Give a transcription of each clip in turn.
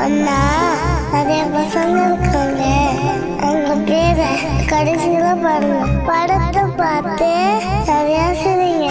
அண்ணா நிறைய பசங்க இருக்காங்க, அவங்க பேரை கடைசியில பாருங்க. படத்தை பார்த்து சரியா சரிங்க.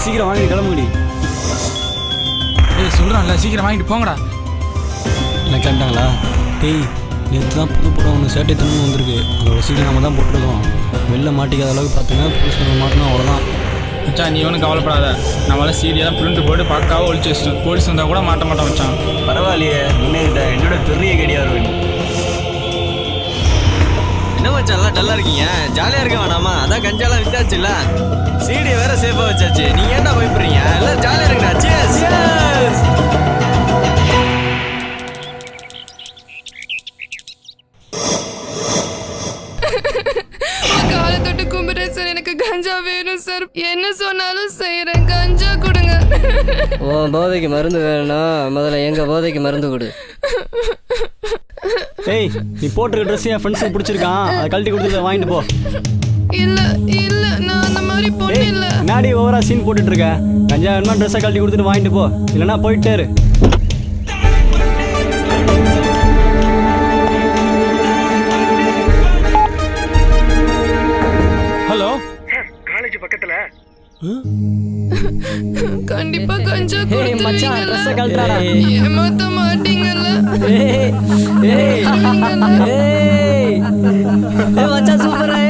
சீக்கிரம் வாங்கி கிளம்புடி. ஏய் சொல்கிறான்ல, சீக்கிரம் வாங்கிட்டு போங்கடா. என்ன கேட்டாங்களா? டேய், நேற்று தான் புது படம் ஒன்று சேட்டைத்தனமும் வந்திருக்கு. அதோட சீக்கிரம் நம்ம தான் போட்டிருக்கோம். வெளில மாட்டிக்காத அளவுக்கு பார்த்தீங்கன்னா போலீஸ் நம்ம மாட்டினா அவ்வளோதான். மச்சான் நீ ஒன்றும் கவலைப்படாத, நம்மளால் சீரியெல்லாம் பிரிண்ட் போட்டு பக்காவாக ஒழிச்சு வச்சிட்டோம். போலீஸ் வந்தால் கூட மாட்ட மாட்டோம் மச்சான். பரவாயில்லையே, முன்னேறிட்ட. என்னோட பெரிய கடியாரு. என்ன மச்சான் எல்லாம் டல்லா இருக்கீங்க? ஜாலியா இருக்க வேணாமா? அதான் கஞ்சாலாம் வித்தாச்சுல்ல, சீடி வேற சேஃபா வச்சாச்சு. நீங்க ஏன்டா பயப்படுறீங்க? எல்லாம் ஜாலியா இருக்குடா. சியர்ஸ். காலை தொட்டு கும்பிடுறேன் சார், எனக்கு கஞ்சா வேணும் சார். என்ன சொன்னாலும் செய்யறேன், கஞ்சா கொடுங்க. உன் போதைக்கு மருந்து வேணும்னா முதல்ல எங்க போதைக்கு மருந்து கொடு. ஏய், நீ போட்டிருக்க ட்ரெஸ் என் ஃப்ரெண்ட்ஸுக்கு பிடிச்சிருக்கான், அதை கழட்டி கொடுத்து வாங்கிட்டு போ. இல்ல இல்ல, நான் அந்த மாதிரி பொண்ணு இல்ல. நாடி ஓவரா சீன் போட்டுட்டு இருக்க. கஞ்சா வேணுமா ட்ரெஸ்ஸை கழட்டி கொடுத்துட்டு வாங்கிட்டு போ, இல்லைன்னா போயிட்டே இரு. ஹலோ சார், காலேஜ் பக்கத்துல கண்டிப்பா கஞ்சா மச்சான் கொடுத்துருவீங்கல்ல? ட்ரெஸ்ஸை கழட்டாடா. ஏமாத்த மாட்டீங்கல்ல? ஏய் ஏய் ஏய் மச்சான் சூப்பரா.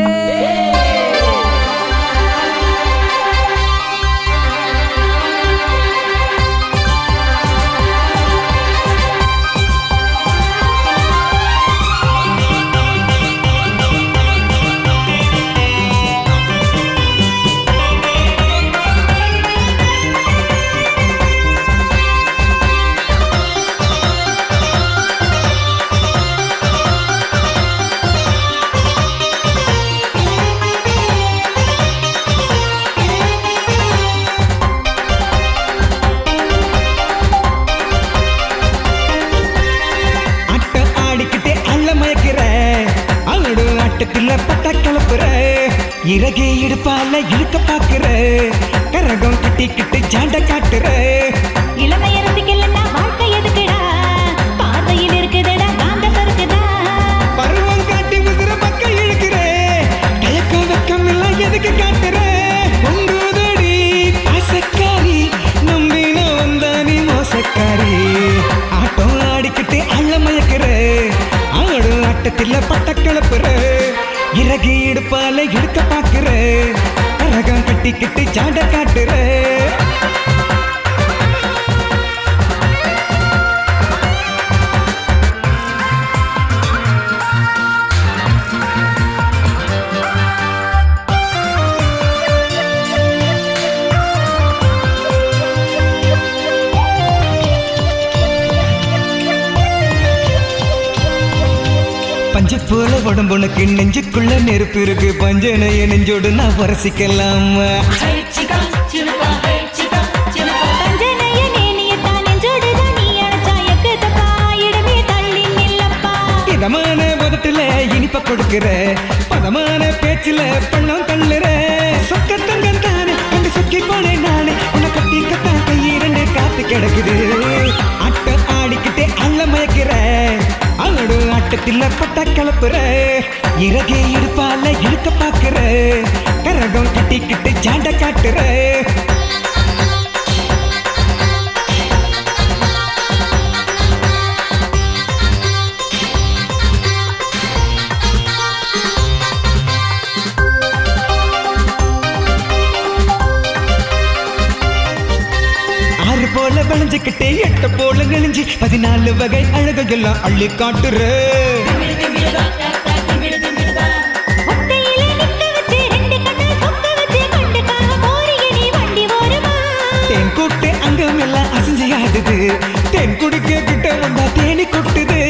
பட்ட கலப்புற இறகே இடுப்பால இழுக்க பாக்குற கரகம் கட்டிக்கிட்டு ஜாண்ட காட்டுற இளமையரசிக்கலன்னா வாழ்க்கை எதுக்குடா? பார்வையில் இருக்குதுடா காந்த சறுக்குதா. பருவம் காட்டி முதிர பக்கம் இழுக்கிற கயக்கம் வெக்கம் எல்லாம் எதுக்கு காட்டுற? உங்குதடி ஆசக்காரி, நம்பின வந்தானி மோசக்காரி. ஆட்டம் ஆடிக்கிட்டு அள்ள மயக்கிற ஆடும் ஆட்டத்தில் பட்ட கலப்புற இறகி இடுப்பால இழுக்க பாக்குற கரகம் கட்டிக்கிட்டு ஜாண்ட காட்டுற. பஞ்சு போல உடம்புனுக்கு நெஞ்சுக்குள்ள நெருப்பு இருக்கு. பஞ்சனைய நெஞ்சோடு நான் வரசிக்கலாம். இதமான பதட்டுல இனிப்ப கொடுக்கிற, பதமான பேச்சுல பள்ளம் தள்ளுற. சொக்கத்தங்கம் தானே கண்டு சொக்கி போனேன் நானே, உன்னை கட்டி கத்தா கையிரண்டு காத்து கிடக்குது. ஆட்ட ஆடிக்கிட்டே அள்ள மயக்கிற அவனோட ஆட்டத்தில் பட்ட கலப்புற இறகே இடுப்பால இழுக்க பாக்குற கரகம் கட்டிக்கிட்டு ஜாண்ட காட்டுற. ஒளிஞ்சுக்கிட்டே எட்ட போல நெளிஞ்சு 14 வகை அழகையெல்லாம் அள்ளி காட்டுற. ஒத்தையிலே நிக்க வச்சு 2 கண்ணை சொக்க வச்சு கண்டுக்காம போறீங்க நீ வண்டி ஓரமா. தேன் கூட்டு அங்கம் எல்லாம் அசைஞ்சு ஆடுது. தேன் குடிக்க கிட்ட வந்தா தேனி கொட்டுது.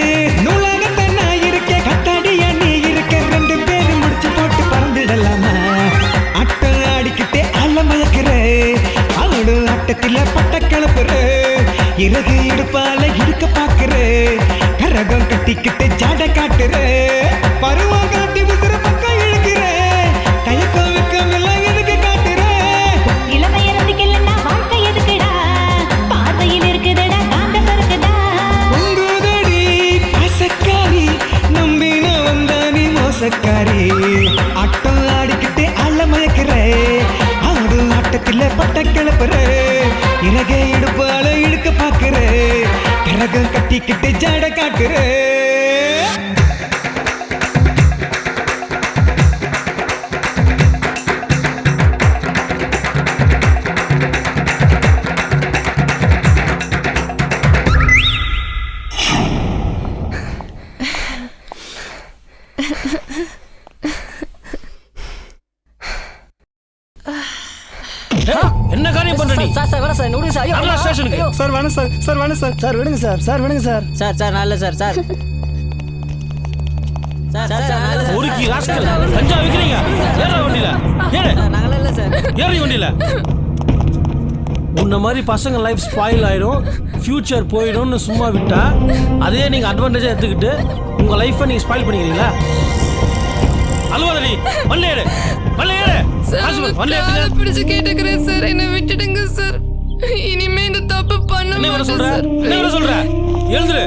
நூலாகத்தான் நான் இருக்கேன், கத்தாடியா நீ இருக்க. 2 பேரும் முடிச்சு போட்டு பறந்துடலாமா? ஆட்டம் ஆடிக்கிட்டே ஆள மயக்கிற. அவனு ஆட்டத்தில பட்ட கிளப்புற. இறகு இடுப்பால இடுக்க பாக்குற. கரகம் கட்டிக்கிட்டு ஜாட காட்டுற. பருவம் காட்டி முசுற பக்கம் இழுக்கிற. தயக்கம் வெக்கம் எல்லாம் எதுக்கு காட்டுற? இளமை இறந்துக்கெல்லாம் வாழ்க்கை எதுக்குடா? பார்வையில் இருக்குதுடா காந்த சறுக்குதா. உங்குதடி பாசக்காரி, நம்பின வந்தானி மோசக்காரி. ஆட்டம் ஆடிக்கிட்டு ஆள மயக்கிற. ஆடு ஆட்டத்தில பட்ட கிளப்புற. இறகை இடுப்பால இழுக்க பாக்குற. கரகம் கட்டிக்கிட்டு ஜாட காட்டுற. என்ன காரியம் பண்ற நீ? சார் வேணாம் சார், நூறு சார். நல்லா ஸ்டேஷனுக்கு. சார் வேணாம் சார், சார் வேணாம் சார், சார் விடுங்க சார், சார் விடுங்க சார். சார் நல்ல சார். சார் ஒருக்கி ராஸ்கல் கஞ்சா விக்கிறீங்க. ஏற வண்டியில ஏறு. நாங்களே இல்லை சார். ஏறி வண்டியில. உன்ன மாதிரி பசங்க லைஃப் ஸ்பாயில் ஆயிடும், ஃபியூச்சர் போயிடும்னு சும்மா விட்டா அதே நீங்க அட்வான்டேஜா எடுத்துக்கிட்டு உங்க லைஃபை நீங்க ஸ்பாயில் பண்ணிக்கிறீங்களா? அலுவலி வண்டி ஏறு, வண்டி ஏறு. காலை பிடிச்சு கேட்டுக்கிறேன் சார், என்ன விட்டுடுங்க சார். இனிமே இந்த தப்பு பண்ண மாட்டேன் சார். என்ன சொல்ற? எழுந்துரு.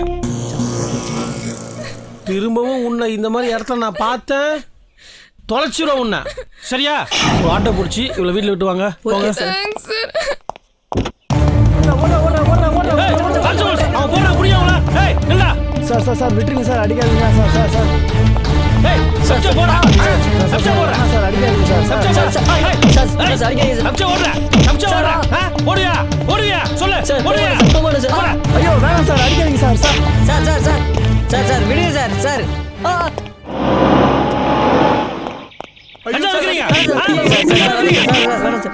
திரும்பவும் உன்னை இந்த மாதிரி இடத்துல நான் பார்த்தேன், தொலைச்சிரும் உன்னை. சரியா? ஒரு ஆட்டோ பிடிச்சி இவ்வளவு வீட்டுல விட்டு வாங்க. போங்க. Thanks sir. அவன் போடுற புரியாங்களா? ஏய் இல்ல சார் சார் சார் விட்டுருங்க சார், அடிக்காதீங்க சார். சார் சார் ஏய் சப்ஜா போடா. சப்ஜா போடா. சார் அடிக்காதீங்க சார். சப்ஜா ஓடுற. சப்ஜா ஓடுற. ஓடுயா ஓடுயா சொல்லு. ஓடுயா சார். ஐயோ வேணாம் சார், அடிக்காதீங்க sir. Sir sir sir sir sir sir விடுங்க சார். சார் கஞ்சா விக்கிறீங்க.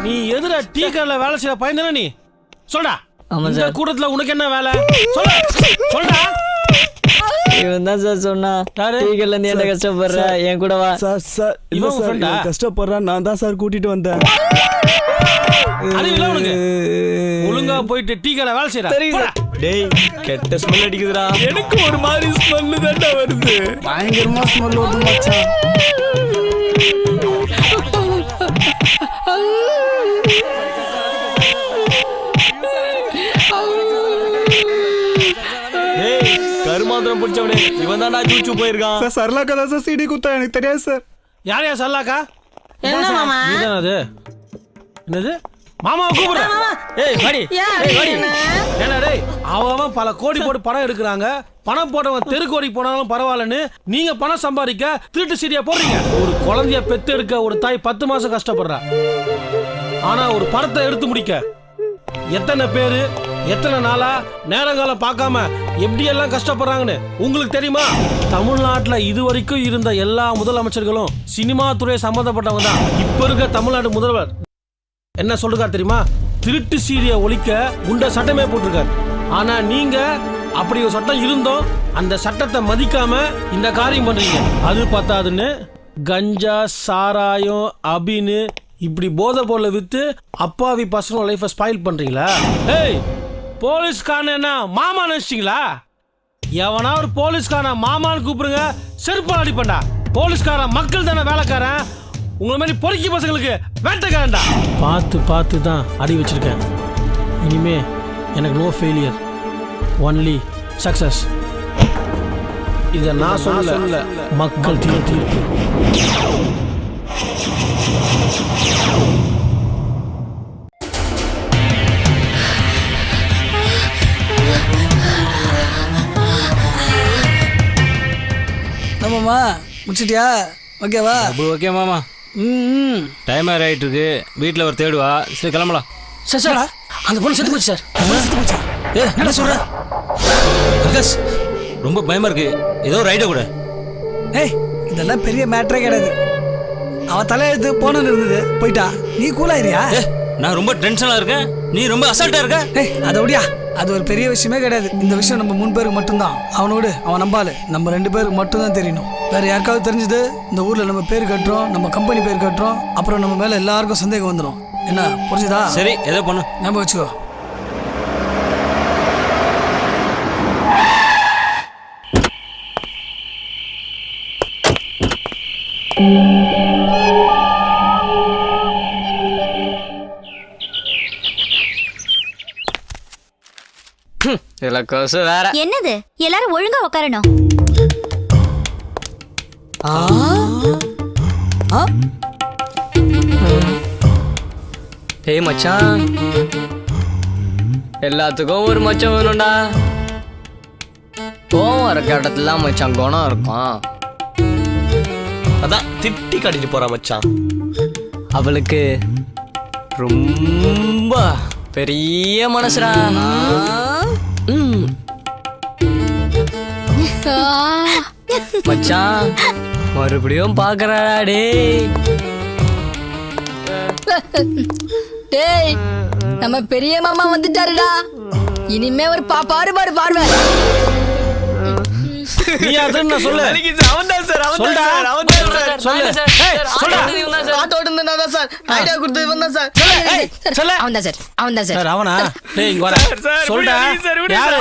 நீ எதுல டீ கடையில வேலை செய்ய பயந்தானே நீ? சொல்டா. இந்த கூட்டத்துல உனக்கு என்ன வேலை? சொல்டா. இவன் தான் சார் சொன்னா, யாரு? டீக்கல்ல நீ என்ன கஷ்டப்படுற, என் கூட வா. சார் சார் இல்ல இவன் சார், friend-ஆ? இவன் கஷ்டப்படுறான், நான் தான் சார் கூட்டிட்டு வந்தேன். அறிவில்லை உனக்கு? ஒழுங்கா போயிட்டு டீ கடை வேலை செய்யற. டேய் கெட்ட ஸ்மெல் அடிக்குதுடா. எனக்கு ஒரு மாதிரி ஸ்மெல் தான்டா வருது. பயங்கரமா ஸ்மெல் வருது மச்சான். டேய் கருமாந்திரம் பிடிச்சவனே, இவன் தான்டா சூச்சு போயிருக்கான். சார் சரளாக்கா தான் சார் சிடி குத்தா, எனக்கு தெரியாது சார். யாரையா சல்லாக்கா? என்ன மாமா? இதுதானே அது? என்னது? மாமாவை கூப்பிடுறேன். ஏய் வாடி. ஏய் வாடி. என்ன டேய், அவன் பல கோடி போட்டு பணம் எடுக்கிறாங்க. பணம் போட்டவன் தெருக்கோடி போனாலும் பரவாயில்லன்னு நீங்க பணம் சம்பாதிக்க திருட்டு சீடியா போடுறீங்க. ஒரு குழந்தைய பெத்து எடுக்க ஒரு தாய் 10 மாசம் கஷ்டப்படுறா. ஆனா ஒரு படத்தை எடுத்து முடிக்க எத்தனை பேரு எத்தனை நாளா நேரங்காலம் பார்க்காம எப்படி எல்லாம் கஷ்டப்படுறாங்கன்னு உங்களுக்கு தெரியுமா? தமிழ்நாட்டுல இதுவரைக்கும் இருந்த எல்லா முதலமைச்சர்களும் சினிமா துறை சம்பந்தப்பட்டவங்க தான். இப்ப இருக்க தமிழ்நாடு முதல்வர் என்ன சொல்றாரு தெரியுமா? திருட்டு சீடிய ஒழிக்க குண்ட சட்டமே போட்டிருக்காரு. ஆனா நீங்க அப்படி ஒரு சட்டம் இருந்தோம், அந்த சட்டத்தை மதிக்காம இந்த காரியம் பண்றீங்க. அது பத்தாதுன்னு கஞ்சா சாராயம் அபின்னு இப்படி போதை பொருளை வித்து அப்பாவி பசங்க லைஃபை ஸ்பாயில் பண்றீங்களா? ஏய் போலீஸ்காரன் என்ன மாமா நினைச்சிட்டீங்களா? எவனா ஒரு போலீஸ்காரன் மாமான்னு கூப்பிடுங்க, செருப்பால் அடிப்பண்டா. போலீஸ்காரன் மக்கள் தானே வேலைக்காரன், உங்களை மாதிரி பொறுக்கி பசங்களுக்கு வேட்டைக்காரன்டா. பார்த்து பார்த்து தான் அடி வச்சிருக்கேன். இனிமே எனக்கு நோ ஃபெயிலியர், ஒன்லி சக்சஸ். இதை நான் சொல்ல, மக்கள் தீர்ப்பு. நம்மம்மா முடிச்சிட்டியா? ஓகேவா? ஓகே மாமா. டைம் ஆயிட்டு இருக்கு, வீட்டில் ஒரு தேடுவா. சரி கிளம்பலாம். சார் சார் அந்த பொண்ணு செத்து போச்சு சார். என்ன சொல்ற ஆகாஷ்? ரொம்ப பயமா இருக்கு, ஏதோ ஒரு ஐடியா கூட. ஏய் இதெல்லாம் பெரிய மேட்டரே கிடையாது. அவன் தலையெழுத்து போனன்னு இருந்தது, போயிட்டா. நீ கூலாயிரியா? நான் ரொம்ப டென்ஷனா இருக்கேன், நீ ரொம்ப அசால்ட்டா இருக்க. ஏய் அதை விடியா, அது ஒரு பெரிய விஷயமே கிடையாது. இந்த விஷயம் நம்ம 3 பேருக்கு மட்டும்தான். அவனோடு அவன் நம்பாலு, நம்ம 2 பேருக்கு மட்டும்தான் தெரியணும். வேற யாருக்காவது தெரிஞ்சது இந்த ஊர்ல நம்ம பேர் கட்டுறோம், நம்ம கம்பெனி பேர் கட்டுறோம், அப்புறம் நம்ம மேல எல்லாருக்கும் சந்தேகம் வந்துடும். என்ன புரிஞ்சுதா? சரி, ஏதோ பண்ணு. நம்ம வச்சுக்கோ. இதுல கொசு வேற. என்னது எல்லாரும் ஒழுங்கா உட்காரணும். ஏய் மச்சான், எல்லாத்துக்கும் ஒரு மச்சம் வேணும்டா. கோவம் இருக்க இடத்துல மச்சான் குணம் இருக்கும். அதான் திட்டி காட்டிட்டு போறா மச்சான். அவளுக்கு ரொம்ப பெரிய மனசுடா. மச்சான் மறுபடியும் பாக்குறாடா. டேய் நம்ம பெரிய மாமா வந்துட்டாருடா. இனிமே ஒரு பாரு பார்வை. நீ யாருன்னு நான் சொல்லு. அவன்தான் சார், சொல்டா. சொல்லு. ஏய், சொல்டா. ஆட்டோட இருந்தா சார் ஐடியா கொடுத்தது வந்தா சார். சொல்லு. அவன்தான் சார். சார் அவனா? டேய் இங்க வர. சொல்டா. யாரு?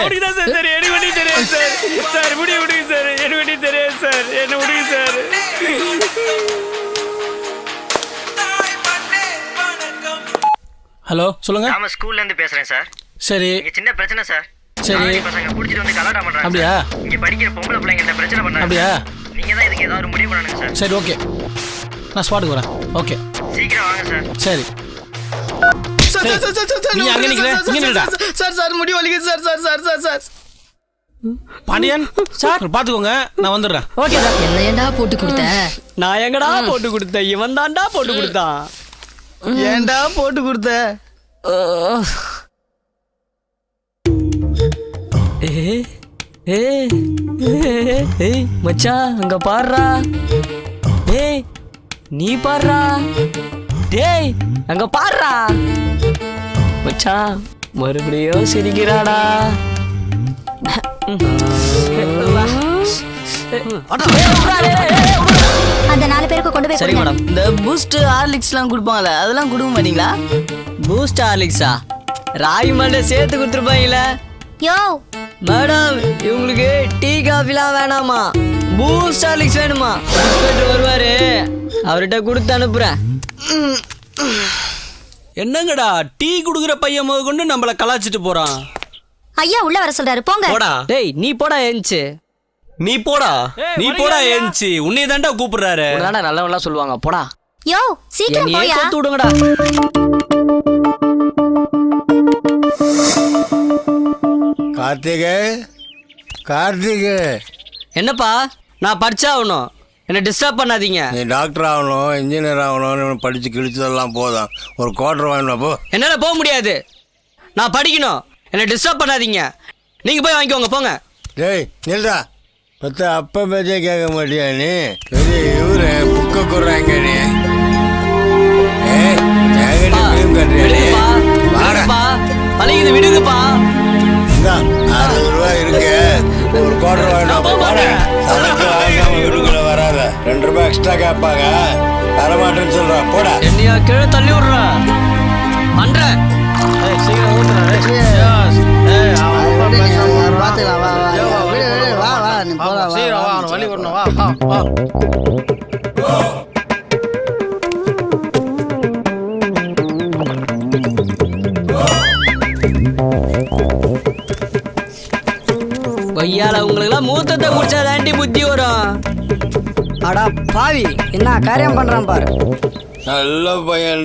ஹலோ சொல்லுங்க. நாம ஸ்கூல்ல இருந்து பேசுறேன் சார். சரி. இங்க சின்ன பிரச்சனை சார். சரி. பசங்க குடிச்சிட்டு வந்து கலாட்டா பண்றாங்க. அப்படியா? இங்க படிக்கிற பொம்பளை பிள்ளைங்க இந்த பிரச்சனை பண்றாங்க. அப்படியா? நீங்க தான் இதுக்கு ஏதாவது முடிவு பண்ணனும் சார். சரி ஓகே, நான் ஸ்பாட்டுக்கு வரேன். ஓகே சீக்கிரம் வாங்க சார். சரி. நீ அங்க நிக்கல, இங்க நில்லுடா. சார் முடி வலிக்குது சார். பாண்டியன் சார் பாத்துக்கோங்க, நான் வந்துடுறேன். Okay sir. என்ன ஏண்டா போட்டு கொடுத்த? நான் எங்கடா போட்டு கொடுத்தேன்? இவன் தான்டா போட்டு கொடுத்தான். ஏன்டா போட்டு கொடுத்த? ஏய் மச்சான் அங்க பாருடா. டேய் நீ பாருடா. டேய் அங்க பாருடா. மச்சான் மறுபடியும் சிரிக்கிறாடா. அந்த 4 பேருக்கு கொண்டு போய் சரி மேடம். இந்த பூஸ்ட் ஹார்லிக்ஸ்லாம் கொடுப்பாங்கல்ல, அதெல்லாம் கொடுக்க மாட்டீங்களா? பூஸ்ட் ஹார்லிக்ஸா? ராகி மால்ட்ட சேர்த்து கொடுத்துருப்பாங்களே. யோ மேடம் இவங்களுக்கு டீ காஃபிலாம் வேணாமா, பூஸ்ட் ஹார்லிக்ஸ் வேணுமா? இன்ஸ்பெக்டர் வருவாரு, அவர்கிட்ட கொடுத்து அனுப்புறேன். என்னங்கடா டீ குடுக்குற பையன் முத கொண்டு நம்மள கலாச்சிட்டு போறான். ஐயா உள்ள வர சொல்றாரு, போங்க. போடா. டேய் நீ போடா ஏஞ்சி. நீ போடா ஏஞ்சி. உன்னை தாண்டா கூப்பிடுறாரு. உடனே நல்லவன்லாம் சொல்லுவாங்க, போடா. யோ சீக்கிரம் என்னையே போயா. கொடுத்து விடுங்கடா. கார்த்திகே என்னப்பா நான் படிச்சாகணும், என்ன டிஸ்டர்ப் பண்ணாதீங்க. நீ டாக்டர் ஆகணும், இன்ஜினியர் ஆகணும்னு படிச்சு கிழிச்சதெல்லாம் போதும். ஒரு குவார்டர் வாங்கினா போ. என்னால போக முடியாது, நான் படிக்கணும். என்ன டிஸ்டர்ப் பண்ணாதீங்க, நீங்க போய் வாங்கிக்கோங்க போங்க. டேய் நில்றா, பத்த அப்ப பேச்சே கேட்க மாட்டியா நீ? பெரிய இவரு புக்க குடுறாங்க நீ. பழகிது விடுங்கப்பா. 60 ரூபாய் இருக்கு, ஒரு குவார்டர் வாங்கினா வராத. 2 ரூபாய் எக்ஸ்ட்ரா கேட்பாங்க, தரமாட்டேன்னு சொல்றா. போடா. என்னையா கீழே தள்ளி விடுற பண்றேன். பையால உங்களுக்குலாம் மூத்தத்தை குடிச்சா தாண்டி புத்தி வரும். அடா பாவி, என்ன காரியம் பண்றான் பாரு. நல்ல பையன்,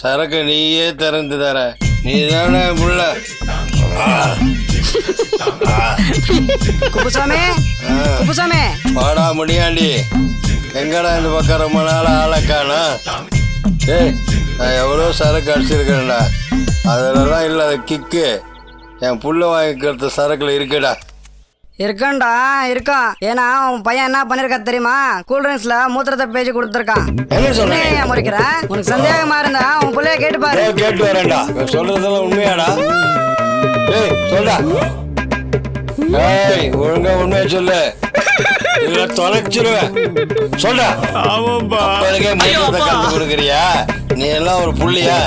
சரக்கு நீயே திறந்து தர. நீ தானே புள்ள. குப்புசாமி பாடா முடியாண்டி. எங்கடா இந்த பக்கம் ரொம்ப நாள் ஆளக்கானா? ஏய் நான் எவ்வளோ சரக்கு அடிச்சிருக்கேன்டா, அதெல்லாம் இல்லை. அது கிக்கு என் புள்ள வாங்கிக்கிறது சரக்குல இருக்குடா. இருக்கான்டா இருக்கான். ஏன்னா உன் பையன் என்ன பண்ணிருக்கா தெரியுமா? கூல்ட்ரிங்க்ஸ்ல மூத்திரத்தை பேச்சு கொடுத்துருக்கான். என்ன சொல்றேன்? ஏன் முறைக்கிற? உனக்கு சந்தேகமா இருந்தா உன் பிள்ளைய கேட்டு பாரு. கேட்டு வரேன்டா. சொல்றதெல்லாம் உண்மையாடா? ஏய் சொல்டா. ஏய் ஒழுங்கா உண்மையை சொல்லு, இல்ல தொலைச்சிருவேன். சொல்டா. ஆமாப்பா. அப்பளுக்கே மூத்திரத்தை கண்டு கொடுக்குறியா? நீ எல்லாம் ஒரு புள்ளியா?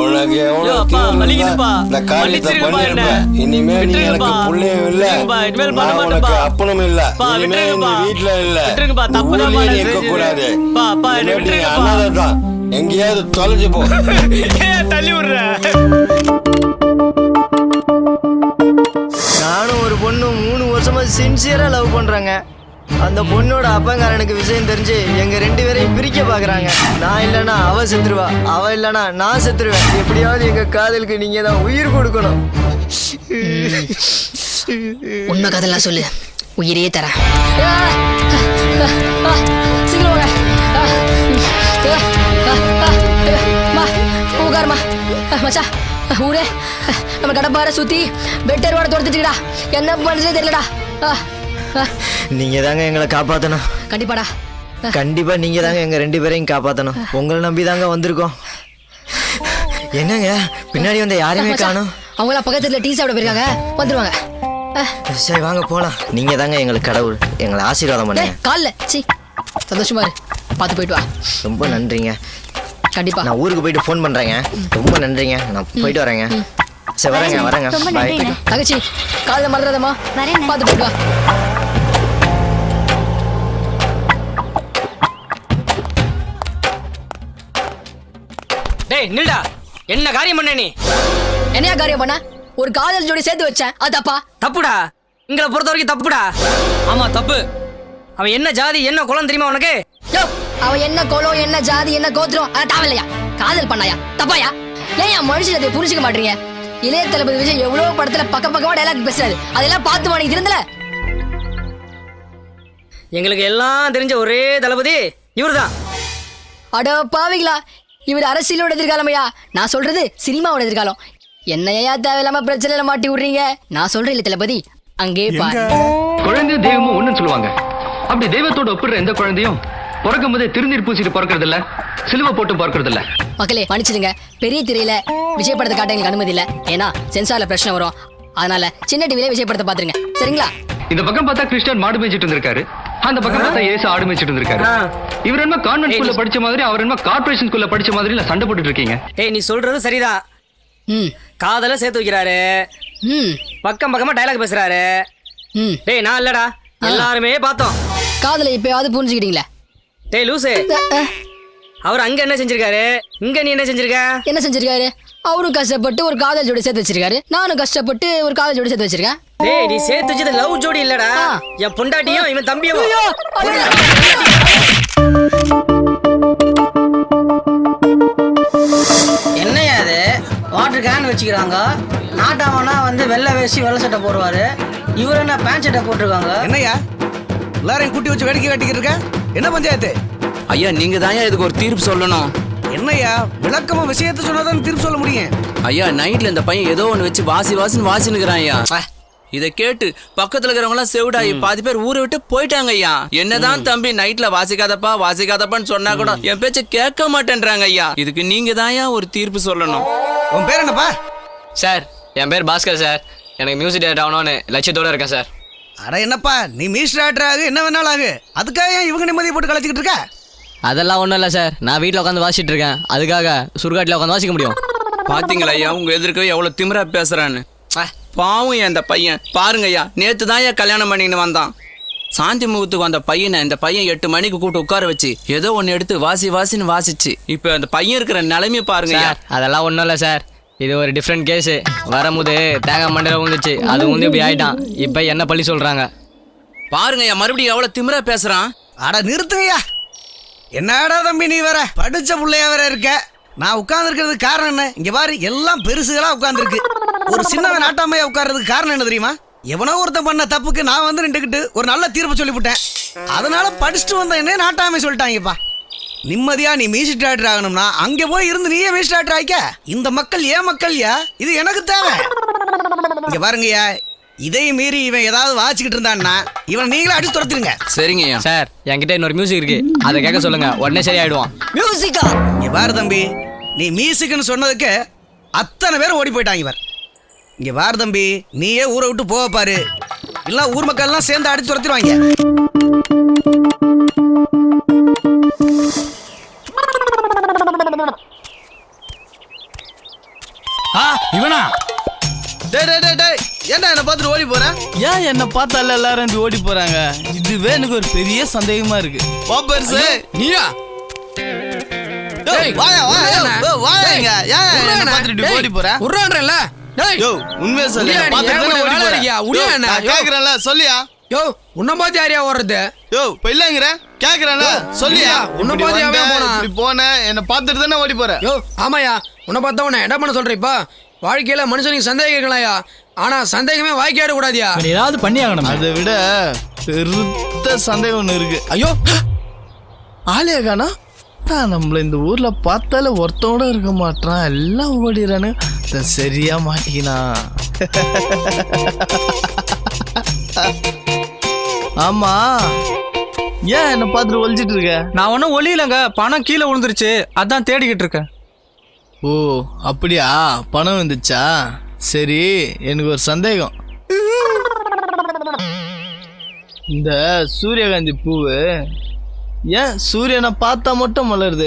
உனக்கு எவ்வளவு இந்த காரியத்தை பண்ணிருப்ப. இனிமே நீ எனக்கு புள்ளையும் இல்ல, நான் உனக்கு அப்பனும் இல்ல. இனிமே நீ வீட்டுல இல்ல, ஊர்லயே நீ இருக்க கூடாது. நீ அண்ணாதான், எங்கேயாவது தொலைஞ்சு போ. தள்ளி விடுற. நானும் ஒரு பொண்ணு 3 வருஷமா சின்சியரா லவ் பண்றாங்க. அந்த பொண்ணோட அப்பங்காரனுக்கு விஷயம் தெரிஞ்சு எங்க 2 பேரையும் பிரிக்க பாக்குறாங்க. நான் இல்லைன்னா அவ செத்துருவா, அவ இல்லைன்னா நான் செத்துருவேன். எப்படியாவது எங்க காதலுக்கு நீங்க தான் உயிர் கொடுக்கணும். உண்மை கதைலாம் சொல்லு, உயிரையே தரேன். மச்சா ஊரே நம்ம கடப்பார சுத்தி பெட்டரோட துரத்துச்சுடா. என்ன பண்ணுறதே தெரியலடா. நீங்க தாங்க எங்களை காப்பாத்தணும். கண்டிப்பாடா. கண்டிப்பா நீங்க தாங்க எங்க 2 பேரையும் காப்பாத்தணும். உங்களை நம்பி தாங்க வந்திருக்கோம். என்னங்க பின்னாடி வந்த யாரையுமே காணோம்? அவங்கள பக்கத்துல டீ சாப்பிட போயிருக்காங்க, வந்துருவாங்க. சரி வாங்க போலாம். நீங்க தாங்க எங்களுக்கு கடவுள், எங்களை ஆசீர்வாதம் பண்ணுங்க. கால்ல சி சந்தோஷமா இரு, பார்த்து போயிட்டு வா. ரொம்ப நன்றிங்க. கண்டிப்பா நான் ஊருக்கு போயிட்டு ஃபோன் பண்றேங்க. ரொம்ப நன்றிங்க, நான் போயிட்டு வரேங்க. சரி வரேங்க. பாய். தங்கச்சி காலைல மறந்துடாதம்மா, பார்த்து போயிட்டு வா. டேய் நில்டா, என்ன காரியம் பண்ண நீ? என்னையா காரியம் பண்ண? ஒரு காதல் ஜோடி சேர்த்து வச்சேன், அது தப்பா? தப்புடா, எங்களை பொறுத்த வரைக்கும் தப்புடா. ஆமா தப்பு. அவன் என்ன ஜாதி என்ன குலம் தெரியுமா உனக்கு? யோ அவன் என்ன குலம் என்ன ஜாதி என்ன கோத்திரம் அது தேவையில்லையா? காதல் பண்ணாயா தப்பாயா? ஏன் மனுஷன் அதை புரிஞ்சுக்க மாட்டீங்க? இளைய தளபதி விஜய் எவ்வளவு படத்துல பக்கமா டைலாக் பேசுறாரு, அதெல்லாம் பார்த்து வாங்க இருந்தல. எங்களுக்கு எல்லாம் தெரிஞ்ச ஒரே தளபதி இவர்தான். அட பாவிங்களா, இவர் அரசியலோட எதிர்காலமையா? நான் சொல்றது சினிமாவோட எதிர்காலம். என்னையா தேவையில்லாம பிரச்சனையில மாட்டி விடுறீங்க? நான் சொல்றேன் இல்ல தளபதி, அங்கே பாரு. குழந்தை தெய்வமும் ஒண்ணுன்னு சொல்லுவாங்க. அப்படி தெய்வத்தோட ஒப்பிடுற எந்த குழந்தையும் பிறக்கும் போதே திருநீர் பூசிட்டு பிறக்கிறது இல்ல, சிலுவை போட்டு பிறக்கிறது இல்ல. மக்களே மன்னிச்சிடுங்க, பெரிய திரையில விஜய் படத்தை காட்ட எங்களுக்கு அனுமதி இல்ல. ஏன்னா சென்சார்ல பிரச்சனை வரும். அதனால சின்ன டிவில விஜய் படத்தை பாத்துருங்க, சரிங்களா? இந்த பக்கம் பார்த்தா கிறிஸ்டியன் மாடு மேய்ச்சிட்டு இருந்திருக்காரு, அந்த பக்கம் பார்த்தா ஏசு ஆடு மேய்ச்சிட்டு இருந்திருக்காரு. இவர் என்ன கான்வென்ட் ஸ்கூல்ல படிச்ச மாதிரி, அவர் என்ன கார்ப்பரேஷன் ஸ்கூல்ல படிச்ச மாதிரி இல்ல சண்டை போட்டுட்டு இருக்கீங்க. ஏய் நீ சொல்றது சரிதான். காதல சேர்த்து வைக்கிறாரு, பக்கமா டைலாக் பேசுறாரு. டேய் நான் இல்லடா, எல்லாருமே பார்த்தோம். காதலை இப்பயாவது புரிஞ்சுக்கிட்டீங்களா? டேய் லூசு, அவர் அங்க என்ன செஞ்சிருக்காரு, இங்க நீ என்ன செஞ்சிருக்க? என்ன செஞ்சிருக்காரு? அவரும் கஷ்டப்பட்டு ஒரு காதல் ஜோடி சேர்த்து வச்சிருக்காரு, நானும் கஷ்டப்பட்டு ஒரு காதல் ஜோடி சேர்த்து வச்சிருக்கேன். டேய் நீ சேர்த்து வச்சது லவ் ஜோடி இல்லடா, என் பொண்டாட்டியும் இவன் தம்பியும். என்னையா அது வாட்டர் கேன் வச்சுக்கிறாங்க, நாட்டாமனா வந்து வெள்ளை வேஷ்டி வெள்ளை சட்டை போடுவாரு, இவர் என்ன பேண்ட் சட்டை போட்டிருக்காங்க. என்னையா எல்லாரையும் கூட்டி வச்சு வேடிக்கை காட்டிக்கிட்டு இருக்க? என்ன பஞ்சாயத்து? ஐயா நீங்க தான் இதுக்கு ஒரு தீர்ப்பு சொல்லணும். என்னையா விளக்கமா விஷயத்தை சொன்னாதான் தீர்ப்பு சொல்ல முடியும். ஐயா நைட்ல இந்த பையன் ஏதோ ஒன்று வச்சு வாசினுக்கிறான் ஐயா. இதை கேட்டு பக்கத்துல இருக்கிறவங்க எல்லாம் செவிடாயி பாதி பேர் ஊரை விட்டு போயிட்டாங்க ஐயா. என்னதான் தம்பி நைட்ல வாசிக்காதப்பான்னு சொன்னா கூட என் பேச்ச கேட்க மாட்டேன்றாங்க ஐயா. இதுக்கு நீங்க தான் ஒரு தீர்ப்பு சொல்லணும். உன் பேர் என்னப்பா? சார் என் பேர் பாஸ்கர் சார். எனக்கு மியூசிக் டேரக்டர் ஆகணும்னு லட்சியத்தோட இருக்கேன் சார். அட என்னப்பா நீ மியூசிக் டேரக்டர் ஆகு, என்ன வேணாலும் ஆகு, அதுக்காக ஏன் இவங்க நிம்மதியை போட்டு கலைச்சிக்கிட்டு இருக்க? அதெல்லாம் ஒன்றும் இல்லை சார், நான் வீட்டில் உட்காந்து வாசிட்டு இருக்கேன், அதுக்காக சுடுகாட்டில் உட்காந்து வாசிக்க முடியும்? பாத்தீங்களா ஐயா உங்க எதிர்க்க எவ்வளவு திமிரா பேசுறான்னு. பாவம் அந்த பையன் பாருங்க ஐயா, நேத்து தான் ஐயா கல்யாணம் பண்ணின்னு வந்தான். சாந்தி முகத்துக்கு வந்த பையனை இந்த பையன் 8 மணிக்கு கூப்பிட்டு உட்கார வச்சு ஏதோ ஒன்று எடுத்து வாசின்னு வாசிச்சு இப்போ அந்த பையன் இருக்கிற நிலைமையை பாருங்க ஐயா. அதெல்லாம் ஒன்றும் இல்லை சார், இது ஒரு டிஃப்ரெண்ட் கேஸு. வரும்போது தேங்காய் மண்டையில் ஊந்துச்சு, அது வந்து இப்படி ஆயிட்டான். இப்போ என்ன பள்ளி சொல்றாங்க பாருங்க ஐயா, மறுபடியும் எவ்வளவு திமிரா பேசுறான். அட நிறுத்துங்கய்யா, என்னடா தம்பி நீ வேற படிச்ச பிள்ளையா வேற இருக்க. நான் உட்கார்ந்துருக்கிறதுக்கு காரணம் என்ன? இங்க பாரு எல்லாம் பெருசுகளா உட்கார்ந்துருக்கு. ஒரு சின்னவன் நாட்டாமையா உட்கார்றதுக்கு காரணம் என்ன தெரியுமா? எவனோ ஒருத்தன் பண்ண தப்புக்கு நான் வந்து நின்றுக்கிட்டு ஒரு நல்ல தீர்ப்பு சொல்லிவிட்டேன். அதனால படிச்சுட்டு வந்த என்ன நாட்டாமை சொல்லிட்டாங்கப்பா. நிம்மதியா நீ மியூசிக் டைரக்டர் ஆகணும்னா அங்கே போய் இருந்து நீயே மியூசிக் டைரக்டர் ஆயிக்க. இந்த மக்கள் ஏன் மக்கள்யா, இது எனக்கு தேவை. இங்க பாருங்கய்யா, இதை மீறி இவன் ஏதாவது வாச்சிக்கிட்டு இருந்தான்னா இவன் நீங்களே அடிச்சு துரத்துருங்க. சரிங்க சார், என்கிட்ட இன்னொரு மியூசிக் இருக்கு, அதை கேட்க சொல்லுங்க, உடனே சரியாயிடுவான். மியூசிக்கா? இங்க பாரு தம்பி, நீ மியூசிக்னு சொன்னதுக்கு அத்தனை பேரும் ஓடி போயிட்டாங்க. இவர் இங்க பாரு தம்பி, நீயே ஊரை விட்டு போக பாரு, இல்ல ஊர் மக்கள் எல்லாம் சேர்ந்து அடிச்சு துரத்திடுவாங்க. இவனா? ஏன்டா என்ன பார்த்துட்டு ஓடி போறேன்? ஏன் என்ன பார்த்தால எல்லாரும் இப்படி ஓடி போறாங்க? இதுவே எனக்கு ஒரு பெரிய சந்தேகமா இருக்கு. பாப்பர்ஸ் நீயா? வாயா வாயா வாயாங்க. ஏன் என்ன பார்த்துட்டு ஓடி போற? உர்றான்றல. யோ உண்மையா சொல்லு. பார்த்துட்டு ஓடி போறியா? உடியா என்ன? கேக்குறேன்ல சொல்லியா? யோ உன்ன பாத்து யாரையா ஓடுறது? யோ இப்ப இல்லங்கற கேக்குறேன்ல சொல்லியா? உன்ன பாத்து யாரா போனா? இப்படி போனே என்ன பார்த்துட்டு தானே ஓடி போற? யோ ஆமாயா, உன்ன பார்த்தா உன்னை என்ன பண்ண சொல்ற? இப்ப வாழ்க்கையில மனுஷனுக்கு சந்தேகம் இருக்கலாம்யா, ஆனா சந்தேகமே வாய்க்காட கூடாதியா. ஏதாவது பண்ணி ஆகணும். அதை விட பெருத்த சந்தேகம் ஒண்ணு இருக்கு. ஐயோ ஆலியா கானா நம்மள இந்த ஊர்ல பார்த்தால ஒருத்தோட இருக்க மாட்டான், எல்லாம் ஓடிறானு. சரியா மாட்டிக்கினா. ஆமா, ஏன் என்ன பார்த்துட்டு ஒழிச்சிட்டு இருக்க? நான் ஒன்றும் ஒளியிலங்க, பணம் கீழே விழுந்துருச்சு, அதான் தேடிக்கிட்டு இருக்கேன். ஓ அப்படியா, பணம் வந்துச்சா? சரி, எனக்கு ஒரு சந்தேகம். இந்த சூரியகாந்தி பூவு ஏன் சூரியனை பார்த்தா மட்டும் மலருது?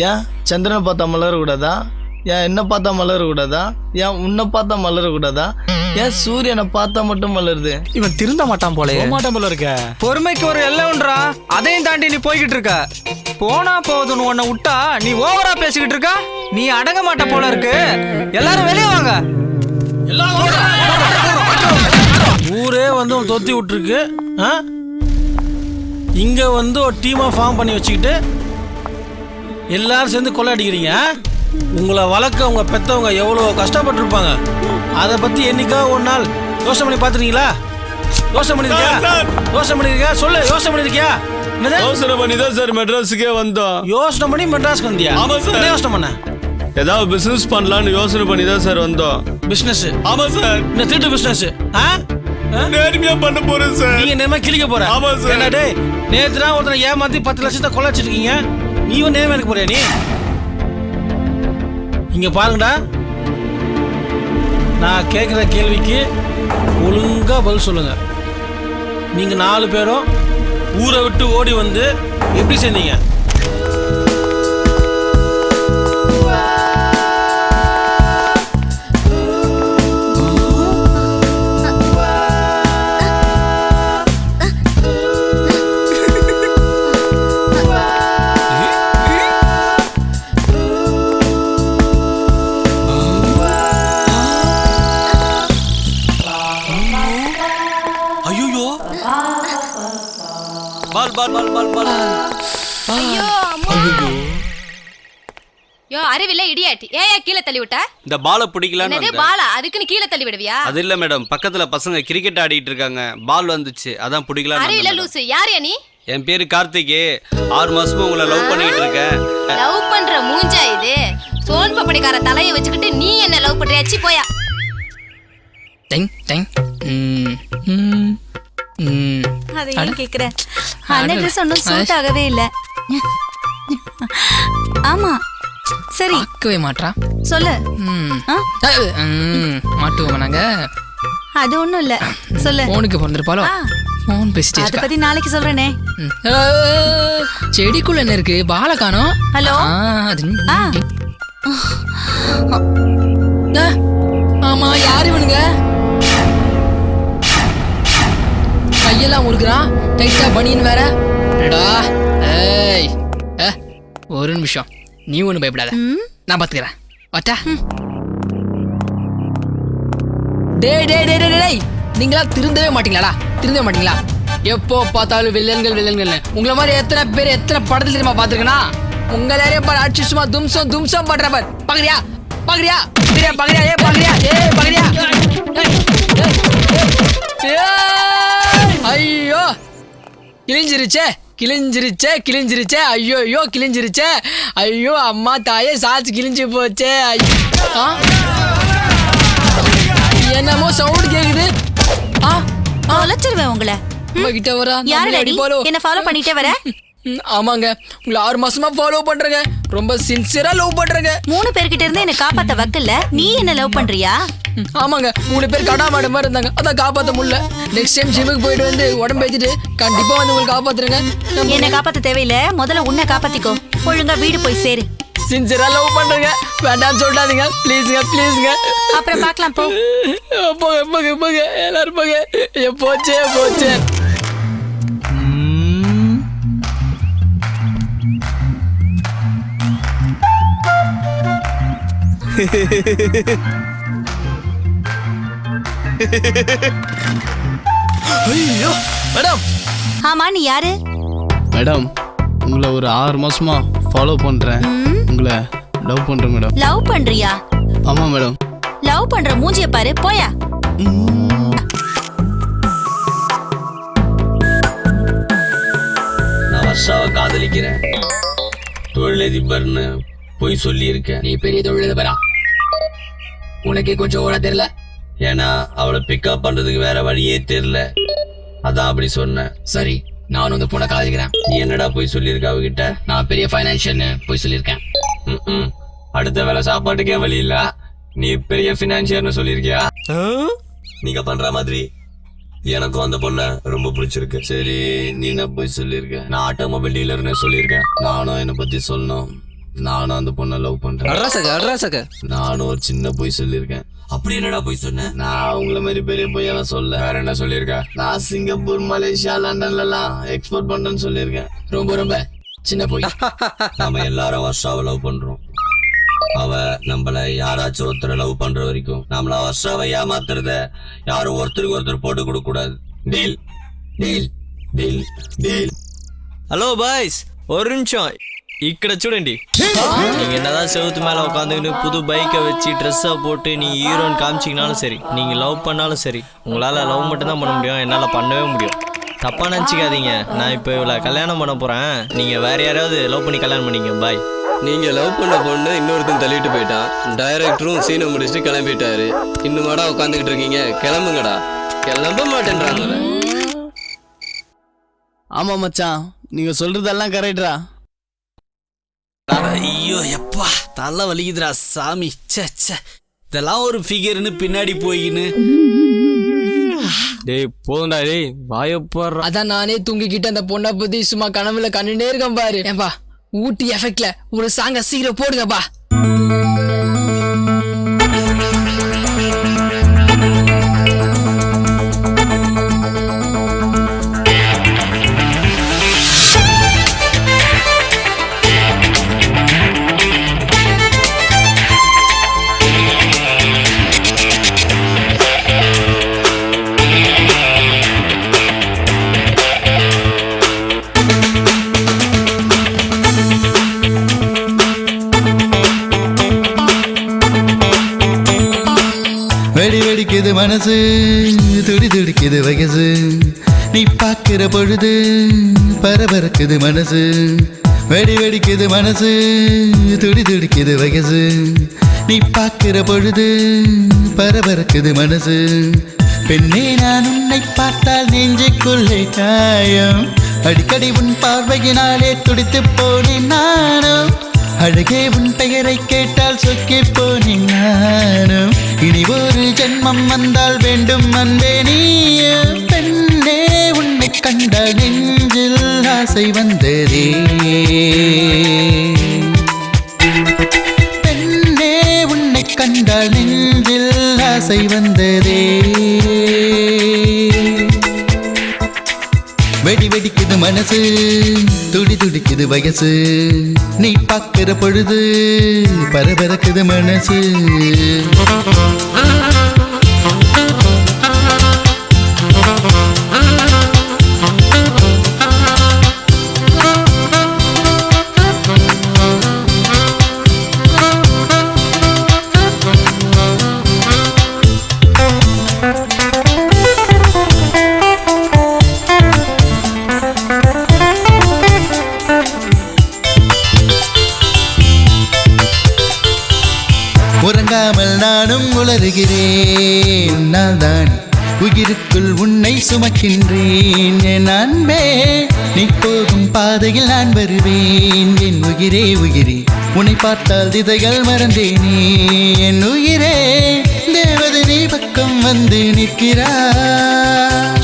ஏன் சந்திரனை பார்த்தா மலரக்கூடாதா? ஏன் என்ன பார்த்தா மலரக்கூடாதா? ஏன் உன்னை பார்த்தா மலரக்கூடாதா? ஏன் சூரியனை பார்த்தா மட்டும் மலருது? இவன் திருந்த மாட்டான் போல. மாட்டான் போல இருக்க. பொறுமைக்கு ஒரு எல்லைன்றா, அதையும் தாண்டி நீ போய்கிட்டு இருக்க. போனா போகுதுன்னு உன்னை விட்டா நீ ஓவரா பேசிக்கிட்டு இருக்க. நீ அடங்க மாட்ட போல இருக்கு. எல்லாரும் வெளியே வாங்க. ஊரே வந்து தொத்தி விட்டுருக்கு. இங்க வந்து ஒரு டீமா ஃபார்ம் பண்ணி வச்சுக்கிட்டு எல்லாரும் சேர்ந்து கொள்ளை அடிக்கிறீங்க. உங்களை வளர்க்க உங்க பெத்தவங்க எவ்வளவு கஷ்டப்பட்டிருப்பாங்க, அதை பத்தி என்னைக்கா ஒரு நாள் யோசனை பண்ணி பாத்துறீங்களா? யோசனை பண்ணிருக்கியா? சொல்லு, யோசனை பண்ணிருக்கியா? யோசனை பண்ணி தான் சார் மெட்ராஸுக்கே வந்தோம். யோசனை பண்ணி மெட்ராஸ்க்கு வந்தியா? ஆமா சார். என்ன யோசனை பண்ண? ஏதாவது பிசினஸ் பண்ணலாம்னு யோசனை பண்ணி தான் சார் வந்தோம். பிசினஸ்? ஆமா சார். இந்த திருட்டு பிசினஸ் நேர்மையா பண்ண போறேன் சார். நீங்க நேர்மையா கிழிக்க போற? ஆமா சார். என்ன டேய், நேத்து தான் ஒருத்தனை ஏமாத்தி 10 லட்சத்தை கொள்ள வச்சிருக்கீங்க, நீயும் நேர்மையா இருக்க போறியா? நீ இங்க பாருங்கடா, நான் கேட்குற கேள்விக்கு ஒழுங்கா பதில் சொல்லுங்க. நீங்க 4 பேரும் ஊரை விட்டு ஓடி வந்து எப்படி சேர்ந்தீங்க? யோ அறிவில்ல இடியாட், ஏன் கீழே தள்ளி விட்ட? இந்த பாலை பிடிக்கலான்னு என்னது பாலா? அதுக்குன்னு கீழே தள்ளி விடுவியா? அது இல்ல மேடம், பக்கத்துல பசங்க கிரிக்கெட் ஆடிட்டு இருக்காங்க, பால் வந்துச்சு, அதான் பிடிக்கலாம். அறிவில்ல லூசு. யாரையா நீ? என் பேரு கார்த்திகே, 6 மாசமா உங்களை லவ் பண்ணிட்டு இருக்கேன். லவ் பண்ற மூஞ்சா இது? சோன் பப்படிக்கார தலையை வச்சுக்கிட்டு நீ என்ன லவ் பண்றியாச்சி? போயா. அதை ஏன் கேக்குறேன்? அந்த ட்ரெஸ் ஒன்றும் சூட் ஆகவே இல்லை. ஆமா சரி, பார்க்கவே மாட்டா. சொல்லு. மாட்டுவோம் நாங்க. அது ஒண்ணும் இல்ல, சொல்லு. போனுக்கு பிறந்திருப்பாலோ, போன் பேசிட்டே அதை பத்தி நாளைக்கு சொல்றேனே. செடிக்குள்ள என்ன இருக்கு? பால காணோம். ஹலோ. ஆமா, யாரு இவனுங்க? கையெல்லாம் முறுக்குறான், டைட்டா பனியன் வேற. ஒரு நிமிஷம், நீ ஒண்ணு பயப்படாத, நான் பாத்துக்கிறேன். வாட்டா. டேய், நீங்களா திருந்தவே மாட்டீங்களாடா? திருந்தவே மாட்டீங்களா? எப்போ பார்த்தாலும் வில்லன்கள். உங்களை மாதிரி எத்தனை பேர் எத்தனை படத்துல தெரியுமா பாத்துருக்கேனா? உங்களாரே பாரு, அடிச்சு சும்மா தும்சம் பண்ற பாரு. பாக்குறியா? ஐயோ, கிழிஞ்சிருச்சே. கிழிஞ்சிருச்சே ஐயோ ஐயோ கிழிஞ்சிருச்சே ஐயோ அம்மா தாயே சாச்சு கிழிஞ்சு போச்சே என்னமோ சவுண்ட் கேக்குது தொலைச்சிருவேன் உங்களை. கிட்ட வரா யாரு என்ன ஃபாலோ பண்ணிட்டே வர? ஆமாங்க, உங்களை 6 மாசமா ஃபாலோ பண்றேங்க. ரொம்ப சின்சியரா லவ் பண்றேங்க. 3 பேர்கிட்ட இருந்து என்ன காப்பாத்த வக்கல்ல, நீ என்ன லவ் பண்றியா? ஆமாங்க, 3 பேர் கடாமாட மாதிரி இருந்தாங்க, அதான் காப்பாத்த முடியல. நெக்ஸ்ட் டைம் ஜிம்முக்கு போயிட்டு வந்து உடம்பு ஏத்திட்டு கண்டிப்பா வந்து உங்களுக்கு காப்பாத்துறேங்க. என்ன காப்பாத்த தேவையில்ல, முதல்ல உன்னை காப்பாத்திக்கோ. ஒழுங்கா வீடு போய் சேரு. சின்சியரா லவ் பண்றேங்க, வேண்டாம்னு சொல்றாதீங்க ப்ளீஸ்ங்க. அப்புறம் பார்க்கலாம் போ. போங்க எல்லாரும் போங்க. போச்சே. ஐயோ மேடம். ஆமா, நீ யாரு? மேடம், உங்களை ஒரு 6 மாசமா ஃபாலோ பண்றேன். உங்களை லவ் பண்றேன் மேடம். லவ் பண்றியா? ஆமா மேடம். லவ் பண்ற மூஞ்சிய பாரு, போயா. நான் வர்ஷாவை காதலிக்கிறேன். தொழிலதிபர்னு போய் சொல்லியிருக்கேன். நீ பெரிய தொழிலதிபரா? உனக்கே கொஞ்சம் ஓட தெரியல. ஏன்னா அவளை பிக்கப் பண்றதுக்கு வேற வழியே தெரியல, அதான் அப்படி சொன்னேன். சரி, நான் வந்து பொண்ணை காதலிக்கிறேன். நீ என்னடா போய் சொல்லியிருக்க அவகிட்ட? நான் பெரிய ஃபைனான்சியல்னு போய் சொல்லியிருக்கேன். அடுத்த வேலை சாப்பாட்டுக்கே வழி இல்ல, நீ பெரிய பினான்சியர்னு சொல்லியிருக்கியா? நீங்க பண்ற மாதிரி எனக்கும் அந்த பொண்ண ரொம்ப பிடிச்சிருக்கு. சரி, நீ என்ன போய் சொல்லியிருக்க? நான் ஆட்டோமொபைல் டீலர்னு சொல்லியிருக்கேன். நானும் என்னை பத்தி சொல்லணும். நானும் அந்த பொண்ணை லவ் பண்றேன். நானும் ஒரு சின்ன போய் சொல்லியிருக்கேன். அப்படி என்னடா போய் சொன்னேன்? நான் உங்களை மாதிரி பெரிய பொய்யெல்லாம் சொல்ல. வேற என்ன சொல்லியிருக்கேன்? நான் சிங்கப்பூர், மலேசியா, லண்டன்ல எல்லாம் எக்ஸ்போர்ட் பண்றேன்னு சொல்லியிருக்கேன். ரொம்ப சின்ன போய். நாம எல்லாரும் வர்ஷாவை லவ் பண்றோம். அவ நம்மள யாராச்சும் ஒருத்தரை லவ் பண்ற வரைக்கும் நம்மள வர்ஷாவை ஏமாத்துறத யாரும் ஒருத்தருக்கு ஒருத்தர் போட்டு கொடுக்க கூடாது. Deal deal deal deal. Hello boys, ஒரு நிமிஷம் ఇక్కడ చూడండి. நீங்க என்னதான் செவுத்து மேல உட்காந்துக்கிட்டு புது பைக்கை வச்சு ட்ரெஸ்ஸை போட்டு நீ ஹீரோன்னு காமிச்சிங்கனாலும் சரி, நீங்க லவ் பண்ணாலும் சரி, உங்களால லவ் மட்டும் தான் பண்ண முடியும், என்னால பண்ணவே முடியும். தப்பா நினச்சிக்காதீங்க. நான் இப்போ இவ்வளோ கல்யாணம் பண்ண போறேன், நீங்க வேற யாராவது லவ் பண்ணி கல்யாணம் பண்ணிங்க. பாய். நீங்க லவ் பண்ண பொண்ணு இன்னொருத்தன் தள்ளிட்டு போயிட்டான். டைரக்டரும் சீனை முடிச்சுட்டு கிளம்பிட்டாரு. இன்னுமாடா உட்காந்துக்கிட்டு இருக்கீங்க? கிளம்புங்கடா. கிளம்ப மாட்டேன்றாங்க. ஆமா மச்சான், நீங்க சொல்றதெல்லாம் கரெக்டா. ஐயோ எப்பா, தலை வலிக்குதுடா சாமி. இதெல்லாம் ஒரு ஃபிகர்னு பின்னாடி போயின்னு. டேய் போதும்டா, டேய் வாயப்பாரு. அதான் நானே தூங்கிக்கிட்டு அந்த பொண்ணை பத்தி சும்மா கனவுல கண்ணுனே இருக்கேன் பாரு. ஏன்பா ஊட்டி எஃபெக்ட்ல ஒரு சாங்க சீக்கிரம் போடுங்கப்பா. வெடிக்குது மனசு, துடி துடிக்குது வயசு, நீ பார்க்கிற பொழுது பரபரக்குது மனசு. வெடிக்குது மனசு, துடி துடிக்குது வயசு, நீ பார்க்கிற பொழுது பரபரக்குது மனசு. பெண்ணே, நான் உன்னை பார்த்தால் நெஞ்சுக்குள்ளே காயம், அடிக்கடி உன் பார்வையினாலே துடித்து போனேன் நானும். அழகே, உன் பெயரை கேட்டால் சொக்கி போனேன் நானும். இனி ஒரு ஜென்மம் வந்தால் வேண்டும் அன்பே நீயும். பெண்ணே, உன்னை கண்டால் நெஞ்சில் ஆசை வந்ததே. பெண்ணே, உன்னை கண்டால் நெஞ்சில் ஆசை வந்ததே. வெடிக்குது மனசு, துடி துடிக்குது வயசு, நீ பார்க்கிற பொழுது பரபரக்குது மனசு. உயிருக்குள் உன்னை சுமக்கின்றேன் என் அன்பே நீ போகும் பாதையில் நான் வருவேன் என் உயிரே உயிரே உன்னை பார்த்தால் திதைகள் மறந்தேனே என் உயிரே தேவதை நீ பக்கம் வந்து நிற்கிறார்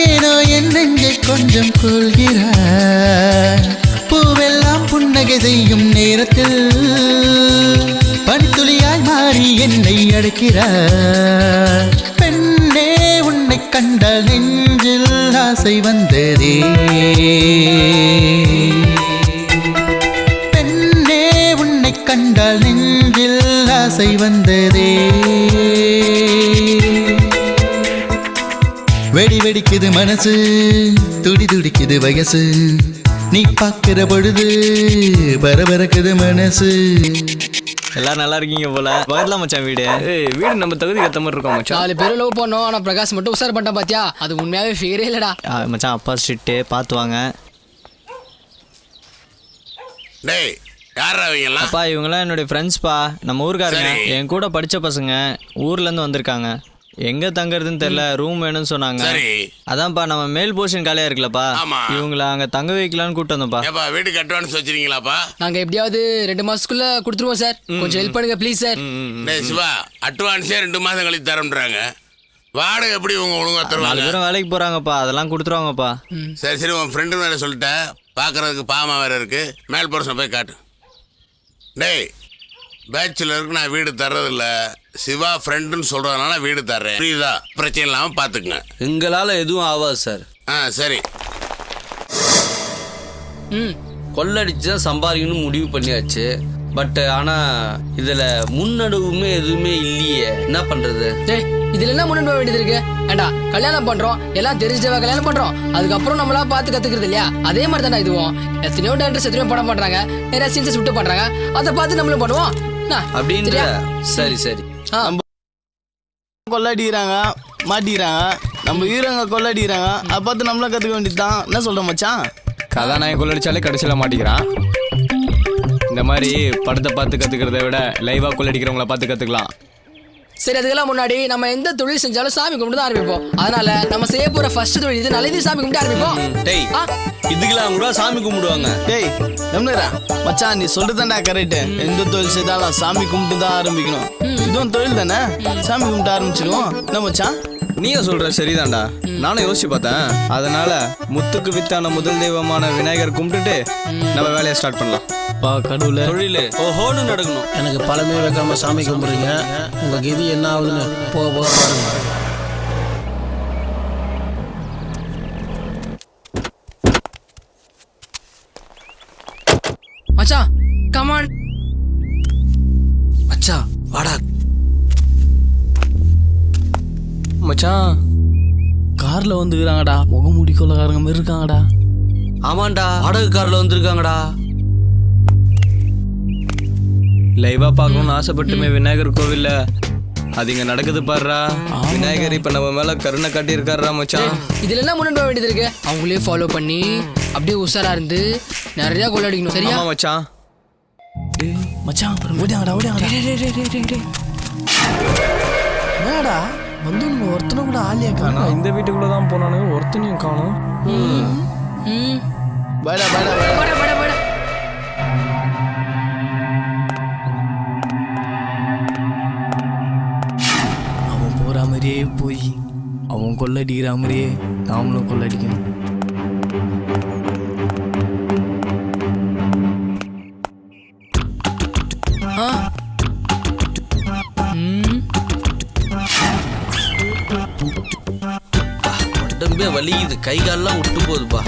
ஏனோ என் நெஞ்சை கொஞ்சம் கொள்கிறார் பூவெல்லாம் புன்னகை செய்யும் நேரத்தில் பனித்துளியாய் மாறி என்னை அழைக்கிறார் பெண்ணே உன்னை கண்டால் நெஞ்சில் ஆசை வந்ததே பெண்ணே உன்னை கண்டால் நெஞ்சில் ஆசை வந்ததே வெடி வெடிக்குது மனசு துடி துடிக்குது வயசு நீ பார்க்கிற பொழுது பரபரக்குது மனசு. எல்லாரும் நல்லா இருக்கீங்க போல. பக்கத்துல மச்சான் வீடு. வீடு நம்ம தகுதிக்கு ஏத்த மாதிரி இருக்கோம் மச்சான். 4 பேரும் லவ் பண்ணோம். ஆனா பிரகாஷ் மட்டும் உசார் பண்ணிட்டான் பாத்தியா? அது உண்மையாவே ஃபிகரே இல்லடா. மச்சான் அப்பா ஸ்ட்ரிக்ட் பார்த்து வாங்க. டேய் யாரா இவங்கலாம்? அப்பா இவங்கலாம் என்னோட ஃப்ரெண்ட்ஸ்ப்பா. நம்ம ஊர்க்காரங்க. என் கூட படிச்ச பசங்க ஊர்ல இருந்து வந்திருக்காங்க. எங்க தங்கறதுன்னு தெரியல, ரூம் வேணும்னு சொன்னாங்க. அதான்ப்பா நம்ம மேல் போர்ஷன் காலியா இருக்குல்லப்பா, இவங்கள அங்க தங்க வைக்கலாம்னு கூட்டு வந்தோம்ப்பா. ஏப்பா வீட்டுக்கு அட்வான்ஸ் வச்சிருக்கீங்களாப்பா? நாங்க எப்படியாவது 2 மாசத்துக்குள்ள கொடுத்துருவோம் சார். கொஞ்சம் ஹெல்ப் பண்ணுங்க ப்ளீஸ் சார். டேய் சிவா, அட்வான்ஸே 2 மாசம் கழிச்சு தரம்ன்றாங்க. வாடகை எப்படி உங்க ஒழுங்கா தருவாங்க? 4 பேரும் வேலைக்கு போறாங்கப்பா, அதெல்லாம் கொடுத்துருவாங்கப்பா. சரி சரி, உன் ஃப்ரெண்டு வேற சொல்லிட்டேன். பாக்குறதுக்கு பாமா வேற இருக்கு. மேல் போர்ஷன் போய் காட்டு. டேய் பேச்சுலருக்கு நான் வீடு தர்றதில்ல, சிவா ஃப்ரெண்டுன்னு சொல்றதுனால வீடு தர்றேன். புரியுதா? பிரச்சனை இல்லாம பாத்துக்குங்க. எங்களால எதுவும் ஆகாது சார். சரி. கொள்ளடிச்சு தான் சம்பாதிக்கணும்னு முடிவு பண்ணியாச்சு. பட் ஆனா இதுல முன்னடுவுமே எதுவுமே இல்லையே, என்ன பண்றது? இதுல என்ன முன்னெடுக்க வேண்டியது இருக்கு? ஏண்டா கல்யாணம் பண்றோம், எல்லாம் தெரிஞ்சவ கல்யாணம் பண்றோம், அதுக்கப்புறம் நம்மளா பார்த்து கத்துக்கிறது இல்லையா? அதே மாதிரி தானே இதுவும். எத்தனையோ டேரக்டர்ஸ் எத்தனையோ படம் பண்றாங்க, நிறைய சீன்ஸ் விட்டு பண்றாங்க, அதை பார்த்து நம்மளும் பண்ணுவோம் அப்படின்ற. சரி சரி, கொள்ளடிக்கிறாங்க மாட்டிக்கிறாங்க, நம்ம ஹீரோங்க கொள்ளடிக்கிறாங்க, அதை பார்த்து நம்மளும் கற்றுக்க வேண்டியதுதான். என்ன சொல்கிற மச்சான்? கதாநாயகன் கொள்ளடிச்சாலே கடைசியில் மாட்டிக்கிறான். இந்த மாதிரி படத்தை பார்த்து கற்றுக்கிறத விட லைவாக கொள்ளடிக்கிறவங்கள பார்த்து கற்றுக்கலாம். சரி, அதுக்கெல்லாம் முன்னாடி நம்ம எந்த தொழில் செஞ்சாலும் சாமி கும்பிட்டு தான் ஆரம்பிப்போம். அதனால நம்ம செய்ய போற ஃபர்ஸ்ட் தொழில் இது. நல்லது சாமி கும்பிட்டு ஆரம்பிப்போம். டேய் இதுக்கெல்லாம் கூட சாமி கும்பிடுவாங்க. டேய் நம்னரா மச்சான், நீ சொல்றதுதான்டா கரெக்ட். எந்த தொழில் செய்தாலும் சாமி கும்பிட்டு தான் ஆரம்பிக்கணும். இதுவும் தொழில் தானே, சாமி கும்பிட்டு ஆரம்பிச்சிடுவோம். என்ன மச்சான் நீங்க சொல்ற சரிதான்டா, நானும் யோசிச்சு பார்த்தேன். அதனால முத்துக்கு வித்தான முதல் தெய்வமான விநாயகர் கும்பிட்டுட்டு நம்ம வேலையை ஸ்டார்ட் பண்ணலாம். கடவுள தொழில் ஓஹோன்னு நடக்கணும். எனக்கு பழமே வைக்காம சாமி கும்பிடுறீங்க, உங்க கதி என்ன ஆகுதுன்னு போக போக பாருங்க. மச்சான் கம் ஆன். மச்சான் வாடா. மச்சான் கார்ல வந்துக்கிறாங்கடா, முகமூடி கொள்ளக்காரங்க மாதிரி இருக்காங்கடா. ஆமாண்டா, வாடகை கார்ல வந்திருக்காங்கடா. லைவா பார்க்கணும்னு ஆசைப்பட்டுமே விநாயகர் கோவில்ல அது இங்க நடக்குது பாருடா. விநாயகர் இப்ப நம்ம மேல கருணை காட்டி இருக்காருடா மச்சான். இதுல என்ன முன்னேற வேண்டியது இருக்கு? அவங்களே ஃபாலோ பண்ணி அப்படியே உஷாரா இருந்து நிறைய கொள்ளடிக்கணும். சரியா மச்சான்? மச்சான் ஓடியாங்கடா ஓடியாங்கடா. என்னடா வந்து ஒருத்தனும் கூட ஆலியா காணோம். இந்த வீட்டுக்குள்ள தான் போனானு ஒருத்தனையும் காணோம். படா படா படா படா படா. அவன் போற மாதிரியே போய் அவன் கொள்ளடிக்கிற மாதிரியே நாமளும் கொள்ளடிக்கணும். உடம்பே வலிக்குது, கை காலெல்லாம் விட்டு போகுதுப்பா.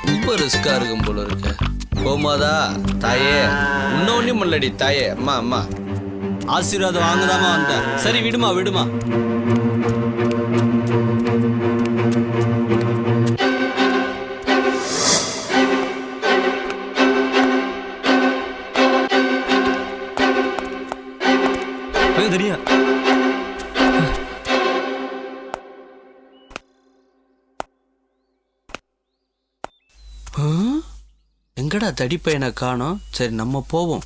ரொம்ப ரிஸ்கா இருக்கும் போல இருக்கு. கோமாதா தாயே, இன்னொன்னும் இல்லடி தாயே. அம்மா அம்மா ஆசீர்வாதம் வாங்குதாமா வந்தேன். சரி விடுமா விடுமா. தெரியா எங்கடா தடிப்பையனை காணோம். சரி நம்ம போவோம்.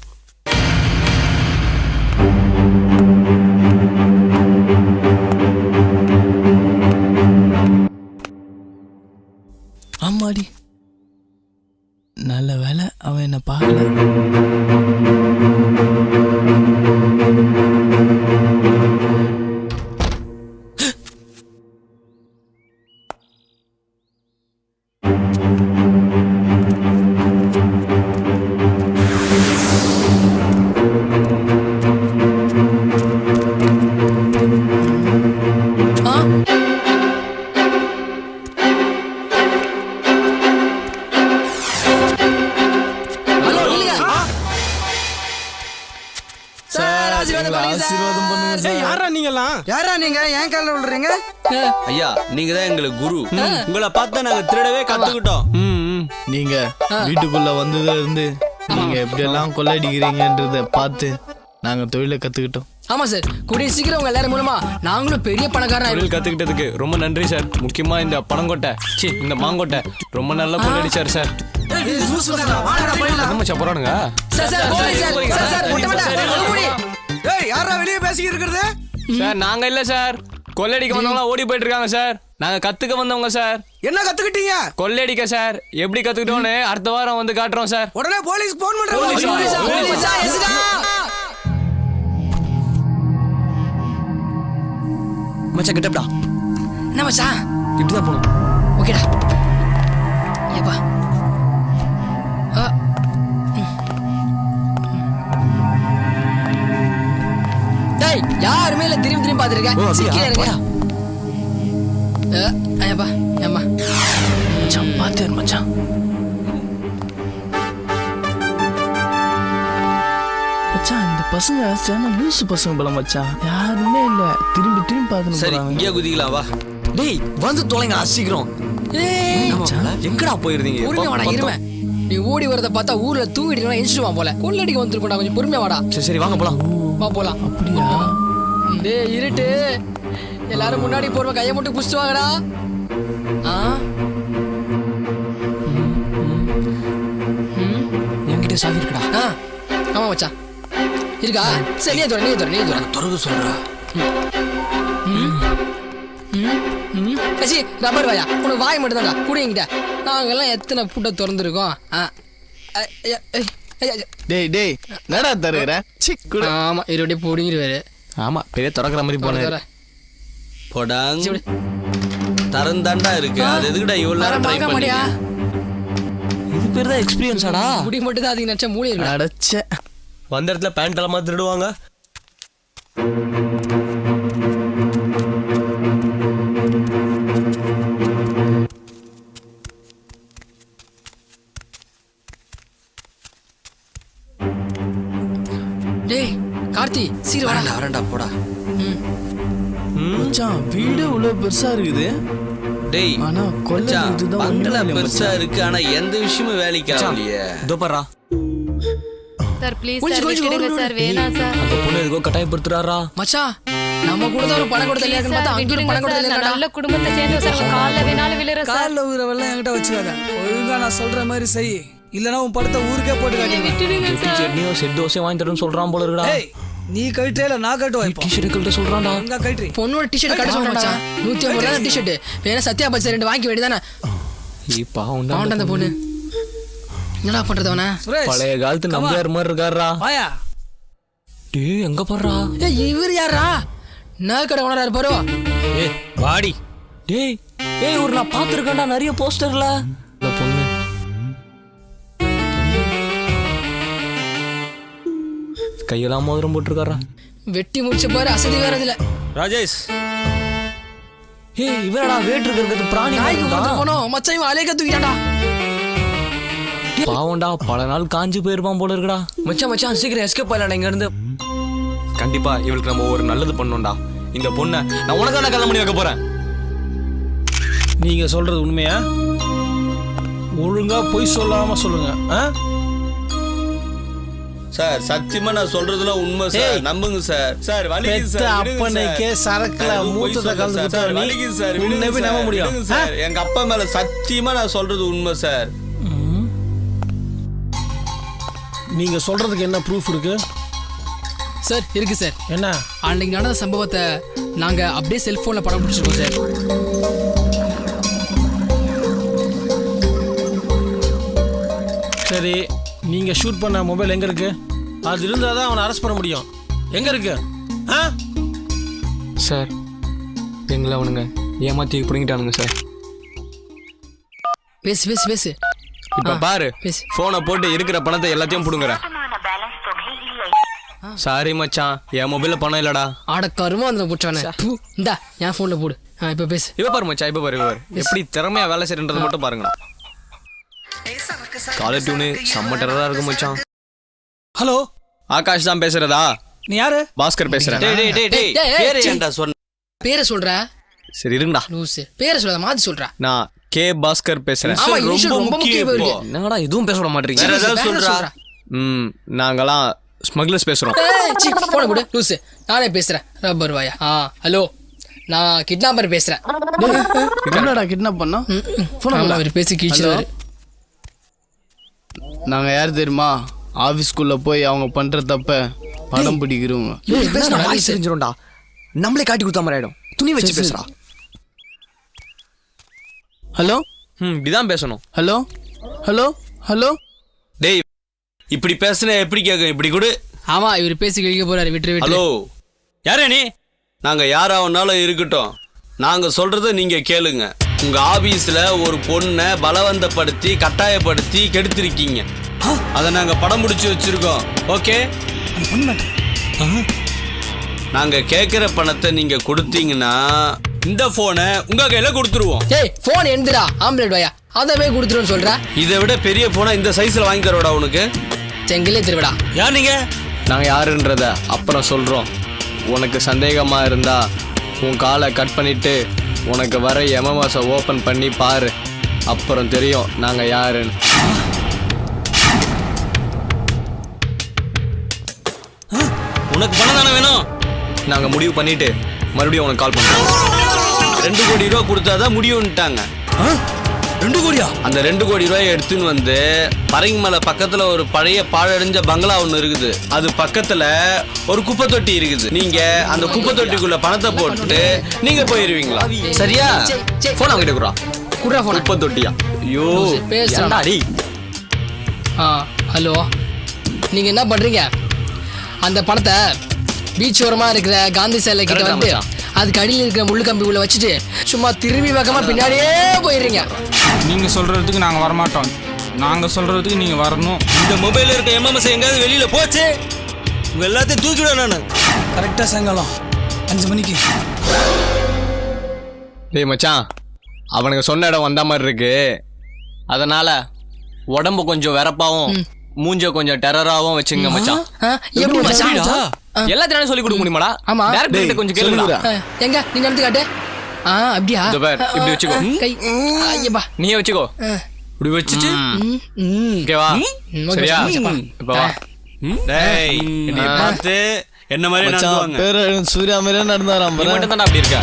யாரா நீங்கலாம்? யாரா நீங்க ஏன் காலில் விழுறீங்க? ஐயா நீங்க தான் எங்களுக்கு குரு. உங்களை பார்த்தா நாங்க திருடவே கத்துக்கிட்டோம். நீங்க வீட்டுக்குள்ள வந்ததுல இருந்து நீங்க எப்படி எல்லாம் கொள்ளையடிக்கிறீங்கன்றத பார்த்து நாங்க தொழிலை கத்துக்கிட்டோம். ஆமா சார், கூடிய சீக்கிரம் உங்க எல்லாரும் மூலமா நாங்களும் பெரிய பணக்காரன் தொழில் கத்துக்கிட்டதுக்கு ரொம்ப நன்றி சார். முக்கியமா இந்த பணங்கொட்டை இந்த மாங்கொட்டை ரொம்ப நல்லா கொள்ளடிச்சார் சார். மச்சான் போறானுங்க. யாரா வெளியே பேசிக்கிட்டு இருக்கிறது? சார் நாங்க இல்ல சார், கொள்ளடிக்க வந்தவங்க ஓடி போயிட்டு இருக்காங்க சார். நாங்க கத்துக்க வந்தவங்க சார். என்ன கத்துக்கிட்டீங்க? கொள்ளடிக்க சார். எப்படி கத்துக்கிட்டோன்னு அடுத்த வாரம் வந்து காட்டுறோம் சார். உடனே போலீஸ் போன் பண்றோம். மச்சான் கிட்டப்படா. என்ன மச்சான் இப்படிதான் போகணும். ஓகேடா. ஏப்பா டேய் யாருமே இல்ல, திரும்பி திரும்பி பாத்துருக்கேன். சீக்கிரம் இருங்க. ஐயப்பா ஏம்மா மச்சான் பாத்து மச்சான். மச்சான் இந்த பசங்க சரியான லூசு பசங்க போல மச்சான். யாருமே இல்ல, திரும்பி திரும்பி பாத்துன்னு சரி இங்கே குதிக்கலாம் வா. டேய் வந்து தொலைங்க சீக்கிரம். எங்கடா போயிருந்தீங்க? பொறுமையா வாடா, இருவேன். நீ ஓடி வரத பார்த்தா ஊர்ல தூங்கிட்டு எஞ்சிடுவான் போல. கொள்ளடிக்க வந்துருக்கா, கொஞ்சம் பொறுமையா வாடா. சரி வாங்க போலாம். வா போலாம். அப்படியா? டேய் இருட்டு, எல்லாரும் முன்னாடி போறவங்க கையை மட்டும் புடிச்சு வாங்கடா. என்கிட்ட சாவி இருக்குடா. ஆமா மச்சான் இருக்கா? சரி நீ தோற தொடர்ந்து சொல்றா. கசி ரப்பர் வாயா, உனக்கு வாய் மட்டும் தான்டா கூட என்கிட்ட. நாங்கெல்லாம் எத்தனை பூட்டை திறந்துருக்கோம். டேய் டேய் நடா தருகிற. ஆமா இருபடி போடுங்கிருவாரு. ஆமா பெரிய திறக்கிற மாதிரி போனேன். போடாங் தரந்தாண்டா இருக்கு. அது எதுக்குடா இவ்வளவு நேரம் ட்ரை பண்ணியா? இது பேர் தான் எக்ஸ்பீரியன்ஸாடா. முடி மட்டும் தான் அதிக நச்ச மூளை இருக்கு. அடச்சே, வந்த இடத்துல பேண்ட் எல்லாம் மாதிரி திருடுவாங்க. டேய் கார்த்தி சீக்கிரம் வாடா. வரேன்டா போடா. மச்சான் வீடு இவ்வளவு பெருசா இருக்குது. டேய் ஆனா கொள்ளை இதுதான் பங்களா பெருசா இருக்கு, ஆனா எந்த விஷயமும் வேலைக்கு ஆகலையே. இதோ பாரா. சார் ப்ளீஸ் சார் விட்டுடுங்க சார், வேணாம் சார். அந்த பொண்ணு எதுக்கோ கட்டாயப்படுத்துறாரா. மச்சான் நம்ம கூட தான் ஒரு பணம் கொடுத்த இல்லையான்னு பார்த்தா அங்க ஒரு பணம் கொடுத்த இல்லையா? நல்ல குடும்பத்தை சேர்ந்து சார், கால்ல வேணாலும் விழுற சார். காலில் ஊறவெல்லாம் என்கிட்ட வச்சுக்காத. ஒழுங்கா நான் சொல்ற மாதிரி செய், இல்லனா உன் படத்தை ஊருக்கே போட்டு காட்டுங்க. விட்டுடுங்க சார். சட்னியோ செட் தோசை வாங்கி தரேன்னு சொல்றான் போல இருக்குடா. ஏய் நீ கழட்டே இல்ல நான் கட்டுவேன். இப்போ டிஷர்ட் கழட்ட சொல்றான்டா. எங்க கழட்டி? பொண்ணோட டிஷர்ட் கட்ட சொல்றேன் மச்சான். 150 ரூபாய் டிஷர்ட். வேணா சத்யா பச்சை ரெண்டு வாங்கி வேண்டியதானே. பாவம்டா அந்த பொண்ணு. என்னடா பண்றதவனா? பழைய காலத்து நம்பியார் மாதிரி இருக்காரா. வாயா. டேய் எங்க போறா? ஏய் இவர் யாரா? நான் கடை ஓனரா இருப்பாரோ? ஏய் வாடி. டேய் ஏய் ஒரு நான் பாத்துர்க்கேன்டா நிறைய போஸ்டர்ல. இந்த பொண்ணு கையெல்லாம் மோதிரம் போட்டுருக்காரா. வெட்டி முடிச்ச பாரு, அசதி வேற இதுல. ராஜேஷ் ஏய் இவரடா வேட் இருக்கிறது பிராணி நாய்க்கு வந்து போனோம் மச்சான், இவன் அலேக்க தூக்கிட்டான்டா. பாவம்டா பல நாள் காஞ்சி போயிருப்பான் போல இருக்குடா. மச்சான் சீக்கிரம் எஸ்கேப் ஆயிடலாம் இங்க இருந்து. கண்டிப்பா இவளுக்கு நம்ம ஒரு நல்லது பண்ணணும்டா. இந்த பொண்ணை நான் உனக்கான கல்யாணம் பண்ணி வைக்க போறேன். நீங்க சொல்றது உண்மையா? ஒழுங்கா பொய் சொல்லாம சொல்லுங்க. சார் சத்தியமா நான் சொல்றதுல உண்மை சார், நம்புங்க சார். சார் வலிக்குது சார், அப்பனைக்கே சரக்குல மூத்தத கலந்து சார் வலிக்குது சார், விடுங்க நம்ப முடியும் சார். எங்க அப்பா மேல சத்தியமா நான் சொல்றது உண்மை சார். நீங்க சொல்றதுக்கு என்ன ப்ரூஃப் இருக்கு சார்? இருக்கு சார். என்ன? அன்னைக்கு நடந்த சம்பவத்தை நாங்க அப்படியே செல்போன்ல படம் பிடிச்சிருக்கோம் சார். சரி நீங்க ஷூட் பண்ண மொபைல் எங்க இருக்கு? அது இருந்தா தான் அவனை அரெஸ்ட் பண்ண முடியும். எங்க இருக்கு? சார் எங்களை அவனுங்க ஏமாத்தி பிடிங்கிட்டானுங்க சார். பேசு பேசு பேசு. இப்ப பாரு, போனை போட்டு இருக்கிற பணத்தை எல்லாத்தையும் புடுங்குறேன். சாரி மச்சான், என் மொபைல்ல பணம் இல்லடா. ஆட கருமா அந்த புடிச்சானே. இந்தா என் போன்ல போடு. இப்ப பேசு. இப்ப பாரு மச்சான், இப்ப பாரு எப்படி திறமையா வேலை செய்யறது மட்டும் பாருங்க. காலர் டியூனு செம்ம டெரரா இருக்கு மச்சான். ஹலோ ஆகாஷ் தான் பேசுறதா? நீ யாரு? பாஸ்கர் பேசுறேன். டேய், டேய், டேய், டேய், பேரை ஏன்டா சொன்ன? பேரை சொல்றா. சரி இருங்கடா. லூசு. பேரை சொல்லாத, மாத்தி சொல்றா. நான் கே பாஸ்கர் பேசுறேன். ஆமா, இனிஷியல் ரொம்ப முக்கியம் இப்போ. என்னடா இதுவும் பேச விட மாட்டீங்க. வேற ஏதாவது சொல்றா. நாங்கலாம் ஸ்மக்லர்ஸ் பேசுறோம். சீ, போன் கொடு லூசு. நானே பேசுறேன். ரப்பர் வாயா. ஹலோ, நான் கிட்னாப்பர் பேசுறேன். என்னடா கிட்னாப் பண்ணா? போன் அவர் பேசி கீச்சுறாரு. நாங்க யார் தெரியுமா? ஆபீஸ்க்குள்ள போய் அவங்க பண்ற தப்ப படம் பிடிக்கிறோங்க. தெரிஞ்சிரும்டா. நம்மளே காட்டி கொடுத்த மாதிரி ஆயிடும். துணி வச்சு பேசுறா. ஹலோ, இப்படிதான் பேசணும். Hello hello hello. டேய், இப்படி பேசுன எப்படி கேட்கும்? இப்படி கொடு. ஆமா, இவர் பேசி கழிக்க போறாரு. விட்டு விட்டு. ஹலோ, யாரே நீ? நாங்க யாராவனாலும் இருக்கட்டும், நாங்க சொல்றத நீங்க கேளுங்க. உங்க ஆபீஸ்ல ஒரு பொண்ணை பலவந்தப்படுத்தி கட்டாயப்படுத்தி கெடுத்திருக்கீங்க. அதை நாங்க படம் பிடிச்சி வச்சிருக்கோம். ஓகே, நாங்க கேட்கிற பணத்தை நீங்க கொடுத்தீங்கன்னா இந்த போனை உங்க கையில கொடுத்துருவோம். ஏய், போன் எந்திரா ஆம்பளேட் வாயா. அதவே கொடுத்துருன்னு சொல்ற. இதை விட பெரிய போனை இந்த சைஸ்ல வாங்கி தரவடா உனக்கு. செங்கிலே திருவிடா. யார் நீங்க? நாங்க யாருன்றத அப்புறம் சொல்றோம். உனக்கு சந்தேகமா இருந்தா உன் காலை கட் பண்ணிட்டு உனக்கு வர எம்எம்எஸ் ஓபன் பண்ணி பாரு. அப்புறம் தெரியும் நாங்க யாருன்னு. உனக்கு பணம் தானே வேணும்? நாங்க முடிவு பண்ணிட்டு மறுபடியும் உனக்கு கால் பண்றோம். 2 கோடி ரூபா கொடுத்தாதான் முடிவுன்ட்டாங்க. 2 கோடியா? அந்த 2 கோடி ரூபாயை எடுத்துன்னு வந்து பரங்கிமலை பக்கத்துல ஒரு பழைய பாழடைஞ்ச பங்களா ஒண்ணு இருக்குது. அது பக்கத்துல ஒரு குப்பை தொட்டி இருக்குது. நீங்க அந்த குப்பை தொட்டிக்குள்ள பணத்தை போட்டு நீங்க போயிருவீங்களா? சரியா? போன் அவங்கிட்ட குறா. குப்பை தொட்டியா? ஐயோ பேசுறாடி. ஹலோ, நீங்க என்ன பண்றீங்க? அந்த பணத்தை பீச் ஓரமா இருக்கிற காந்தி சிலை கிட்ட வந்து அதுக்கு அடியில் இருக்கிற முள்ளு கம்பி உள்ள வச்சுட்டு சும்மா திரும்பி பக்கமா பின்னாடியே போயிடுறீங்க. நீங்க சொல்றதுக்கு நாங்க வரமாட்டோம். நாங்க சொல்றதுக்கு நீங்க வரணும். இந்த மொபைல்ல இருக்க எம்எம்எஸ் எங்கயாவது வெளியில போச்சு, உங்க எல்லாத்தையும் தூக்கிடுவேன் நானு. கரெக்டா சாயங்காலம் 5 மணிக்கு. டேய் மச்சான், அவனுக்கு சொன்ன இடம் வந்த மாதிரி இருக்கு. அதனால உடம்பு கொஞ்சம் வெறப்பாவும் மூஞ்ச கொஞ்சம் டெரராவும் வச்சுங்க மச்சான். எப்படி மச்சான்? எல்லாத்தையும் சொல்லி கொடுக்க முடியுமாடா? ஆமா, டைரக்டர் கொஞ்சம் கேளுடா. எங்க நீ நடந்து காட்டு. அப்படியா? இந்த பார், இப்படி வச்சுக்கோ. கை ஐயப்பா, நீயே வச்சுக்கோ. இப்படி வச்சிட்டு ஓகேவா? சரியா? இப்ப வா. டேய், என்னை பார்த்து என்ன மாதிரி நடந்துவாங்க. பேரு சூர்யா மாதிரி நடந்தாராம். நீ மட்டும் தான்டா அப்படி இருக்க.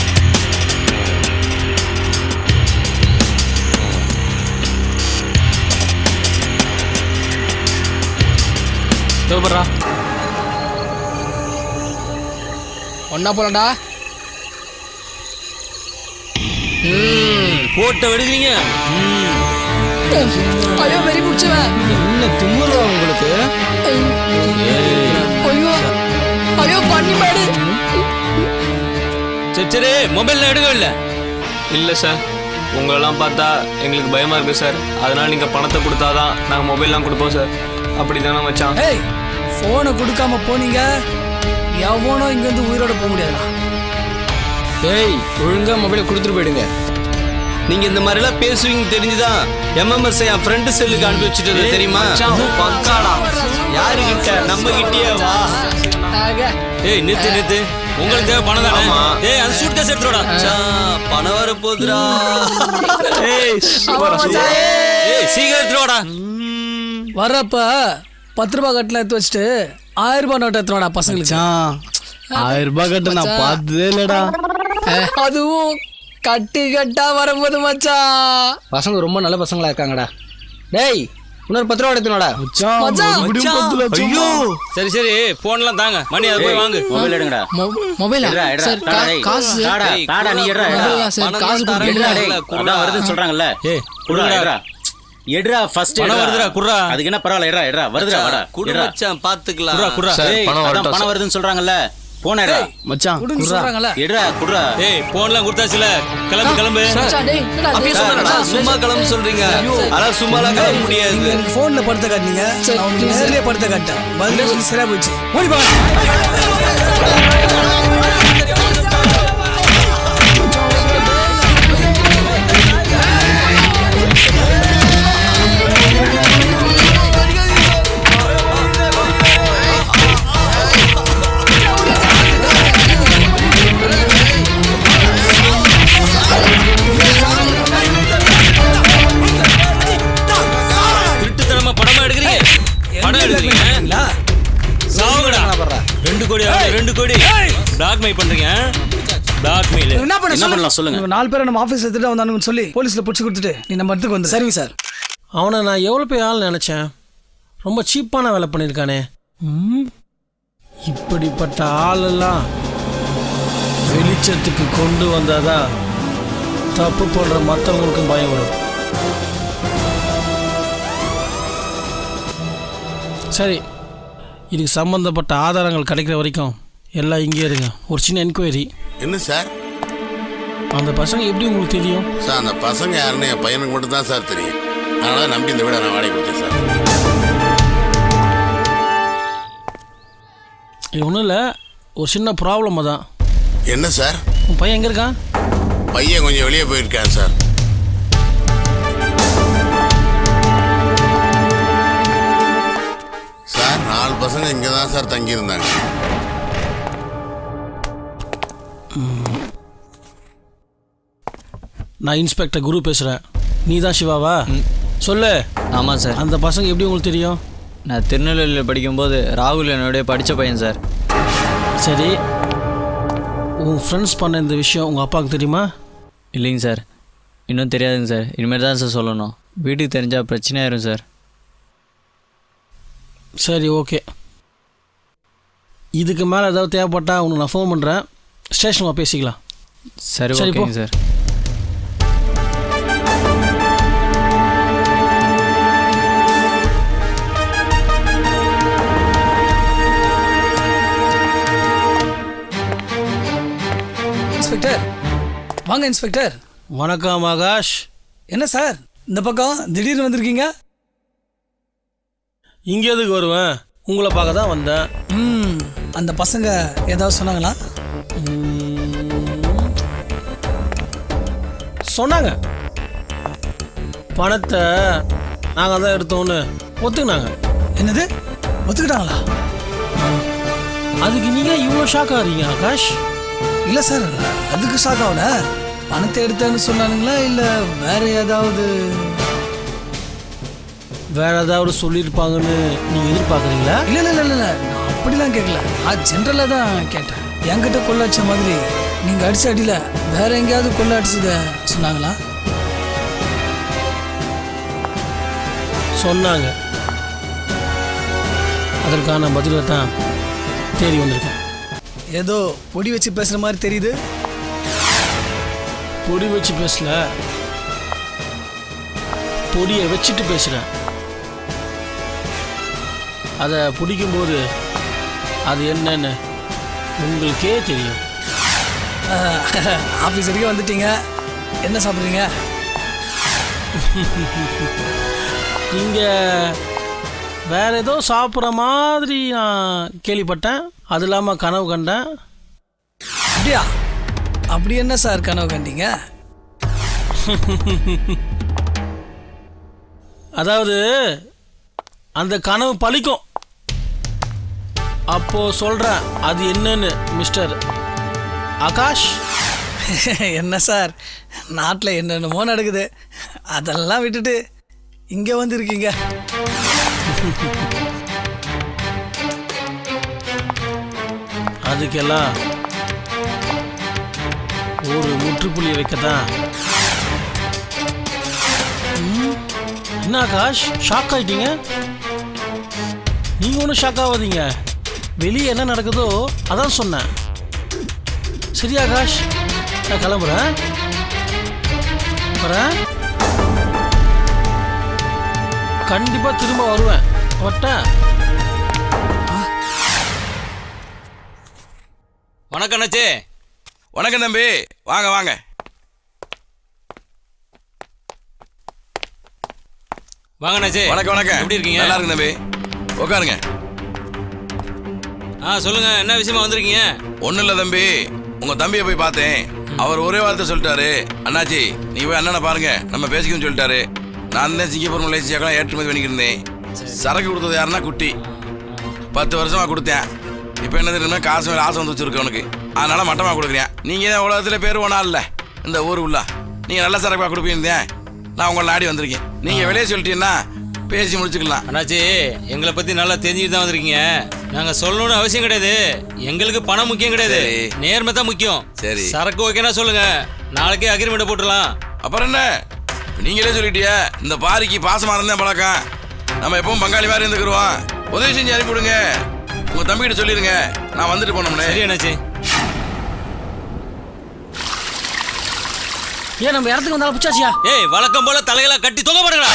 சூப்பரா. ஒன்னா போலடா. போட்ட விடுவீங்க. ஐயோ, வெறி பிடிச்சவன். என்ன திமுறா உங்களுக்கு? ஐயோ ஐயோ, பண்ணி மாடு. சரி, மொபைல் எடுக்க இல்ல சார். உங்களெல்லாம் பார்த்தா எங்களுக்கு பயமா இருக்கு சார். அதனால நீங்க பணத்தை கொடுத்தாதான் நாங்க மொபைல்லாம் கொடுப்போம் சார். அப்படிதானே மச்சான்? ஏய், போனை கொடுக்காம போனீங்க எவனோ இங்க இருந்து உயிரோட போக முடியாதுடா. ஏய், ஒழுங்கா மொபைலை கொடுத்துட்டு போயிடுங்க. நீங்க இந்த மாதிரி எல்லாம் பேசுவீங்க தெரிஞ்சுதான் எம்எம்எஸ் என் ஃப்ரெண்டு செல்லுக்கு அனுப்பி வச்சுட்டு தெரியுமா? பக்காடா. யாரு கிட்ட? நம்ம கிட்டே வா. ஏய், நிறுத்து. உங்களுக்கு தேவை பணம் தானே? ஏய், அந்த சூட் கேஸ் எடுத்துடா. பணம் வர போகுதுடா. ஏய், சீக்கிரம் எடுத்துடா. வரப்ப 10 ரூபாய் கட்டில எடுத்து வச்சுட்டு 1000 ரூபாய் நோட்டு எடுத்துடா பசங்களுக்கு. 1000 ரூபாய் கட்ட நான் பார்த்ததே இல்லடா. அதுவும் கட்டு கட்டா வரும்போது மச்சான். பசங்க ரொம்ப நல்ல பசங்களா இருக்காங்கடா. டேய், இன்னொரு 10 ரூபா எடுத்துனோடா. ஐயோ, சரி போன்லாம் தாங்க. மணி அதை போய் வாங்கு. மொபைல் எடுங்கடா. மொபைலா? சார், காசு தாடா நீ எடுடா. சார், காசு அதான் வருதுன்னு சொல்றாங்கல்ல. ஏய், குடுடா. எடுடா ஃபர்ஸ்ட். பணம் வருதுடா, குடுடா. அதுக்கு என்ன பரவாயில்ல, எடுடா வருதுடா. வாடா குடு மச்சான், பாத்துக்கலாம். குடுடா. பணம் வருதுன்னு சொல்றாங்கல்ல. போன் எடுடா மச்சான். எடுடா, குடுடா. ஏய், போன்லாம் கொடுத்தாச்சுல. கிளம்பு. சும்மா கிளம்பு சொல்றீங்க. அதான் சும்மாலாம் கிளம்ப முடியாது. எனக்கு போன்ல படுத்த காட்டினீங்க, நான் நேர்லயே படுத்த காட்டேன். பதில் சரியா போச்சு. ஓடி பா. மை பண்றீங்க பிளாக்மெயில் என்ன பண்ணலாம் சொல்லுங்க இவங்க 4 பேரை நம்ம ஆஃபீஸ் எடுத்துட்டு வந்தானுங்கன்னு சொல்லி போலீஸ்ல பிடிச்சி கொடுத்துட்டு நீ நம்ம இடத்துக்கு வந்து. சரிங்க சார். அவனை நான் எவ்வளோ பெரிய ஆள் நினச்சேன், ரொம்ப சீப்பான வேலை பண்ணியிருக்கானே. இப்படிப்பட்ட ஆளெல்லாம் வெளிச்சத்துக்கு கொண்டு வந்தாதான் தப்பு போடுற மற்றவங்களுக்கும் பயம் வரும். சரி, இதுக்கு சம்பந்தப்பட்ட ஆதாரங்கள் கிடைக்கிற வரைக்கும் எல்லாம் இங்கே இருங்க. ஒரு சின்ன என்கொயரி. என்ன சார்? அந்த பசங்க எப்படி உங்களுக்கு தெரியும் சார்? அந்த பசங்க யாருன்னு என் பையனுக்கு மட்டும் தான் சார் தெரியும். அதனால நம்பி இந்த வீடை நான் வாடகை கொடுத்தேன் சார். இது ஒன்றும் இல்லை, ஒரு சின்ன ப்ராப்ளம் தான். என்ன சார்? உன் பையன் எங்கே இருக்கான்? பையன் கொஞ்சம் வெளியே போயிருக்கான் சார். சார் 4 பசங்க இங்கே தான் சார் தங்கியிருந்தாங்க. நான் இன்ஸ்பெக்டர் குரு பேசுகிறேன். நீ தான் சிவாவா? சொல்லு. ஆமாம் சார். அந்த பசங்க எப்படி உங்களுக்கு தெரியும்? நான் திருநெல்வேலியில் படிக்கும்போது ராகுல் என்னுடைய படித்த பையன் சார். சரி, உன் ஃப்ரெண்ட்ஸ் பண்ண இந்த விஷயம் உங்கள் அப்பாவுக்கு தெரியுமா? இல்லைங்க சார், இன்னும் தெரியாதுங்க சார். இனிமேல் தான் சார் சொல்லணும். வீட்டுக்கு தெரிஞ்சால் பிரச்சனையாயிரும் சார். சரி, ஓகே. இதுக்கு மேலே ஏதாவது தேவைப்பட்டால் உனக்கு நான் ஃபோன் பண்ணுறேன். ஸ்டேஷனில் பேசிக்கலாம். சரி, ஓகேங்க சார். இன்ஸ்பெக்டர் வாங்க. இன்ஸ்பெக்டர் வணக்கம் ஆகாஷ். என்ன சார் இந்த பக்கம் திடீர்னு வந்திருக்கீங்க? இங்கே எதுக்கு வருவேன், உங்களை பார்க்க தான் வந்தேன். அந்த பசங்க ஏதாவது சொன்னாங்களா? சொன்னாங்க. பணத்தை நாங்கள் தான் எடுத்தோன்னு ஒத்துக்கினாங்க. என்னது, ஒத்துக்கிட்டாங்களா? அதுக்கு நீங்கள் இவ்வளோ ஷாக் ஆகிறீங்க ஆகாஷ்? இல்லை சார், அதுக்கு ஷாக் ஆகல. பணத்தை எடுத்தேன்னு சொன்னானுங்களா இல்லை வேற ஏதாவது சொல்லியிருப்பாங்கன்னு நீங்கள் எதிர்பார்க்குறீங்களா? இல்லை இல்லை இல்லை இல்லை, நான் அப்படிலாம் கேட்கல. நான் ஜென்ரலாக தான் கேட்டேன். என்கிட்ட கொள்ளடிச்ச மாதிரி நீங்கள் அடிச்ச அடியில் வேற எங்கேயாவது கொள்ள அடிச்சத சொன்னாங்களா? சொன்னாங்க. அதற்கான பதிலை தான் தேடி வந்திருக்கேன். ஏதோ பொடி வச்சு பேசுகிற மாதிரி தெரியுது. பொடி வச்சு பேசல, பொடியை வச்சுட்டு பேசுகிறேன். அதை பிடிக்கும்போது அது என்னன்னு உங்களுக்கே தெரியும். ஆஃபீஸ் வரைக்கும் வந்துட்டீங்க, என்ன சாப்பிட்றீங்க? நீங்கள் வேற ஏதோ சாப்பிட்ற மாதிரி நான் கேள்விப்பட்டேன். அது இல்லாமல் கனவு கண்டேன். அப்படியா? அப்படி என்ன சார் கனவு கண்டீங்க? அதாவது அந்த கனவு பலிக்கும். அப்போ சொல்கிறேன் அது என்னன்னு மிஸ்டர் ஆகாஷ். என்ன சார், நாட்டில் என்னென்னமோ நடக்குது, அதெல்லாம் விட்டுட்டு இங்கே வந்துருக்கீங்க. அதுக்கெல்லாம் ஒரு முற்றுப்புள்ளி வைக்கத்தான். என்ன ஆகாஷ் ஷாக் ஆயிட்டீங்க? நீங்க ஒன்றும் ஷாக் ஆகாதீங்க. வெளியே என்ன நடக்குதோ அதான் சொன்னேன். சரி ஆகாஷ், நான் கிளம்புறேன். கண்டிப்பா திரும்ப வருவேன். வட்டேன். வணக்கம் அண்ணாச்சி. வணக்கம் தம்பி, வாங்க வாங்க. வாங்க அண்ணாச்சி. வணக்கம் வணக்கம். எப்படி இருக்கீங்க? நல்லா இருக்கு தம்பி, உட்காருங்க. சொல்லுங்க, என்ன விஷயமா வந்திருக்கீங்க? ஒன்றும் இல்லை தம்பி, உங்க தம்பியை போய் பார்த்தேன். அவர் ஒரே வார்த்தை சொல்லிட்டாரு, அண்ணாச்சி நீ போய் அண்ணனை பாருங்க, நம்ம பேசிக்கணும்னு சொல்லிட்டாரு. நான் தான் சிங்கப்பூர் மலேசியாக்கெல்லாம் ஏற்றுமதி பண்ணிக்கிட்டு இருந்தேன். சரக்கு கொடுத்தது யாருன்னா குட்டி. 10 வருஷமா கொடுத்தேன். இப்போ என்ன தெரியுமா, காசு மேலே ஆசை வந்து வச்சிருக்கு அவனுக்கு. அதனால மட்டமாக கொடுக்குறேன். நீங்கள் தான் உலகத்தில் பேர் ஒன்றா இல்லை இந்த ஊர் உள்ள. நீங்கள் நல்ல சரக்காக கொடுப்பீங்க, நான் உங்களை நாடி வந்திருக்கேன். நீங்கள் வெளியே சொல்லிட்டீங்கன்னா பேசி முடிச்சுக்கலாம். அண்ணாச்சி எங்களை பற்றி நல்லா தெரிஞ்சுட்டு தான் வந்திருக்கீங்க. நாங்க சொல்லணும்னு அவசியம் கிடையாது. எங்களுக்கு பணம் முக்கியம் கிடையாது, நேர்மை தான் முக்கியம். சரி. சரக்கு ஓகேனா சொல்லுங்க, நாளைக்கே அக்ரிமெண்ட் போட்டுடலாம். அப்புறம் என்ன, நீங்களே சொல்லிட்டியா, இந்த பாரிக்கு பாசமா இருந்தேன் பழக்கம். நம்ம எப்பவும் பங்காளி மாதிரி இருந்துக்குருவோம். உதவி செஞ்சு அனுப்பி விடுங்க. உங்க தம்பிகிட்ட சொல்லிருங்க, நான் வந்துட்டு போனோம்னே. சரி என்னாச்சு? ஏன் நம்ம இடத்துக்கு வந்தாலும் பிச்சாச்சியா? ஏய், வழக்கம் போல தலைகளா கட்டி தொங்க போடுங்களா?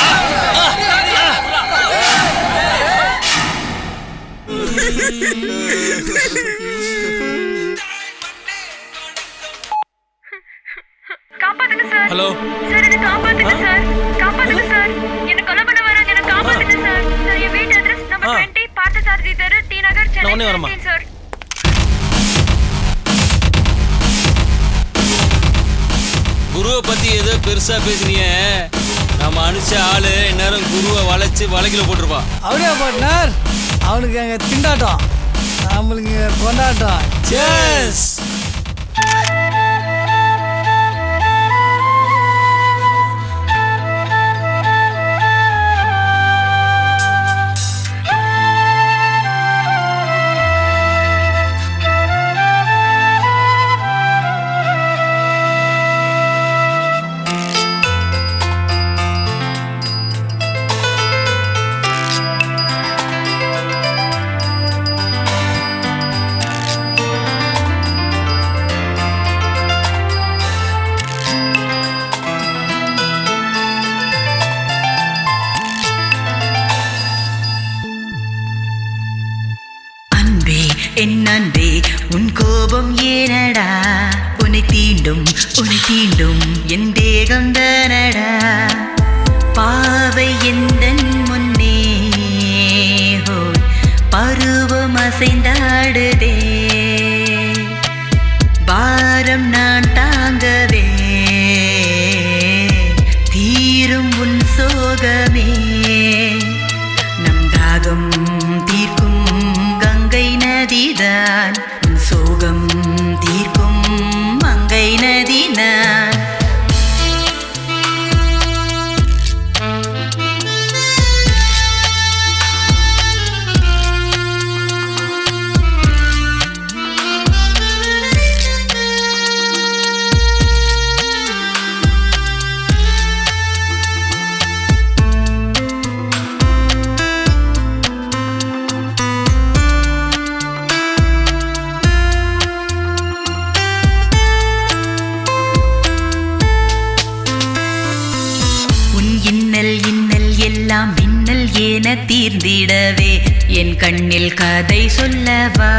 காப்பாத்துங்க சார். ஹலோ சார், என்ன காப்பாத்துங்க சார். காப்பாத்துங்க சார். என்ன கொலை பண்ண வராங்க, என்ன காப்பாத்துங்க சார். சார், என் வீட்டு அட்ரஸ் நம்பர் 20 பார்த்தசாரதி தெரு, டி நகர், சென்னை 19 சார். குருவை பத்தி ஏதோ பெருசா பேசுறீங்க. நம்ம அனுப்பிச்ச ஆளு இந்நேரம் குருவை வளைச்சு வலைக்கில போட்டிருப்பான். அப்படியா பார்ட்னர்? அவனுக்கு அங்கே திண்டாட்டம், நம்மளுக்கு கொண்டாட்டம். சேஸ். என் அன்பே, உன் கோபம் ஏனடா? உன்னை தீண்டும் என் தேகம் தானடா. பாவை எந்தன் முன்னே ஹோய் பருவம் அசைந்தாடுதே. பாரம் நான் தாங்கவே தீரும் உன் சோகமே. நம் தாகம் தீர்க்கும் கங்கை நதிதான், உன் சோகம் தீர்க்கும் மங்கை நதி நான். தீர்ந்திடவே என் கண்ணில் கதை சொல்லவா?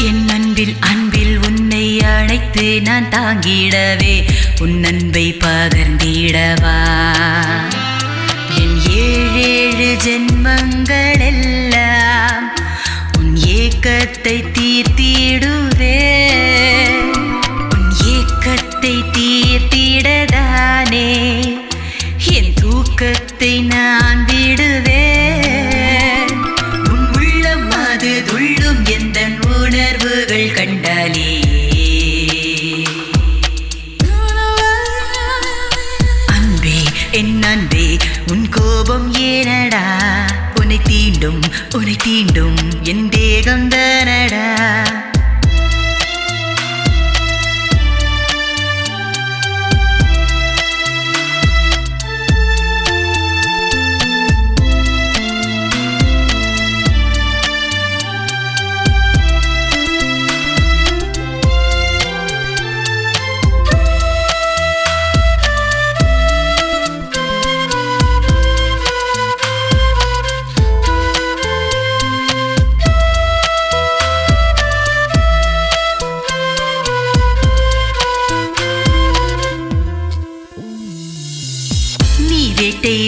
என் அன்பில் உன்னை அழைத்து நான் தாங்கிடவே உன் அன்பை பகர்ந்திடவா? என் 7 ஜென்மங்கள் எல்லாம் உன் ஏக்கத்தை தீர்த்திடுவே. உன் ஏக்கத்தை தீர்த்திடதானே என் தூக்கத்தை நான் விடுவேன். உன் உள்ளம் அது துள்ளும் எந்த உணர்வுகள் கண்டாலே. அன்பே, என் அன்பே, உன் கோபம் ஏனடா? உன்னை தீண்டும் என் தேகம் தானடா.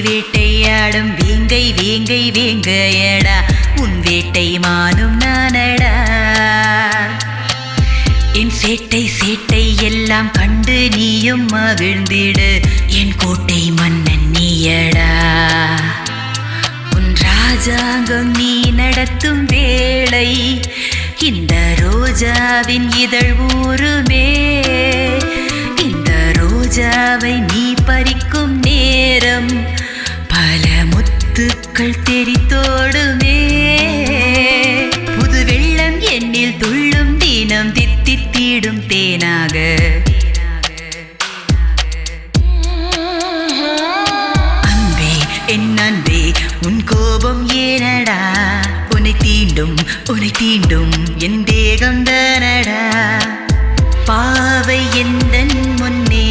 வேட்டையாடும் வேங்கை வேங்கையடா, உன் வேட்டை மானும் நானடா. என் சேட்டை எல்லாம் கண்டு நீயும் மகிழ்ந்திடு, என் கோட்டை மன்னன் நீயடா. உன் ராஜாங்கம் நீ நடத்தும் வேளை இந்த ரோஜாவின் இதழ் ஊருமே. இந்த ரோஜாவை நீ பறிக்கும் நேரம் பல முத்துக்கள் தெரித்தோடுமே. தித்திடும் தேனாக அன்பே என் அன்பே உன் கோபம் ஏனடா உன்னை தீண்டும் என் தேகம் தானடா பாவை எந்தன் முன்னே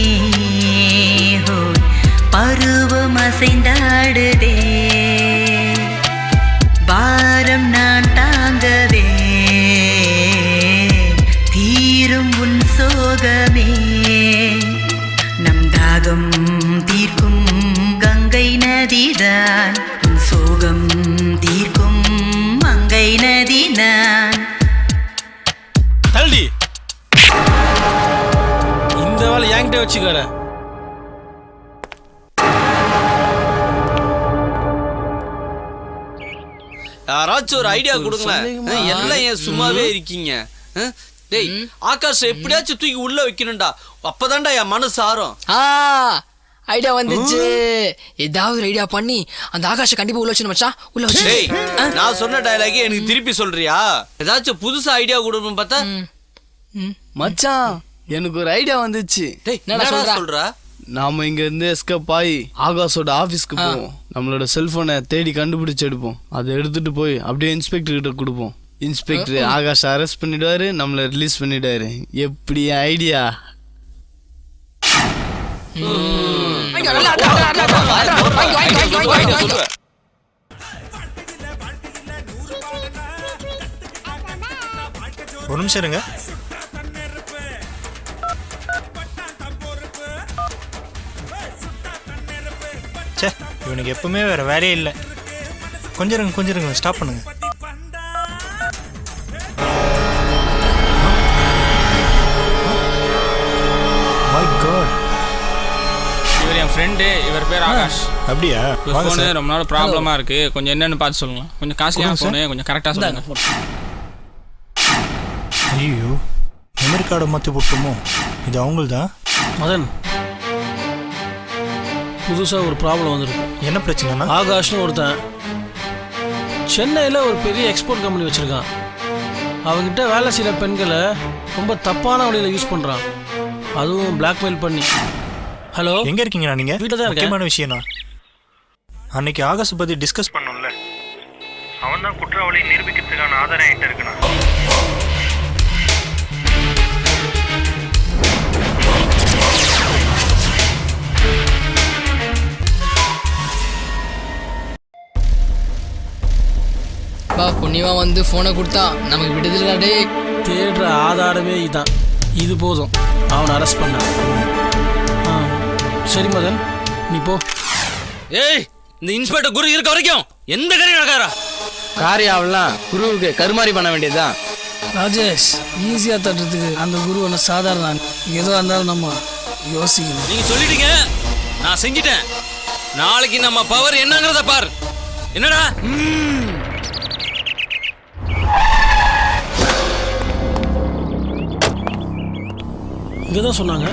ஹோய் பருவம் அசைந்தாடுதே பாரம் நான் தாங்கவே தீரும் உன் சோகமே நம் தாகம் தீர்க்கும் கங்கை நதிதான் உன் சோகம் தீர்க்கும் மங்கை நதிதான் தள்ளி இந்த வேலை என்கிட்ட வச்சுக்கார. யாராச்சும் ஒரு ஐடியா கொடுங்களேன். எல்லாம் ஏன் சும்மாவே இருக்கீங்க? டேய் ஆகாஷ் எப்படியாச்சும் தூக்கி உள்ள வைக்கணும்டா, அப்பதான்டா என் மனசு ஆறும். ஐடியா வந்துச்சு. ஏதாவது ஒரு ஐடியா பண்ணி அந்த ஆகாஷை கண்டிப்பா உள்ள வச்சு மச்சான் உள்ள வச்சு. டேய் நான் சொன்ன டயலாக் எனக்கு திருப்பி சொல்றியா? ஏதாச்சும் புதுசா ஐடியா கொடுக்கணும் பார்த்தா மச்சான் எனக்கு ஒரு ஐடியா வந்துச்சு. என்ன சொல்றா? நாம இங்க இருந்து எஸ்கேப் ஆகி ஆகாஷோட ஆபீஸ்க்கு போவோம். நம்மளோட செல்போனை தேடி கண்டுபிடிச்சு எடுப்போம். அதை எடுத்துட்டு போய் அப்படியே இன்ஸ்பெக்டர் கிட்ட கொடுப்போம். இன்ஸ்பெக்டர் ஆகாஷ் அரெஸ்ட் பண்ணிடுவாரு, நம்மள ரிலீஸ் பண்ணிடுவாரு. எப்படி ஐடியா? ஒரு நிமிஷம் இருங்க. சே இவனுக்கு எப்பவுமே வேற வேலையே இல்லை. கொஞ்சம் இருங்க ஸ்டாப் பண்ணுங்க. மை காட், இவர் என் ஃப்ரெண்டு, இவர் பேர் ஆகாஷ். அப்படியா? ஃபோனு ரொம்ப நாள் ப்ராப்ளமாக இருக்கு, கொஞ்சம் என்னன்னு பார்த்து சொல்லுங்க. கொஞ்சம் காஸ்ட்லியான ஃபோனு, கொஞ்சம் கரெக்டாக சொல்லுங்க. ஐயோ மெமரி கார்டை மாற்றி போட்டோமோ? இது அவங்கள்தான். மதன், புதுசாக ஒரு ப்ராப்ளம் வந்துருக்கு. என்ன பிரச்சனைனா? ஆகாஷ்னு ஒருத்தன் சென்னையில் ஒரு பெரிய எக்ஸ்போர்ட் கம்பெனி வச்சுருக்கான். அவங்ககிட்ட வேலை செய்கிற பெண்களை ரொம்ப தப்பான வழியில் யூஸ் பண்ணுறான், அதுவும் பிளாக்மெயில் பண்ணி. ஹலோ, எங்கே இருக்கீங்கண்ணா நீங்கள்? வீட்டில் தான் இருக்கேன். முக்கியமான விஷயம்ண்ணா, அன்னைக்கு ஆகாஷை பற்றி டிஸ்கஸ் பண்ணோம்ல, அவன் தான் குற்றவாளி நிரூபிக்கிறதுக்கான ஆதாரம் என்கிட்ட இருக்குண்ணா. புண்ணியமா வந்து போனை கொடுத்தா நமக்கு விடுதலை. தேடுற ஆதாரமே இதுதான். இது போதும் அவனை அரெஸ்ட் பண்ண. சரி மதன், நீ போ. ஏய், இந்த இன்ஸ்பெக்டர் குரு இருக்க வரைக்கும் எந்த காரியம் நடக்காரா? காரியாவெல்லாம் குருவுக்கு கருமாறி பண்ண வேண்டியதுதான். ராஜேஷ், ஈஸியா தட்டுறதுக்கு அந்த குரு ஒன்று சாதாரண. ஏதோ இருந்தாலும் நம்ம யோசிக்கணும். நீங்க சொல்லிட்டீங்க, நான் செஞ்சிட்டேன். நாளைக்கு நம்ம பவர் என்னங்கிறத பார். என்னடா? இங்கதான் சொன்னாங்க.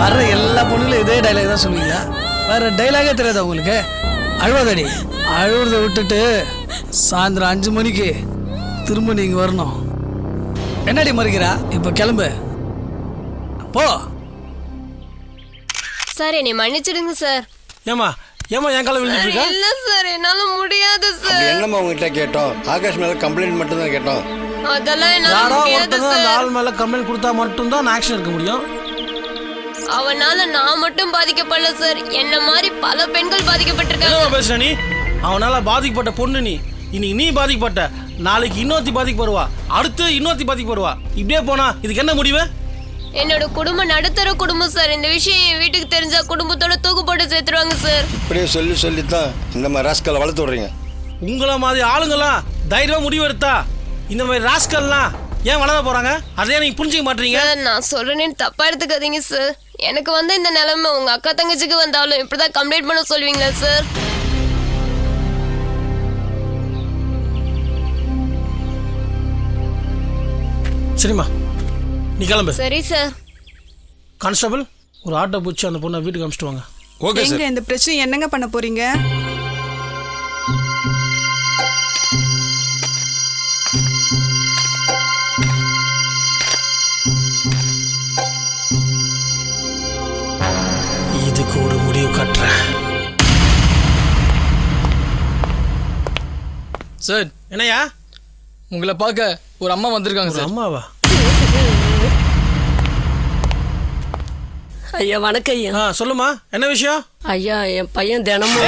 வர்ற எல்லா பொண்ணுங்களும் இதே டைலாக் தான் சொல்லுவீங்களா? வேற டைலாகே தெரியாதா உங்களுக்கு? அழுவாதடி, அழுவுறத விட்டுட்டு சாயந்தரம் 5 மணிக்கு திரும்ப நீங்க வரணும். என்னடி மறுக்கிறா? இப்ப கிளம்பு போ. சார் என்னை மன்னிச்சிடுங்க சார். ஏமா என் கால விழுந்துட்டு இல்ல சார், என்னால முடியாது சார். என்னம்மா உங்ககிட்ட கேட்டோம்? ஆகாஷ் மேல கம்ப்ளைண்ட் மட்டும் தான் கேட்டோம். அதெல்லாம் என்னால யாரோ முடியாது ஒருத்தங்க சார். அந்த ஆள் மேல கம்ப்ளைண்ட் கொடுத்தா மட்டும் தான் ஆக்ஷன் எடுக்க முடியும். அவனால நான் மட்டும் பாதிக்கப்படல சார், என்ன மாதிரி பல பெண்கள் பாதிக்கப்பட்டிருக்காங்க. என்ன பேசுற நீ? அவனால பாதிக்கப்பட்ட பொண்ணு நீ. இன்னைக்கு நீ பாதிக்கப்பட்ட, நாளைக்கு இன்னொருத்தி பாதிக்கப்படுவா, அடுத்து இன்னொருத்தி பாதிக்கப்படுவா. இப்படியே போனா இதுக்கு என்ன முடிவு? என்னோட குடும்பம் நடுத்தர குடும்பம் சார். இந்த விஷயம் என் வீட்டுக்கு தெரிஞ்சா குடும்பத்தோட தூக்கு போட்டு சேர்த்துருவாங்க சார். இப்படியே சொல்லித்தான் இந்த மாதிரி ராஸ்கலை வளர்த்து விடுறீங்க. உங்களை மாதிரி ஆளுங்கெல்லாம் தைரியமா முடிவு எடுத்தா இந்த மாதிரி ராஸ்கல்லாம் ஏன் வளர போறாங்க? அதே நீங்க புரிஞ்சுக்க மாட்டீங்க. நான் சொல்றேன்னு தப்பா எடுத்துக்காதீங்க சார். எனக்கு வந்து இந்த நிலைமை உங்க அக்கா தங்கச்சிக்கு வந்தாலும் இப்படிதான் கம்ப்ளைண்ட் பண்ண சொல்லுவீங்களா சார்? சரிம்மா, நீ கிளம்பு. சரி சார். கான்ஸ்டபிள், ஒரு ஆட்டோ பிடிச்சி அந்த பொண்ணை வீட்டுக்கு அனுப்பிச்சிட்டு வாங்க. Okay sir. இந்த பிரச்சனை என்னங்க பண்ண போறீங்க? இதுக்கு ஒரு முடிவு கட்டுறேன். சார் என்னையா? உங்களை பார்க்க ஒரு அம்மா வந்திருக்காங்க சார். அம்மாவா? ஐயா வணக்கம் ஐயா. சொல்லுமா, என்ன விஷயம்? ஐயா என் பையன் தினமும்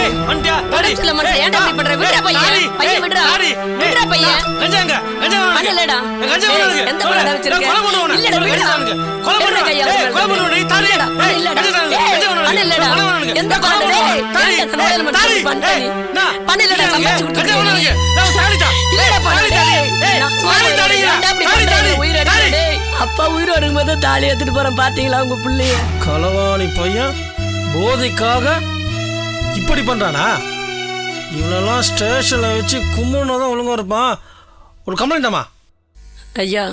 அப்பா உயிர் வரும்போது தாலி எடுத்துட்டு போறேன். பாத்தீங்களா உங்க பிள்ளைய? களவாணி பையன் போதைக்காக இப்படி பண்றானா? இவனெல்லாம் ஸ்டேஷன்ல வச்சு கும்பிடணும் தான் ஒழுங்கா இருப்பான். ஒரு கம்ப்ளைண்டாமா? ஐயா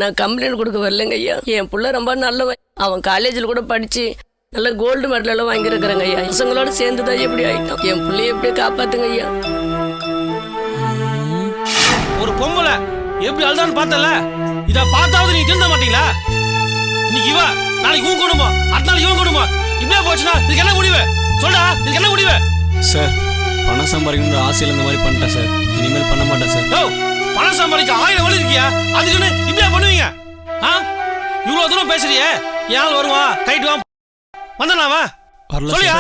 நான் கம்ப்ளைண்ட் கொடுக்க வரலங்க ஐயா. என் புள்ள ரொம்ப நல்லவன். அவன் காலேஜில் கூட படிச்சு நல்ல கோல்டு மெடல் எல்லாம் வாங்கியிருக்கிறாங்க ஐயா. பசங்களோட சேர்ந்து தான் எப்படி ஆயிட்டான். என் பிள்ளைய எப்படியே காப்பாத்துங்க ஐயா. ஒரு பொம்பளை எப்படி அழுதான்னு பார்த்தல, இத பார்த்தாவது நீ திருந்த மாட்டீங்களா? இன்னைக்கு இவ, நாளைக்கு உன் குடும்பம், அடுத்த நாளைக்கு இவன் குடும்பம். இப்படியே போச்சுன்னா இதுக்கு என்ன முடிவு? சொல்றா, இதுக்கு என்ன முடிவு? சார், பணம் சம்பாதிக்கணும்னு ஆசையில் இந்த மாதிரி பண்ணிட்டேன் சார். இனிமேல் பண்ண மாட்டேன் சார். பணம் சம்பாதிக்க 1000 வழி இருக்கியா? அதுக்குன்னு இப்படியா பண்ணுவீங்க? இவ்வளவு தூரம் பேசுறியே, ஏன் வருவான் கைட்டு வா வந்தானாவா? சொல்லியா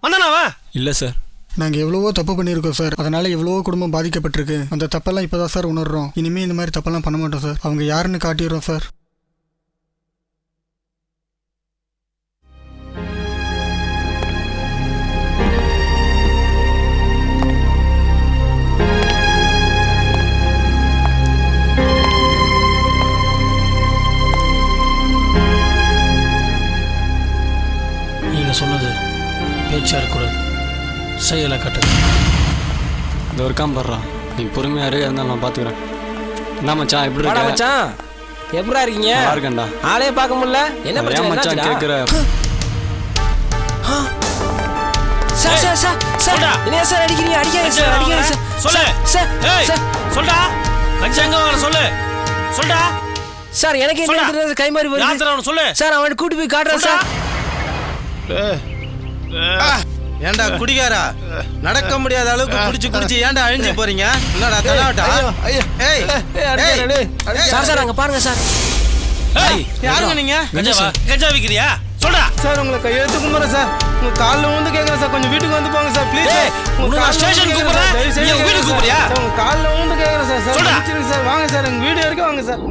வந்தானாவா? இல்லை சார். நாங்கள் எவ்வளவோ தப்பு பண்ணியிருக்கோம் சார். அதனால எவ்வளவோ குடும்பம் பாதிக்கப்பட்டிருக்கு. அந்த தப்பெல்லாம் இப்போதான் சார் உணர்றோம். இனிமேல் இந்த மாதிரி தப்பெல்லாம் பண்ண மாட்டோம் சார். அவங்க யாருன்னு காட்டிடுறோம் சார். நீங்க சொன்னது பேச்சா இருக்கக்கூடாது, செயலை கட்டுங்க. இந்த ஒரு காம்படுறான். நீ பொறுமையாக இருந்தாலும் நான் பார்த்துக்கிறேன். என்ன மச்சான் எப்படி இருக்க? மச்சான் எப்படா இருக்கீங்க? நல்லா இருக்கேன்டா. ஆளே பார்க்க முடியல. என்ன பிரச்சனை மச்சான் கேட்குற? சார் சார் சார் சார் என்ன சார் அடிக்கிறீங்க? அடிக்காதீங்க சார், அடிக்காதீங்க சார். சொல்லு சார் சார் சொல்டா. கஞ்சங்க வர சொல்லு. சொல்டா சார். எனக்கு என்ன தெரியாது, கை மாறி வருது. யாத்திரவன சொல்லு. சார் அவனை கூட்டி போய் காட்டுறேன் சார். ஏண்டா குடிகாரா, நடக்க முடியாத அளவுக்கு குடிச்சு ஏன்டா அழிஞ்சு போறீங்க? என்னடா தலாட்டா? சார் சார் அங்க பாருங்க சார். யாருங்க நீங்க? கஞ்சா விக்கிறியா? சொல்டா சார். உங்களை கையெழுத்து கும்பிடுறேன் சார். உங்க காலில் வந்து கேட்குறேன் சார். கொஞ்சம் வீட்டுக்கு வந்து போங்க சார் ப்ளீஸ். ஸ்டேஷன் கூப்பிடுறேன், நீ வீட்டுக்கு கூப்பிடுறியா? உங்க காலில் வந்து கேட்குறேன் சார். சொல்டா சார் வாங்க சார், எங்க வீடு வரைக்கும் வாங்க சார்.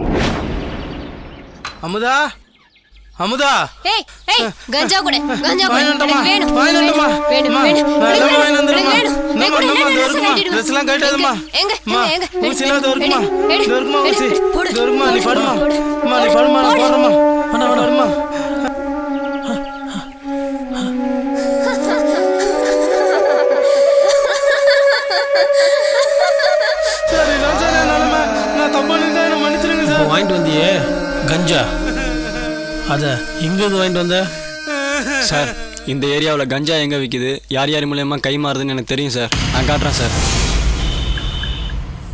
அமுதா, அமுதா. ஏய் ஏய் கஞ்சா குடி, கஞ்சா குடி. எனக்கு வேணும். வேணும் வேணும் வேணும். ட்ரெஸ்லாம் கட்டாதம்மா. எங்க எங்க ஊசிலாம் தோறுமா, தோறுமா ஊசி தோறுமா. நீ படுமா, நீ படுமா, நான் போடுறமா. படுமா. சார் இதான் சார் என் நிலைமை. நான் தப்பு பண்ணிட்டு என்ன மன்னிச்சிருங்க சார். வாங்கிட்டு வந்தியே கஞ்சா, அத எங்கிருந்து வாங்கிட்டு வந்த? சார் இந்த ஏரியாவில் கஞ்சா எங்கே விற்கிது, யார் யார் மூலியமாக கை மாறுதுன்னு எனக்கு தெரியும் சார். நான் காட்டுறேன் சார்.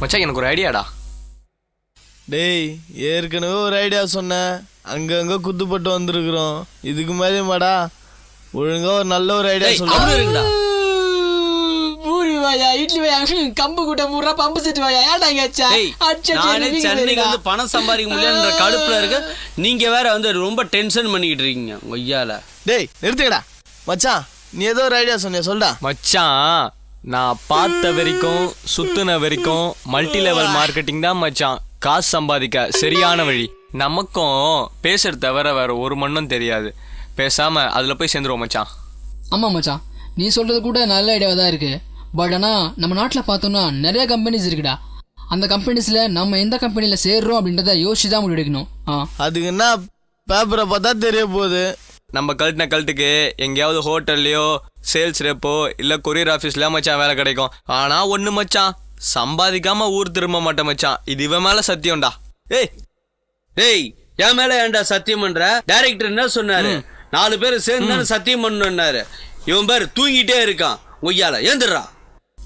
மச்சான் எனக்கு ஒரு ஐடியாடா. டேய் ஏற்கனவே ஒரு ஐடியா சொன்னேன், அங்கங்க குத்துப்பட்டு வந்திருக்கிறோம். இதுக்கு மேலே மாடா ஒழுங்கா ஒரு நல்ல ஒரு ஐடியா சொல்லுடா. பூரி வாயா, இட்லி வாயா, கம்பு கூட்ட மூறா, பம்பு செட்டு வாயா, ஏன்டா இங்க வச்சா? நானே சென்னைக்கு வந்து பணம் சம்பாதிக்க முடியலன்ற கடுப்புல இருக்கு. நீங்க வேற வந்து ரொம்ப டென்ஷன் பண்ணிக்கிட்டு இருக்கீங்க கொய்யால. டேய் நிறுத்துக்கடா மச்சான், நீ ஏதோ ஒரு ஐடியா சொன்னியா சொல்டா. மச்சான் நான் பார்த்த வரைக்கும் சுத்துன வரைக்கும் மல்டி லெவல் மார்க்கெட்டிங் தான் மச்சான் காசு சம்பாதிக்க சரியான வழி. நமக்கும் பேசுறது தவிர வேற ஒரு மண்ணும் தெரியாது. பேசாம அதுல போய் சேர்ந்துருவோம் மச்சான். ஆமா மச்சான், நீ சொல்றது கூட நல்ல ஐடியாவா தான் இருக்கு. பட் ஆனா நம்ம நாட்டில் பார்த்தோம்னா நிறைய கம்பெனிஸ் இருக்குடா. அந்த கம்பெனிஸ்ல நம்ம எந்த கம்பெனில சேர்றோம் அப்படின்றத யோசிச்சு தான் முடிவெடுக்கணும். அதுக்கு என்ன பேப்பரை பார்த்தா தெரிய போகுது. நம்ம கழட்டின கழட்டுக்கு எங்கேயாவது ஹோட்டல்லையோ சேல்ஸ் ரெப்போ இல்லை கொரியர் ஆஃபீஸ்ல மச்சான் வேலை கிடைக்கும். ஆனா ஒன்று மச்சான், சம்பாதிக்காம ஊர் திரும்ப மாட்டேன் மச்சான். இது இவன் மேல சத்தியம்டா. ஏய் டேய், என் மேல ஏன்டா சத்தியம் பண்ற? டைரக்டர் என்ன சொன்னாரு? 4 பேர் சேர்ந்து சத்தியம் பண்ணாரு. இவன் பேர் தூங்கிட்டே இருக்கான் கொய்யால. ஏந்துடுறா,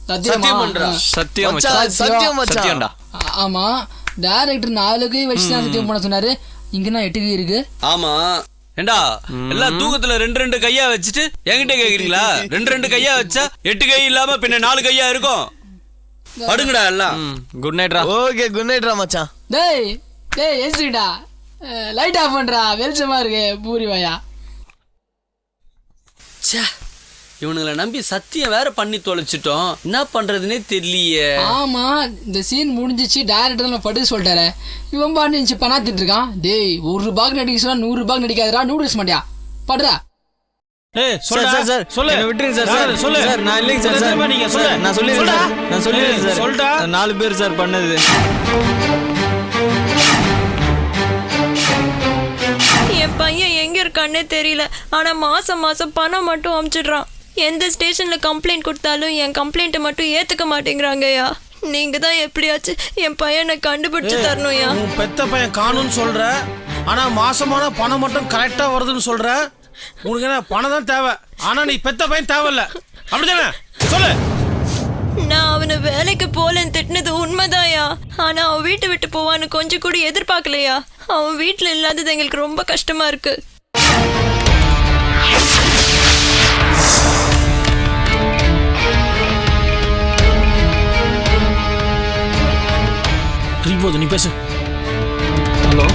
சத்தியம் பண்றா. சத்தியம் சத்தியம்டா. ஆமா, டைரக்டர் 4 கை வச்சு தான் சத்தியம் பண்ண சொன்னாரு. இங்கன்னா 8 கை இருக்கு. ஆமா ஏண்டா, எல்லாம் தூக்கத்துல 2 கையா வச்சுட்டு என்கிட்ட கேக்குறீங்களா? 2 கையா வச்சா 8 கை இல்லாம பின்ன 4 கையா இருக்கும். படுங்கடா எல்லாம். குட் நைட்ரா. ஓகே குட் நைட்ரா மச்சான். டேய் டேய் எஸ்டிடா, லைட் ஆஃப் பண்றா, வெளிச்சமா இருக்கு. பூரி வாயா, இவனுங்களை நம்பி சத்தியம் வேற பண்ணி தொலைச்சிட்டோம். என்ன பண்றதுன்னே தெரியலையே. ஆமா, இந்த சீன் முடிஞ்சிச்சு, டைரக்டர் நம்ம படுக்க சொல்லிட்டாரு. இவன் பாட்டு பணாத்திட்டு இருக்கான். டேய், ₹1 நடிக்க சொன்னா ₹100 நடிக்காதரா, நூடுல்ஸ் மாட்டியா படுறா. ஏய் சொல்டா சார் சொல்லு, என்ன விட்டுருங்க சார். சொல்லு சார் நான் இல்லைங்க சார். சார் நீங்க சொல்லு, நான் சொல்லிடுறேன். நான் சொல்லிடுறேன் சார். சொல்டா. 4 பேர் சார் பண்ணது. என் பையன் எங்க இருக்கான்னே தெரியல. ஆனா மாசம் மாசம் பணம் மட்டும் அனுப்பிச்சிடுறான். எந்த ஸ்டேஷன்ல கம்ப்ளைண்ட் கொடுத்தாலும் என் கம்ப்ளைண்ட்டை மட்டும் ஏத்துக்க மாட்டேங்கிறாங்கய்யா. நீங்க தான் எப்படியாச்சும் என் பையனை கண்டுபிடிச்சு தரணும்யா. உன் பெத்த பையன் காணும்னு சொல்ற, ஆனா மாசமான பணம் மட்டும் கரெக்டா வருதுன்னு சொல்ற. உனக்கு என்ன பணம் தான் தேவை, ஆனா நீ பெத்த பையன் தேவையில்ல, அப்படிதானே? சொல்லு. நான் அவனை வேலைக்கு போலன்னு திட்டினது உண்மைதாயா. ஆனா அவன் வீட்டை விட்டு போவான்னு கொஞ்சம் கூட எதிர்பார்க்கலையா. அவன் வீட்டுல இல்லாதது எங்களுக்கு ரொம்ப கஷ்டமா இருக்கு. போது நீ பேசு. ஹலோ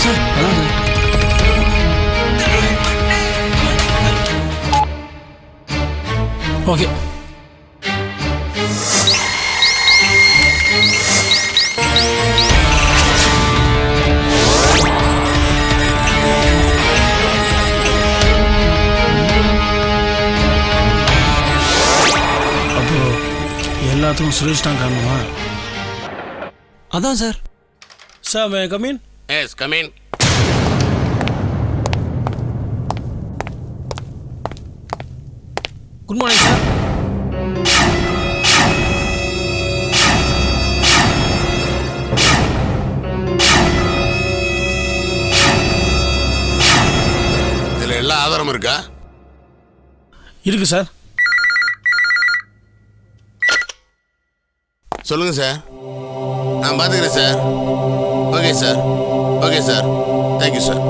சார், அதான் ஓகே. எல்லாத்துக்கும் சுரேஷ் தான் காரணமா? அதான் sir. Sir may come in? Yes come in. Good morning sir. இதுல எல்லா ஆதாரமும் இருக்கா? இருக்கு சார். சொல்லுங்க சார், நான் பார்த்துக்கிறேன் sir. Okay sir, okay sir, thank you sir.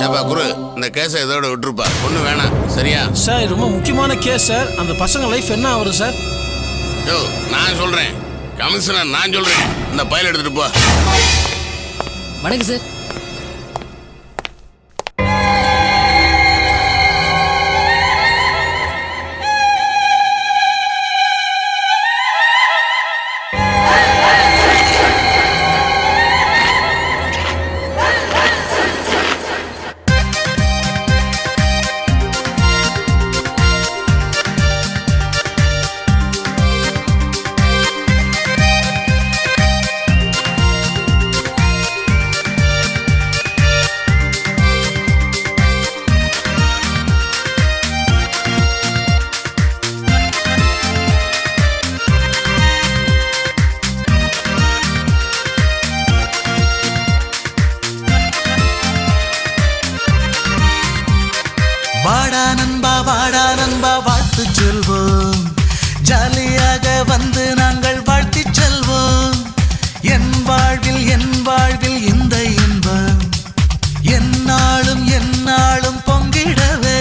ஏப்பா குரு, இந்த கேஸை இதோட விட்டுருப்பா, ஒன்றும் வேணாம் சரியா? சார் ரொம்ப முக்கியமான கேஸ் சார். அந்த பசங்க லைஃப் என்ன ஆகுது சார்? யோ நான் சொல்கிறேன், கமிஷனர் நான் சொல்கிறேன், இந்த பையல் எடுத்துகிட்டு போ. வணக்கம் சார். ஜாலியாக வந்து நாங்கள் வாழ்த்தி செல்வோம். என் வாழ்வில் இந்த இன்பம் என்னாலும் என்னாலும் பொங்கிடவே.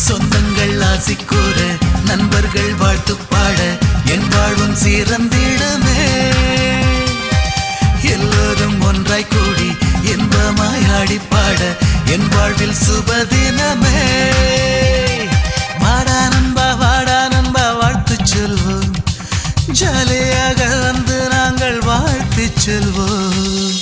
சொந்தங்கள் ஆசி கூற, நண்பர்கள் வாழ்த்து பாட, என் வாழ்வும் சிறந்திடுமே. எல்லோரும் ஒன்றாய் கூடி இன்பமாய் ஆடி பாட, என் வாழ்வில் சுபதினமே. வாடா நண்பா வாழ்த்து செல்வோம். ஜாலியாக வந்து நாங்கள் வாழ்த்து செல்வோம்.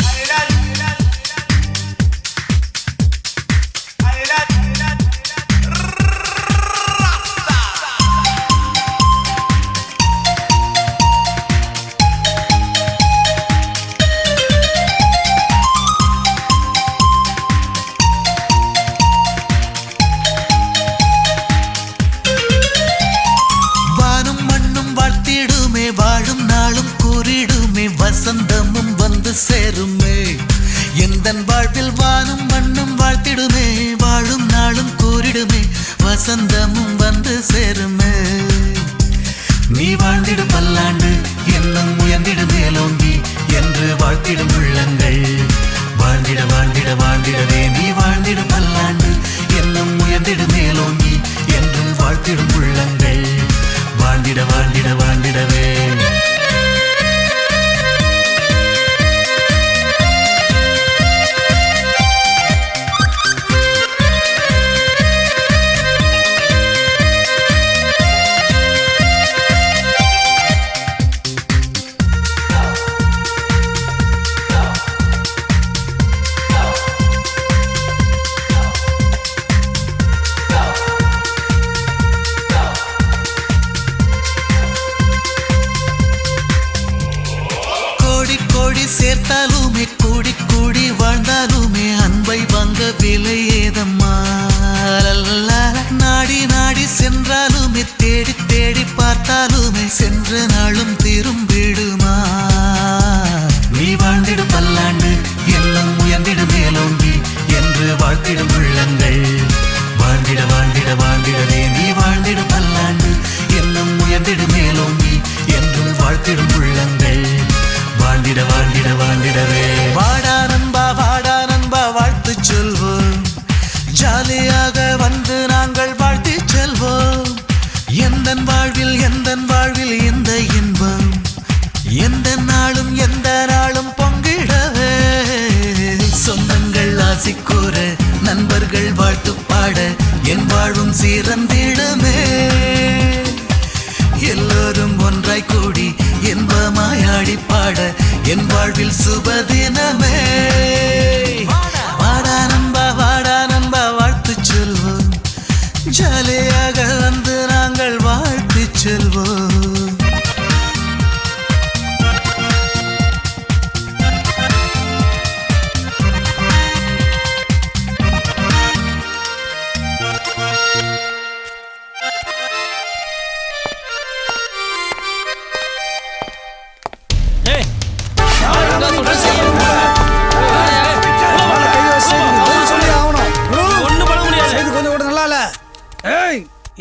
வாழும் நாளும் கூறிடுமே, வசந்தமும் வந்து சேருமே. எந்தன் வாழ்வில் வானும் மண்ணும் வாழ்த்திடுமே, வாழும் நாளும் கூறிடுமே, வசந்தமும் வந்து சேருமே. நீ வாழ்ந்திடு பல்லாண்டு, என்னும் உயர்ந்திடு மேலோங்கி என்று வாழ்த்திடும் உள்ளங்கள். வாழ்ந்திட வாழ்ந்திட வாழ்ந்திடவே நீ வாழ்ந்திடு பல்லாண்டு, என்னும் உயர்ந்திடு மேலோங்கி என்றும் வாழ்த்திடும் உள்ளங்கள். வாழ்ந்திட வாழ்ந்திட வாழ்ந்திடவே. சேர்த்தாலுமே கூடி கூடி வாழ்ந்தாலுமே அன்பை வாங்க விலை ஏதம்மா. நாடி நாடி சென்றாலுமே தேடி தேடி பார்த்தாலுமே சென்ற நாளும் திரும்பிடுமா. நீ வாழ்ந்திடு பல்லாண்டு, எல்லாம் உயர்ந்திடு மேலோங்கி என்று வாழ்த்திடும் உள்ளங்கள். வாழ்ந்திட வாழ்ந்திட வாழ்ந்திடவே நீ வாழ்ந்திடு பல்லாண்டு, எல்லாம் உயர்ந்திடு மேலோங்கி என்றும் வாழ்த்திடும் உள்ளங்கள். வாழ்ந்திட வாழ்ந்திட வாழ்ந்திடவே. வாடா நண்பா வாழ்த்து சொல்வோம். ஜாலியாக வந்து நாங்கள் வாழ்த்தி செல்வோம். எந்தன் வாழ்வில் இந்த இன்பம் எந்த நாளும் பொங்கிடவே. சொந்தங்கள் ஆசி கூற, நண்பர்கள் வாழ்த்து பாட, என் வாழ்வும் சிறந்திடமே. எல்லோரும் ஒன்றாய் கூடி இன்பமாய் ஆடி பாட, என் வாழ்வில் சுபதினமே. வாடா நண்பா வாழ்த்து செல்வோம். ஜாலியாக வந்து நாங்கள் வாழ்த்து செல்வோம்.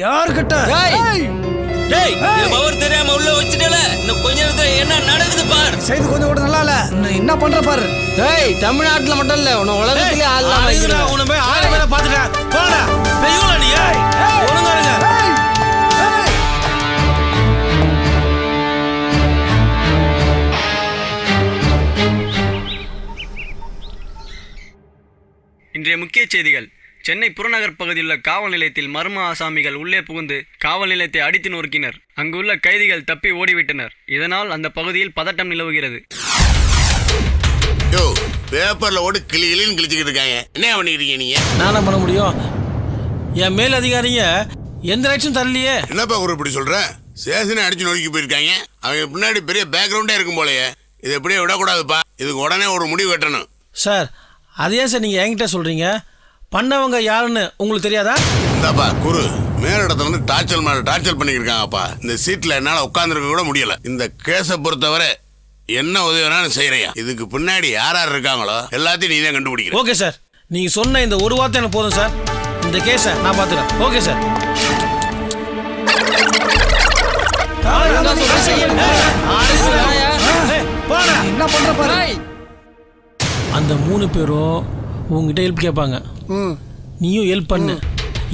யாருக்கிட்ட தெரியாம உள்ள வச்சுட்டல, இன்னும் கொஞ்ச நேரத்துல என்ன நடக்குது பார். செய்து கொஞ்சம் கூட நல்லா இல்ல, என்ன பண்ற பாரு. தமிழ்நாட்டுல மட்டும் இல்ல, உன உலகத்திலே ஆளலாம். உன போய் 1000 பேரை பாத்துட்டேன். போடா பெய்யூல நீ ஒழுங்கா இருங்க. இன்றைய முக்கிய செய்திகள். சென்னை புறநகர் பகுதியில் உள்ள காவல் நிலையத்தில் மர்ம ஆசாமிகள் உள்ளே புகுந்து காவல் நிலையத்தை அடித்து நொறுக்கினர். அங்குள்ள கைதிகள் தப்பி ஓடிவிட்டனர். இதனால் அந்த பகுதியில் பதட்டம் நிலவுகிறது. பேப்பர்ல ஓடி கிளிகளின்னு கிழிச்சுக்கிட்டு இருக்காங்க. என்ன பண்ணிக்கிறீங்க நீங்க? நான் பண்ண முடியும்? என் மேல் அதிகாரிங்க எந்த ரைட்ஸும் தரலையே. என்னப்பா ஒரு இப்படி சொல்ற? சேஷனை அடிச்சு நொறுக்கி போயிருக்காங்க. அவங்க பின்னாடி பெரிய பேக்ரவுண்டே இருக்கும் போலயே. இது எப்படியே விடக்கூடாதுப்பா. இதுக்கு உடனே ஒரு முடிவு கட்டணும். சார் அதே சார் நீங்க என்கிட்ட சொல்றீங்க, பண்ணவங்க யாருன்னு உங்களுக்கு தெரியாதா? இந்தாப்பா குரு, மேலிடத்துல வந்து டார்ச்சர் பண்ணிக்கிருக்காங்கப்பா. இந்த சீட்ல என்னால உட்கார்ந்துருக்க கூட முடியல. இந்த கேஸை பொறுத்தவரை என்ன உதவி வேணாலும் செய்யறையா. இதுக்கு பின்னாடி யார் இருக்காங்களோ எல்லாத்தையும் நீ தான் கண்டுபிடிக்கிற. ஓகே சார், நீங்க சொன்ன இந்த ஒரு வார்த்தை எனக்கு போதும் சார். இந்த கேஸை நான் பார்த்துக்கிறேன். Okay sir. என்ன பண்ற பாரு. அந்த 3 பேரும் உங்ககிட்ட ஹெல்ப் கேட்பாங்க. நீயும் ஹெல்ப் பண்ணு.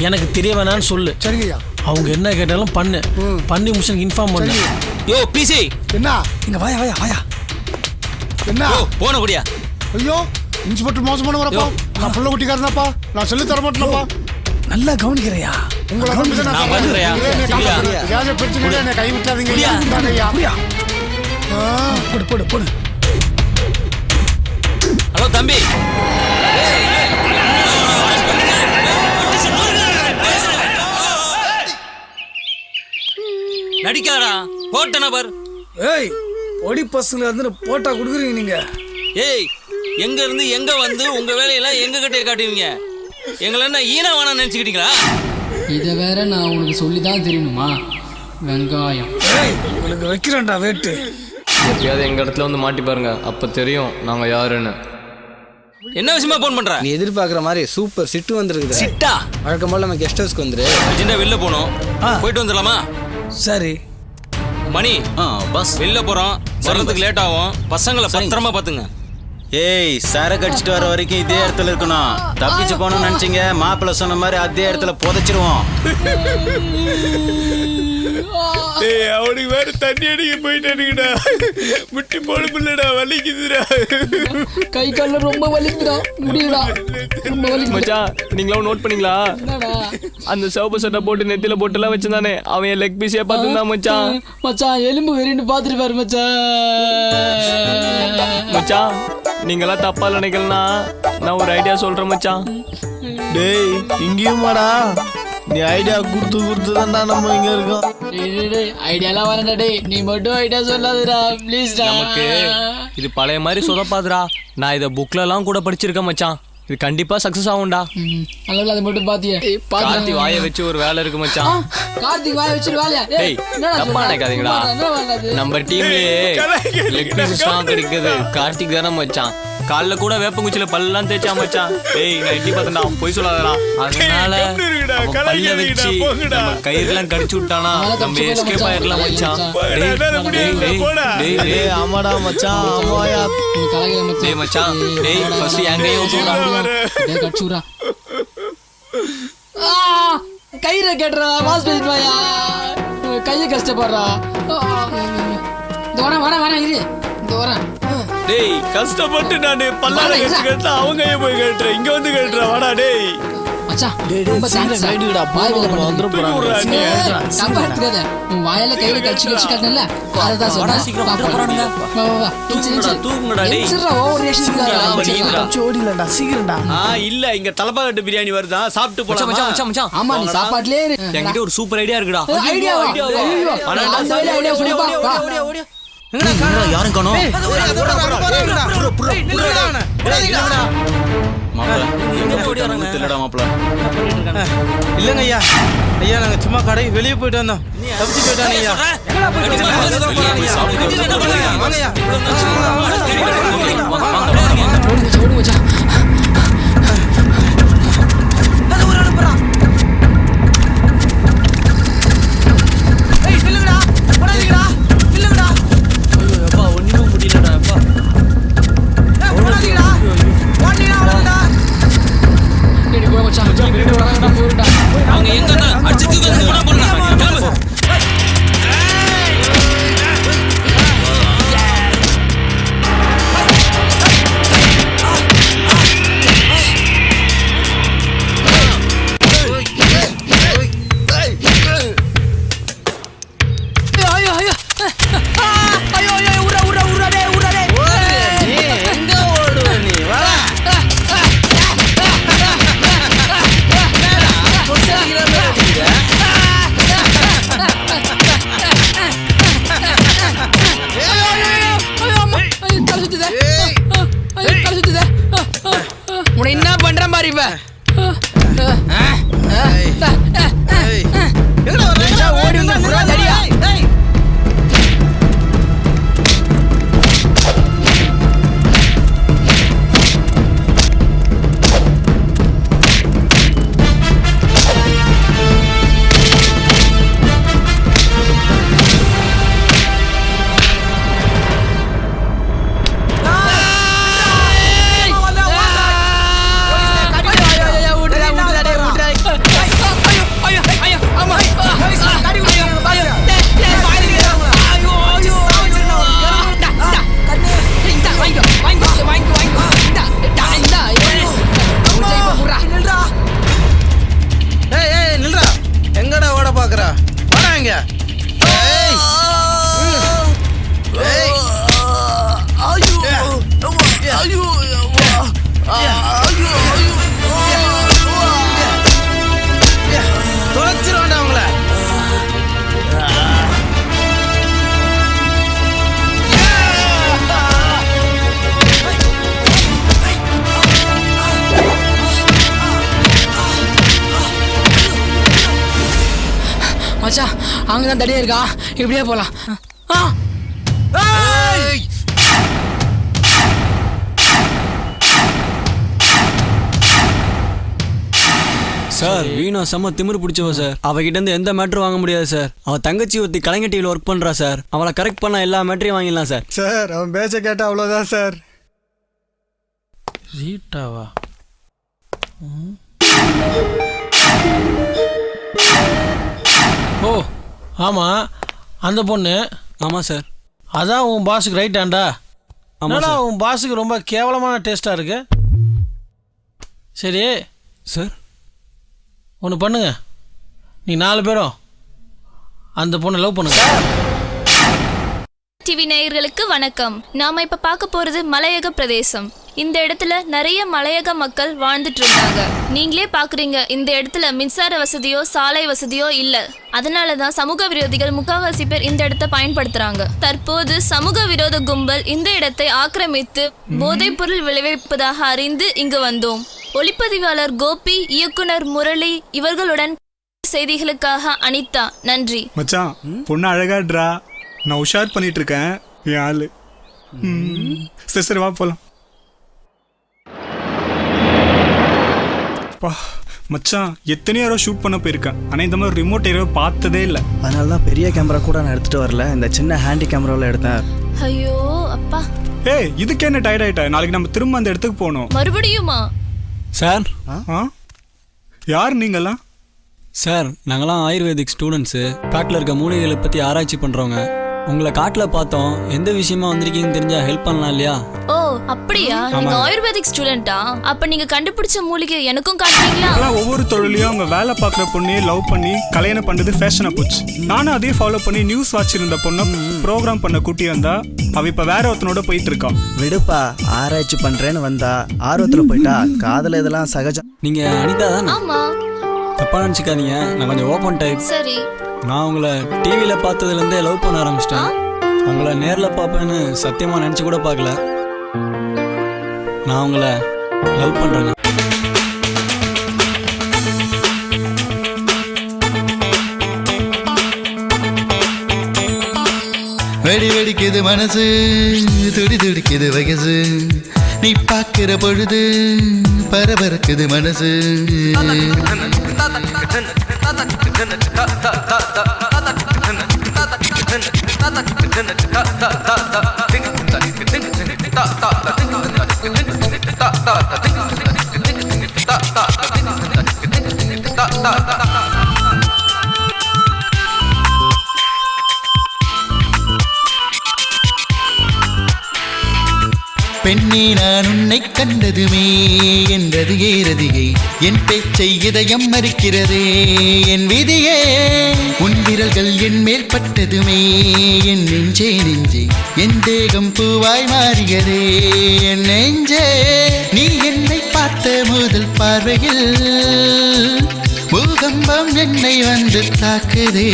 எனக்கு தெரிய வேணான்னு சொல்லு. சரிங்கய்யா. அவங்க என்ன கேட்டாலும் பண்ணு. பண்ணி முடிச்சு இன்ஃபார்ம் பண்ணு. யோ பிசி என்ன இங்க வாயா வாயா வாயா. என்ன போன குடியா. ஐயோ இன்ஸ்பெக்டர் மோசமான வரப்பா. நான் புள்ள குட்டிக்காரனாப்பா. நான் சொல்லி தர மாட்டேனப்பா. நல்லா கவனிக்கிறையா. உங்களை வந்து நான் வந்துறேயா. யாரே பிரச்சனை என்ன கை விட்டாதீங்க ஐயா. போடு போடு போடு. ஹலோ தம்பி. நடிக்காரா போட்ட நபர். ஏய் ஒடி பசங்க வந்து போட்டா கொடுக்குறீங்க நீங்க. ஏய் எங்க இருந்து எங்க வந்து உங்க வேலையெல்லாம் எங்க கிட்டே காட்டுவீங்க. எங்களை என்ன ஈனவானா நினைச்சுக்கிட்டீங்களா? இதை வேற நான் உனக்கு சொல்லி தான் தெரியணுமா? வெங்காயம். ஏய் உங்களுக்கு வைக்கிறேன்டா வேட்டு. எப்பயாவது எங்க இடத்துல வந்து மாட்டி பாருங்க, அப்ப தெரியும் நாங்க யாருன்னு. என்ன விஷயமா போன் பண்ற? நீ எதிர்பார்க்குற மாதிரி சூப்பர் சிட்டு வந்துருக்குது. சிட்டா வழக்கம் போல நம்ம கெஸ்ட் ஹவுஸ்க்கு வந்துரு. அர்ஜென்ட்டா வெளில போனோம், போயிட்டு வந்துடலாமா? சரி மணி பஸ் வெளில போறோம், வர்றதுக்கு லேட் ஆகும். பசங்களை பத்திரமா பாத்துங்க. ஏய் சரக்கு அடிச்சுட்டு வர வரைக்கும் இதே இடத்துல இருக்கணும். தப்பிச்சு போகணும்னு நினைச்சீங்க, மாப்பிள்ளை சொன்ன மாதிரி அதே இடத்துல புதைச்சிருவோம். ஏய் அவனுக்கு வேற தண்ணி அடிக்க போயிட்டானுங்கடா. முட்டி போடு பிள்ளடா, வலிக்குதுடா. கை கால்ல ரொம்ப வலிக்குதுடா. முடியலடா. ரொம்ப வலிக்குது. மச்சான் நீங்களும் நோட் பண்ணீங்களா? என்னடா அந்த சிவப்பு சட்டை போட்டு நெத்தில போட்டுலாம் வச்சிருந்தானே, அவன் லெக் பீஸே பார்த்துதான் மச்சான். மச்சான் எலும்பு வெறின்னு பாத்துட்டு பாரு மச்சான். மச்சான் நீங்களாம் தப்பா நினைக்கலனா நான் ஒரு ஐடியா சொல்றேன் மச்சான். டேய் இங்கேயுமாடா? நீ ஐடியா கொடுத்து தான்டா நம்ம இங்க இருக்கோம். ஐடியாலாம் வரடா. டேய் நீ மட்டும் ஐடியா சொல்லாதடா ப்ளீஸ்டா. நமக்கு இது பழைய மாதிரி சொதப்பாதுடா. நான் இதை புக்ல எல்லாம் கூட படிச்சிருக்கேன் மச்சான். இது கண்டிப்பா சக்சஸ் ஆகும்டா. அளவுல அதை மட்டும் பாத்தியே. கார்த்தி வாயை வச்சு ஒரு வேலை இருக்கு மச்சான். கார்த்திக் வாயை வச்சு வேலையா? டேய் தப்பா நினைக்காதீங்கடா. நம்ம டீம்லயே லெக் பீஸ் ஸ்ட்ராங் கிடைக்குது கார்த்திக் தானே மச்சான். கால்ல கூட வேப்பங்குச்சில பல்லெல்லாம் தேய்ச்சா மச்சான். டேய் நான் எட்டி பார்த்தா போய் சொல்லாதடா. அதனால பல்ல வச்சு நம்ம கயிறுலாம் கடிச்சு விட்டானா நம்ம எஸ்கேப் ஆயிரலாம் மச்சான். டேய் ஆமாடா மச்சான். ஆமாயா டேய் மச்சான். டேய் ஃபர்ஸ்ட் எங்கேயும் ஊத்துடா. டேய் கட்சுரா. கயிறை கேட்றா. வாஸ் பேசிட்டு வாயா. கையை கஷ்டப்படுறா. தோற வர இரு. தோற. டேய் கஷ்டப்பட்டு நானு பல்லால கட்சி கேட்டா அவங்க போய் கேட்றேன். இங்க வந்து கேட்றா வாடா. டேய் மச்சான் ரொம்ப தேங்க்ஸ் ரைடுடா. பாய் வந்துற போறாங்க. தப்பா எடுத்துக்காத. உன் வாயில கையில கட்சி கட்டல. அத தான் சொல்றேன். சீக்கிரம் வந்துற போறானுங்க. வா வா வா. தூங்குடா டேய். சிறா ஓவர் ரியாக்ஷன் இல்லடா. ஜோடிலடா சீக்கிரம்டா. இல்ல இங்க தலப்பாகட்டு பிரியாணி வருதா, சாப்பிட்டு போலாம். மச்சான் மச்சான். ஆமா நீ சாப்பாட்லயே இரு. என்கிட்ட ஒரு சூப்பர் ஐடியா இருக்குடா. ஐடியா அந்த ஐடியா சொல்லுப்பா. ஓடியா யாரும் காணோம். இல்லங்க ஐயா. ஐயா நாங்க சும்மா கடை வெளியே போயிட்டு வந்தோம். தப்பிச்சு போயிட்டானே ஐயா. அவங்க எங்க அடிச்சு தொலைச்சிருவாண்டா அவங்கள. மச்சான் அங்கதான் தடியா இருக்கா, இப்படியே போலாம். சார் வீணா செம்ம திமிரு பிடிச்சவ சார். அவகிட்ட இருந்து எந்த மேட்டரும் வாங்க முடியாது சார். அவ தங்கச்சி ஒருத்தி கலைஞர் டிவியில் ஒர்க் பண்றா சார். அவளை கரெக்ட் பண்ண எல்லா மேட்டரையும் வாங்கிடலாம் சார். சார் அவன் பேச்ச கேட்டா அவ்வளோதான் சார். ரீட்டாவா? ஓ ஆமாம், அந்த பொண்ணு. ஆமாம் சார். அதான் உன் பாஸுக்கு ரைட் ஹேண்டா? ஆமாம் சார். உன் பாஸுக்கு ரொம்ப கேவலமான டேஸ்ட்டாக இருக்கு. சரி சார், ஒன்று பண்ணுங்க, நீ 4 பேரும் அந்த பொண்ணை லவ் பண்ணுங்க. டிவி நேயர்களுக்கு வணக்கம். நாம இப்ப பார்க்க போறது மலையக பிரதேசம். இந்த இடத்துல நிறைய மலையக மக்கள் வாழ்ந்துட்டு இருந்தாங்க. நீங்களே பாக்குறீங்க, இந்த இடத்துல மின்சார வசதியோ சாலை வசதியோ இல்ல. அதனாலதான் சமூக விரோதிகள் முக்காவாசி பேர் இந்த இடத்தை பயன்படுத்துறாங்க. தற்போது சமூக விரோத கும்பல் இந்த இடத்தை ஆக்கிரமித்து போதைப் பொருள் விளைவிப்பதாக அறிந்து இங்கு வந்தோம். ஒளிப்பதிவாளர் கோபி, இயக்குனர் முரளி இவர்களுடன் செய்திகளுக்காக அனிதா. நன்றி மச்சான். பொண்ணு அழகாடுறா, நான் உஷார் பண்ணிட்டு இருக்கேன். என் ஆளு. சரி சரி வா போலாம். மச்சான் எத்தனையோ யாரோ ஷூட் பண்ண போயிருக்கேன், ஆனால் இந்த மாதிரி ரிமோட் ஏரோ பார்த்ததே இல்லை. அதனால தான் பெரிய கேமரா கூட நான் எடுத்துட்டு வரல, இந்த சின்ன ஹேண்டி கேமராவில் எடுத்தேன். ஐயோ அப்பா. ஏய் இதுக்கு என்ன டயர்ட் ஆயிட்டா? நாளைக்கு நம்ம திரும்ப அந்த இடத்துக்கு போகணும். மறுபடியுமா? சார் யார் நீங்களாம்? சார் நாங்களாம் ஆயுர்வேதிக் ஸ்டூடெண்ட்ஸு. காட்டில் இருக்க மூலிகைகளை பற்றி ஆராய்ச்சி பண்ணுறவங்க. உங்களை காட்டில் பார்த்தோம், எந்த விஷயமா வந்திருக்கீங்கன்னு தெரிஞ்சா ஹெல்ப் பண்ணலாம் இல்லையா? ஓ அப்படியா? நீங்க ஆயுர்வேதிக் ஸ்டூடெண்டா? அப்ப நீங்க கண்டுபிடிச்ச மூலிகை எனக்கும் காட்டுறீங்களா? ஒவ்வொரு தொழிலையும் அவங்க வேலை பார்க்குற பொண்ணே லவ் பண்ணி கல்யாணம் பண்ணுறது ஃபேஷனாக போச்சு. நானும் அதே ஃபாலோ பண்ணி நியூஸ் வாட்ச் இருந்த பொண்ணை ப்ரோக்ராம் பண்ண கூட்டி வந்தா அவ இப்ப வேற ஒருத்தனோட போயிட்டு இருக்கான். விடுப்பா, ஆராய்ச்சி பண்றேன்னு வந்தா ஆர்வத்துல போயிட்டா. காதல இதெல்லாம் சகஜம். நீங்க அனிதா தானே? ஆமா. தப்பா நினைச்சுக்காதீங்க, நான் கொஞ்சம் ஓப்பன் டைப். சரி. நான் உங்களை டிவியில் பார்த்ததுலேருந்தே லவ் பண்ண ஆரம்பிச்சிட்டேன். உங்களை நேரில் பார்ப்பேன்னு சத்தியமாக நினச்சி கூட பார்க்கல. நான் உங்களை லவ் பண்ணுறேங்க. வெடி வெடிக்குது மனசு, துடி துடிக்குது வயசு, நீ பார்க்கிற பொழுது பரபரக்குது மனசு. பெண்ணே நான் உன்னை கண்டதுமே என்றது ஏறதிகை, என் பேச்சை இதயம் மறுக்கிறதே என் விதியே. உன் விரல்கள் என் மேல் பட்டதுமே என் நெஞ்சே நெஞ்சே, என் தேகம் பூவாய் மாறியதே என் நெஞ்சே. நீ என்னை பார்த்த முதல் பார்வையில் பூகம்பம் என்னை வந்து தாக்குதே.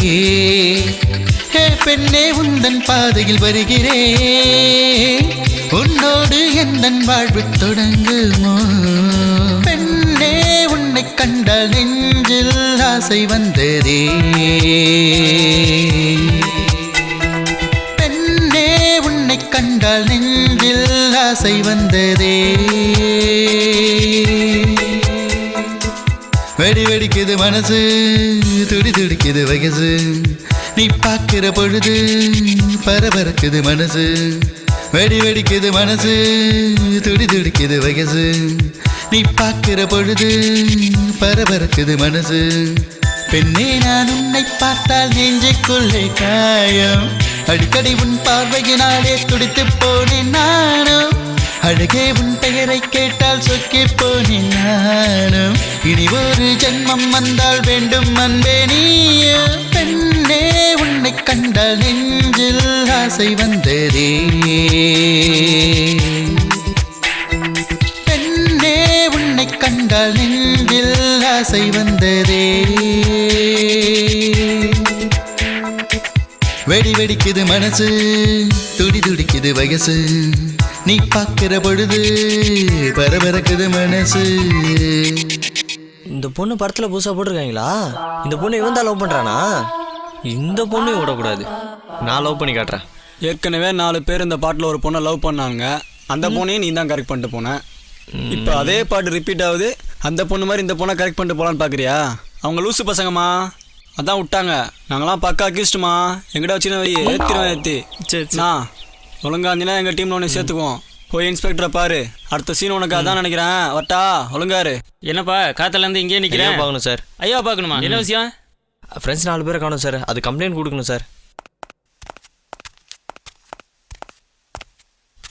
ஹே பெண்ணே உந்தன் பாதையில் வருகிறேன், உன்னோடு எந்தன் வாழ்வு தொடங்குமோ. பெண்ணே உன்னை கண்டால் நெஞ்சில் ஆசை வந்ததே. பெண்ணே உன்னை கண்டால் நெஞ்சில் ஆசை வந்ததே. வெடி வெடிக்குது மனசு, துடி துடிக்குது வயசு, நீ பார்க்கிற பொழுது பரபரக்குது மனசு. வெடி வெடிக்குது மனசு, துடி துடிக்குது வயசு, நீ பார்க்கிற பொழுது பரபரக்குது மனசு. பெண்ணே நான் உன்னை பார்த்தால் நெஞ்சுக்குள்ளே காயம், அடிக்கடி உன் பார்வையினாலே துடித்து போனேன் நானும். அழகே உன் பெயரை கேட்டால் சொக்கி போனேன் நானும். இனி ஒரு ஜென்மம் வந்தால் வேண்டும் அன்பே நீயும். பெண்ணே உன்னை கண்டால் நெஞ்சில் ஆசை வந்ததே. பெண்ணே கண்டால் நெஞ்சில் ஆசை வந்ததே. வெடி வெடிக்குது மனசு, துடி துடிக்குது வயசு, நீ பார்க்கிற பொழுது பரபரக்குது மனசு. இந்த பொண்ணு படத்துல புதுசா போட்டிருக்காங்களா? இந்த பொண்ணு இவன் தான் லவ் பண்றானா? இந்த பொண்ணு விடக்கூடாது, நான் லவ் பண்ணி காட்டுறேன். ஏற்கனவே 4 பேர் இந்த பாட்டில் ஒரு பொண்ணை லவ் பண்ணாங்க. அந்த பொண்ணையும் நீ தான் கரெக்ட் பண்ணிட்டு போன. இப்போ அதே பாட்டு ரிப்பீட் ஆகுது. அந்த பொண்ணு மாதிரி இந்த பொண்ணை கரெக்ட் பண்ணிட்டு போகலான்னு பார்க்குறியா? அவங்க லூசு பசங்கம்மா, அதான் விட்டாங்க. நாங்களாம் பக்கா அக்யூஸ்டுமா. எங்கிட்ட வச்சுன்னு வை, ஏற்றிடுவேன் ஏற்றி. சரிண்ணா, ஒழுங்கா இருந்தீங்கன்னா எங்கள் டீமில் ஒன்று சேர்த்துக்குவோம். போய் இன்ஸ்பெக்டரை பாரு. அடுத்த சீன் உனக்கு அதான் நினைக்கிறேன். வட்டா ஒழுங்காரு. என்னப்பா காத்தாலேருந்து இங்கேயே நிற்கிறேன். பார்க்கணும் சார். ஐயா பார்க்கணுமா? என்ன விஷயம்? ஃப்ரெண்ட்ஸ் 4 பேரை காணும் சார், அது கம்ப்ளைண்ட் கொடுக்கணும் சார்.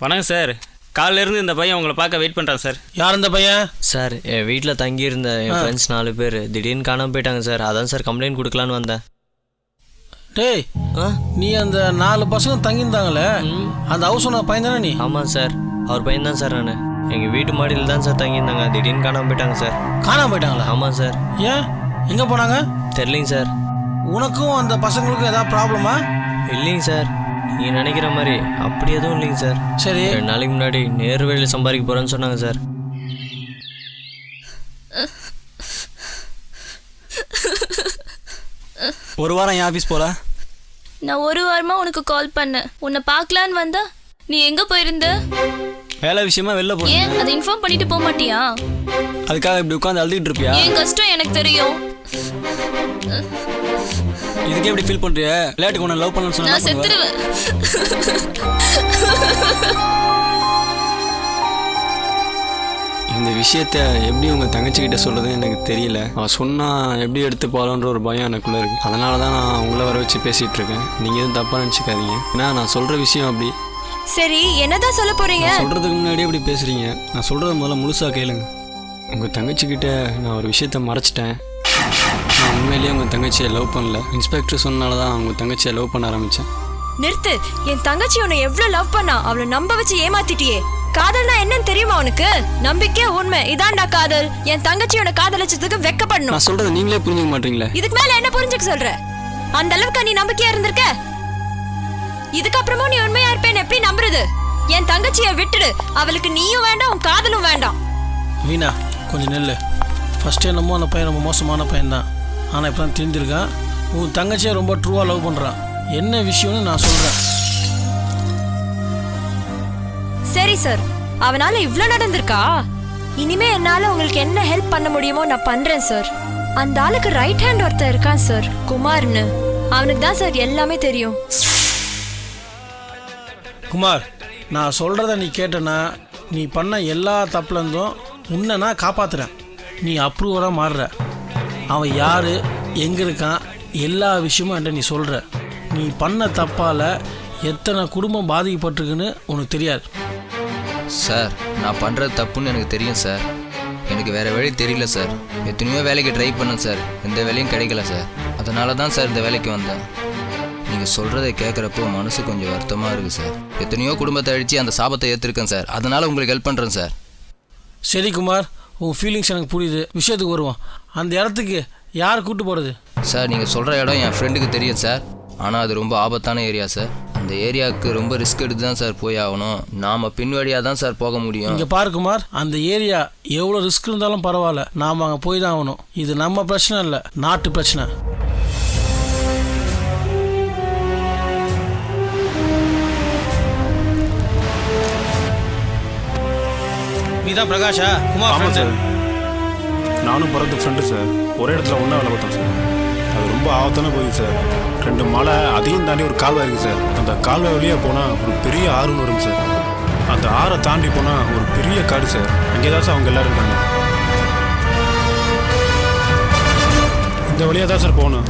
வணக்கம் சார். காலையிலேருந்து இந்த பையன் உங்களை பார்க்க வெயிட் பண்ணுறான் சார். யார் இந்த பையன்? சார் என் வீட்டில் தங்கியிருந்த என் ஃப்ரெண்ட்ஸ் 4 பேர் திடீர்னு காணாமல் போயிட்டாங்க சார். அதான் சார் கம்ப்ளைண்ட் கொடுக்கலான்னு வந்தேன். டேய், நீ அந்த 4 பசங்க தங்கியிருந்தாங்களே, அந்த ஹவுஸ் ஓனர் பையன் தானே நீ? ஆமாம் சார், அவர் பையன் தான் சார். நான் எங்கள் வீட்டு மாடியில் தான் சார் தங்கியிருந்தாங்க. திடீர்னு காணாமல் போயிட்டாங்க சார். காணாமல் போயிட்டாங்களா? ஆமாம் சார். ஏன், எங்கே போனாங்க? தெரியலைங்க சார். உனக்கும் அந்த பசங்களுக்கும் ஏதாவது ப்ராப்ளமா? இல்லைங்க சார், நீங்கள் நினைக்கிற மாதிரி அப்படி எதுவும் இல்லைங்க சார். சரி, 2 நாளைக்கு முன்னாடி நேரு வேலையில் சம்பாதிக்க போகிறேன்னு சொன்னாங்க சார். ஒரு வாரம் என் ஆஃபீஸ் போல. நான் 1 வாரமா உனக்கு கால் பண்ணேன். உன்னை பார்க்கலான்னு வந்தா நீ எங்க போயிருந்த? வேலை விஷயமா வெளில போ. ஏன் அதை இன்ஃபார்ம் பண்ணிட்டு போக மாட்டியா? அதுக்காக இப்படி உட்காந்து அழுதுகிட்டு இருப்பியா? என் கஷ்டம் எனக்கு தெரியும். இதுக்கே எப்படி ஃபீல் பண்றிய? லேட்டுக்கு உன்னை லவ் பண்ணணும்னு சொன்னா நான் செத்துருவேன். இந்த விஷயத்த எப்படி உங்க தங்கச்சிக்கிட்ட சொல்றதுன்னு எனக்கு தெரியல. அவள் சொன்னா எப்படி எடுத்து போகலான்ற ஒரு பயம் எனக்குள்ள இருக்கு. அதனால தான் நான் உங்களை வர வச்சு பேசிட்டு இருக்கேன். நீங்க எதுவும் தப்பா நினைச்சுக்காதீங்க. ஏன்னா நான் சொல்ற விஷயம் அப்படி. சரி, என்னதான் சொல்ல போறீங்க? சொல்றதுக்கு முன்னாடியே இப்படி பேசுறீங்க. நான் சொல்றத முதல்ல முழுசா கேளுங்க. உங்க தங்கச்சிக்கிட்ட நான் ஒரு விஷயத்த மறைச்சிட்டேன். நான் உண்மையிலேயே உங்க தங்கச்சியை லவ் பண்ணல. இன்ஸ்பெக்டர் சொன்னால தான் உங்க தங்கச்சியை லவ் பண்ண ஆரம்பிச்சேன். நிறுத்து. என் தங்கச்சி உன்னை எவ்வளவு லவ் பண்ணா, அவளை நம்ப வச்சு ஏமாத்திட்டியே. காதல்னா என்னன்னு தெரியுமா உனக்கு? நம்பிக்கை, உண்மை, இதான்டா காதல். என் தங்கச்சியோட காதலிச்சதுக்கு வெக்கப்படணும். நான் சொல்றது நீங்களே புரிஞ்சுக்க மாட்டீங்களே. இதுக்கு மேல என்ன புரிஞ்சுக்க சொல்ற? அந்த அளவுக்கு நீ நம்பிக்கையா இருந்திருக்க. இதுக்கப்புறமும் நீ உண்மையா இருப்பேன்னு எப்படி நம்புறது? என் தங்கச்சியை விட்டுடு. அவளுக்கு நீயும் வேண்டாம், உன் காதலும் வேண்டாம். வீணா, கொஞ்சம் நெல்லு. ஃபர்ஸ்ட் என்னமோ அந்த பையன் ரொம்ப மோசமான பையன் தான். ஆனால் இப்போ தான் தெரிஞ்சிருக்கான். உன் தங்கச்சியை ரொம்ப ட்ரூவாக லவ் பண்ணுறான். என்ன விஷயம்னு நான் சொல்கிறேன். சரி சார், அவனால இவ்ளோ நடந்திருக்கா? இனிமே என்னால உங்களுக்கு என்ன ஹெல்ப் பண்ண முடியுமோ நான் பண்றேன் சார். அந்த ஆளுக்கு ரைட் ஹேண்ட் ஒருத்தர் இருக்கான் சார், குமார்னு. அவனுக்கு தான் சார் எல்லாமே தெரியும். குமார், நான் சொல்கிறத நீ கேட்டனா நீ பண்ண எல்லா தப்புலேருந்தும் உன்னை நான் காப்பாற்றுறேன். நீ அப்ரூவராக மாறுற. அவன் யார், எங்கே இருக்கான், எல்லா விஷயமும் என்கிட்ட நீ சொல்கிற. நீ பண்ண தப்பால் எத்தனை குடும்பம் பாதிக்கப்பட்டிருக்குன்னு உனக்கு தெரியாது. சார், நான் பண்ணுறது தப்புன்னு எனக்கு தெரியும் சார். எனக்கு வேறு வழி தெரியல சார். எத்தனையோ வேலைக்கு ட்ரை பண்ணேன் சார், எந்த வேலையும் கிடைக்கல சார். அதனால தான் சார் இந்த வேலைக்கு வந்தேன். நீங்கள் சொல்கிறத கேட்குறப்போ மனசு கொஞ்சம் வருத்தமாக இருக்குது சார். எத்தனையோ குடும்பத்தை அழித்து அந்த சாபத்தை ஏற்றிருக்கேன் சார். அதனால் உங்களுக்கு ஹெல்ப் பண்ணுறேன் சார். சரி குமார், உன் ஃபீலிங்ஸ் எனக்கு புரியுது. விஷயத்துக்கு வருவோம். அந்த இடத்துக்கு யார் கூப்பிட்டு போகிறது? சார், நீங்கள் சொல்கிற இடம் என் ஃப்ரெண்டுக்கு தெரியும் சார். ஆனால் அது ரொம்ப ஆபத்தான ஏரியா சார். அந்த ஏரியாவுக்கு ரொம்ப ரிஸ்க் எடுத்து தான் சார் போய் ஆகணும். நாம் பின்வழியாக தான் சார் போக முடியும். இங்கே பாரு குமார், அந்த ஏரியா எவ்வளோ ரிஸ்க் இருந்தாலும் பரவாயில்ல, நாம் அங்கே போய் தான் ஆகணும். இது நம்ம பிரச்சனை இல்லை, நாட்டு பிரச்சனை. நீதான் பிரகாஷா? குமார் ஆமாம் சார், நானும் பிறந்த ஃப்ரெண்டு சார். ஒரே இடத்துல ஒன்றா வேலை பார்த்தோம் சார். அது ரொம்ப ஆபத்தான போகுது சார். 2 மலை, அதையும் தாண்டி ஒரு கால்வாய் இருக்குது சார். அந்த கால்வாய் வழியாக போனால் ஒரு பெரிய ஆறுன்னு வரும் சார். அந்த ஆறை தாண்டி போனால் ஒரு பெரிய காடு சார். அங்கே தான் சார் அவங்க எல்லோரும் இருக்காங்க. இந்த வழியாக தான் சார் போகணும்.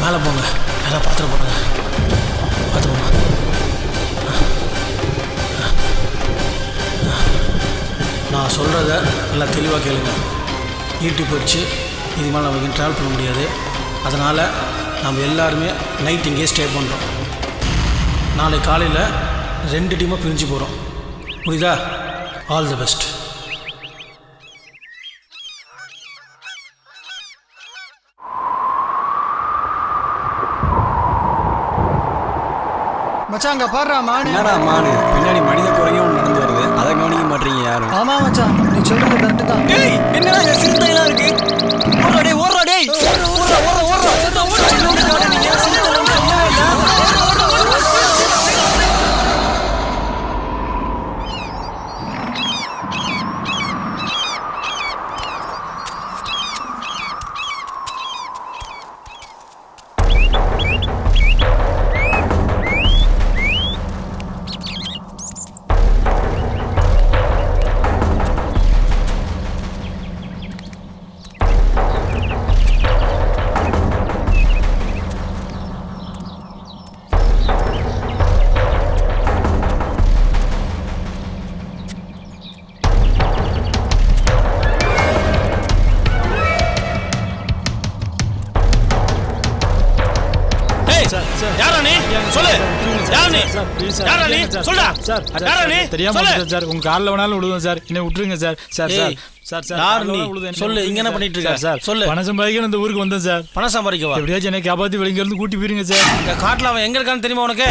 மேலே போங்க, எல்லாம் பாத்திரம் போடுங்க, பார்த்து போங்க. நான் சொல்கிறத நல்லா தெளிவாக கேளுங்க. யூடியூப் வச்சு இது மேலே நம்ம இங்கே ட்ராவல் பண்ண முடியாது. அதனால் நம்ம எல்லாருமே நைட் இங்கேயே ஸ்டே பண்ணுறோம். நாளை காலையில் 2 டீமாக பிரிஞ்சு போகிறோம். புரியுதா? All the best. மச்சான் அங்க பாடுறா மானு. என்னடா மானு, பின்னாடி மனித குறையும் ஒன்று நடந்து வருது, அதை கவனிக்க மாட்டீங்க யாரும். ஆமா மச்சான், நீ சொல்றது கரெக்ட் தான். டேய் என்னடா இந்த சிறுத்தையெல்லாம் இருக்கு? ஓடுறா டேய், ஓடுறா டேய், ஓடுறா ஓடுறா ஓடுறா. நீங்க சிறுத்தையெல்லாம் சொல்லவே இல்ல. சார் உங்க காலில் வேணாலும் விடுவோம் சார், என்ன விட்டுருங்க sir. Sir sir sir sir யார் நீ? சொல்லு, இங்க என்ன பண்ணிட்டு இருக்க? சார் சொல்லு. பணம் சம்பாதிக்க இந்த ஊருக்கு வந்தேன் சார். பணம் சம்பாதிக்கவா? எப்படியாச்சும் என்னை காப்பாற்றி வெளிங்க இருந்து கூட்டி போயிருங்க சார். இந்த காட்டில் அவன் எங்க இருக்கான்னு தெரியுமா உனக்கு?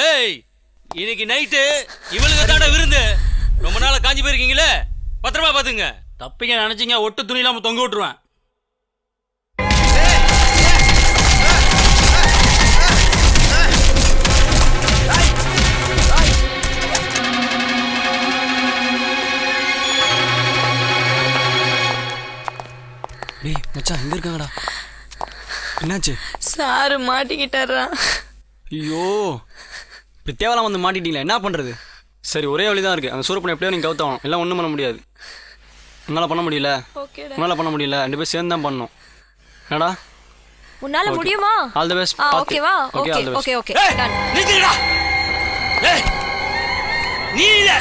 ஏய் இன்னைக்கு நைட்டு இவளுக்கு தாண்ட விருந்து ரொம்ப நாளா காஞ்சி போயிருக்கீங்களே பத்திரமா பாத்துங்க தப்பிங்க நினைச்சீங்க ஒட்டு துணி இல்லாம தொங்க விட்டுருவேன் டேய் மச்சான் எங்க இருக்காங்கடா என்னாச்சு சாரு மாட்டிக்கிட்டாரா ஐயோ இப்போ தேவலாம் வந்து மாட்டிட்டீங்களா என்ன பண்ணுறது சரி ஒரே வழி தான் இருக்குது அந்த சூரப்பனை எப்படியோ நீங்கள் கவுத்தாகணும் எல்லாம் ஒன்றும் பண்ண முடியாது உன்னால் பண்ண முடியல உன்னால் பண்ண முடியல 2 பேர் சேர்ந்து தான் பண்ணணும் என்னடா உன்னால முடியுமா ஆல் தி பெஸ்ட் ஓகேவா ஓகே ஓகே ஓகே நிறுத்துடா ஏய் நீ இல்ல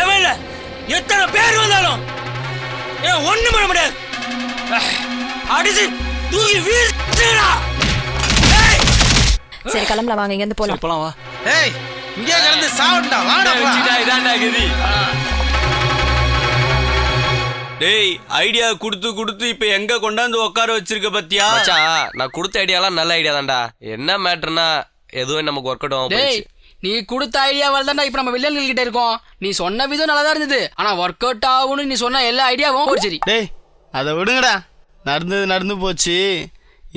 எவன் இல்ல எத்தனை பேர் வந்தாலும் ஏன் ஒண்ணும் பண்ண முடியாது அடிச்சு தூக்கி வீசுடா சரி கிளம்பலாம் வாங்க இங்க இருந்து போலாம் போலாம் வா ஏய் இங்கே கிடந்து சாவுடா வாடா வச்சிடா இதான்டா கதி டேய் ஐடியா கொடுத்து இப்போ எங்க கொண்டாந்து உட்கார வச்சிருக்க பத்தியா மச்சான் நான் கொடுத்த ஐடியாலாம் நல்ல ஐடியா தான்டா என்ன மேட்டர்னா எதுவும் நமக்கு ஒர்க் அவுட் ஆகும் டேய் நீ கொடுத்த ஐடியாவால தான்டா இப்போ நம்ம வில்லன்கள் கிட்ட இருக்கோம் நீ சொன்ன விதம் நல்லா தான் இருந்தது ஆனா ஒர்க் அவுட் ஆகும்னு நீ சொன்ன எல்லா ஐடியாவும் ஒரு சரி டேய் அதை விடுங்கடா நடந்தது நடந்து போச்சு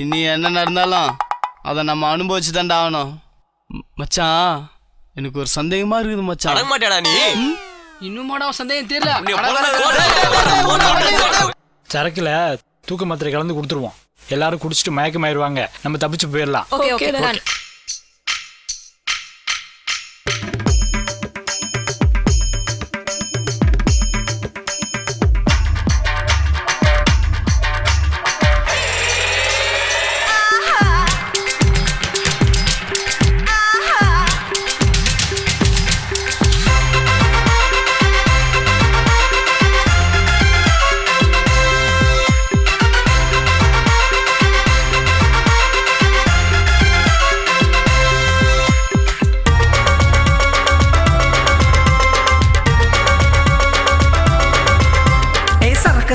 இனி என்ன நடந்தாலும் அதை நம்ம அனுபவிச்சு தான்டா ஆகணும் மச்சான் எனக்கு ஒரு சந்தேகமா இருக்குது மச்சான் அடங்க மாட்டேடா நீ இன்னுமாடா சந்தேகம் தெரியல சரக்குல தூக்க மாத்திரை கலந்து கொடுத்துருவோம் எல்லாரும் குடிச்சிட்டு மயக்கமாயிருவாங்க நம்ம தப்பிச்சு போயிடலாம் ஓகே ஓகே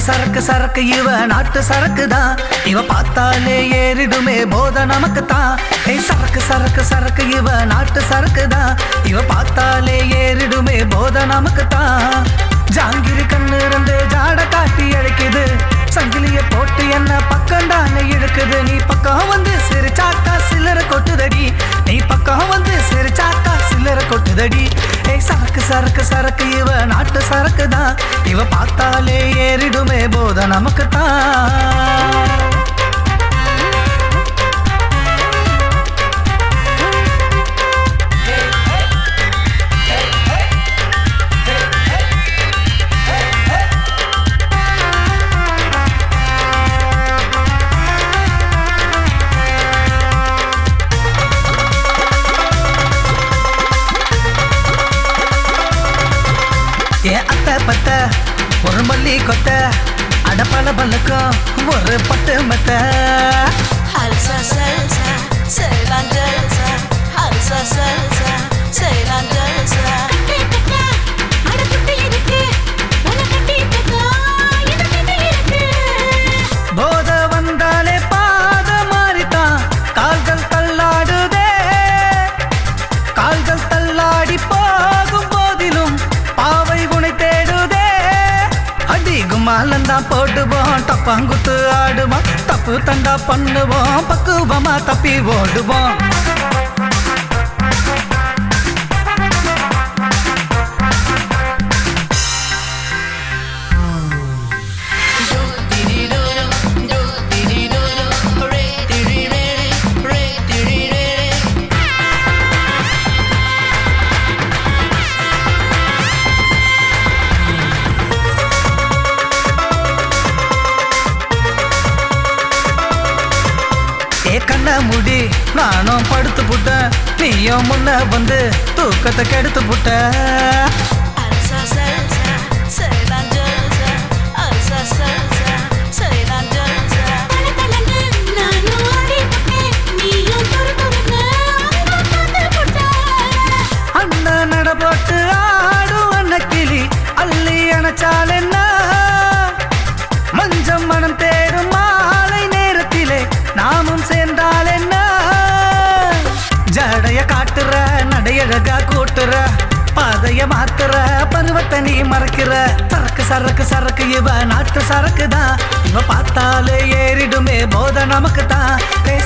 சரக்கு சரக்கு இவ நாட்டு சரக்கு தான் இவ பார்த்தாலே ஏறிடுமே போத நமக்கு தான் சரக்கு சரக்கு சரக்கு இவ நாட்டு சரக்கு தான் இவ பார்த்தாலே ஏறிடுமே போத நமக்கு தான் ஜாங்கிரி கண்ணு இருந்து ஜாட காட்டி அழைக்குது சங்கிலிய போட்டு என்ன பக்கம்டான்னு இழுக்குது நீ பக்கம் வந்து சிரிச்சாக்கா சில்லற கொட்டுதடி நீ பக்கம் வந்து சிரிச்சாக்கா சில்லற கொட்டுதடி சரக்கு சரக்கு சரக்கு இவ நாட்டு சரக்கு தான் இவ பார்த்தாலே ஏறிடுமே போத நமக்கு தான் பத்த ஒரு மல்லி கொத்த அடப்பல பல்லுக்கும் ஒரு பட்டு மத்த Halsa salsa, Ceylan jalsa. Halsa salsa, Ceylan jalsa. போத வந்தாலே பாத மாறித்தான் கால்கள் தள்ளாடுதே கால்கள் தள்ளாடி போகும் போதிலும் பாவை குணை தேடுதே அடி குமாலந்தான் போடுவோம் டப்பாங்குத்து ஆடுவோம் தப்பு தண்டா பண்ணுவோம் பக்குவமா தப்பி ஓடுவோம் முடி நானும் படுத்து புட்ட நீயும் முன்ன வந்து தூக்கத்தை கெடுத்து புட்ட Halsa salsa, Ceylan jalsa. Halsa salsa, Ceylan jalsa. நானும் ஆடி புட்டேன், நீயும் பொறுப்புறுத்த அண்ணன் நட போட்டு ஆடும் அன்ன கிளி அள்ளி அணைச்சால் என்ன மஞ்சம் மனம் தேடும் மாலை நேரத்தில் பாதைய மாத்துற பருவத்தை நீ மறக்கிற சரக்கு சரக்கு சரக்கு இவ நாட்டு சரக்கு தான் இவ பார்த்தாலே ஏறிடுமே போத நமக்கு தான்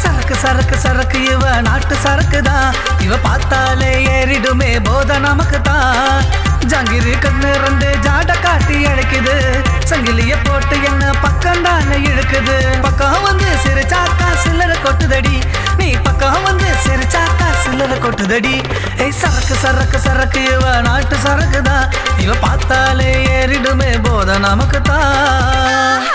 சரக்கு சரக்கு சரக்கு இவ நாட்டு சரக்கு தான் இவ பார்த்தாலே ஏறிடுமே போத நமக்கு தான் ஜாங்கிரி கண்ணு ரெண்டு ஜாட காட்டி அழைக்குது சங்கிலிய போட்டு என்ன பக்கம் தானே இழுக்குது பக்கம் வந்து சிரிச்சாக்கா சில்லற கொட்டுதடி நீ பக்கம் வந்து சிரிச்சாக்கா சில்லற கொட்டுதடி சரக்கு சரக்கு சரக்கு இவ நாட்டு சரக்கு தான் இவ பார்த்தாலே ஏறிடுமே போத நமக்கு தான்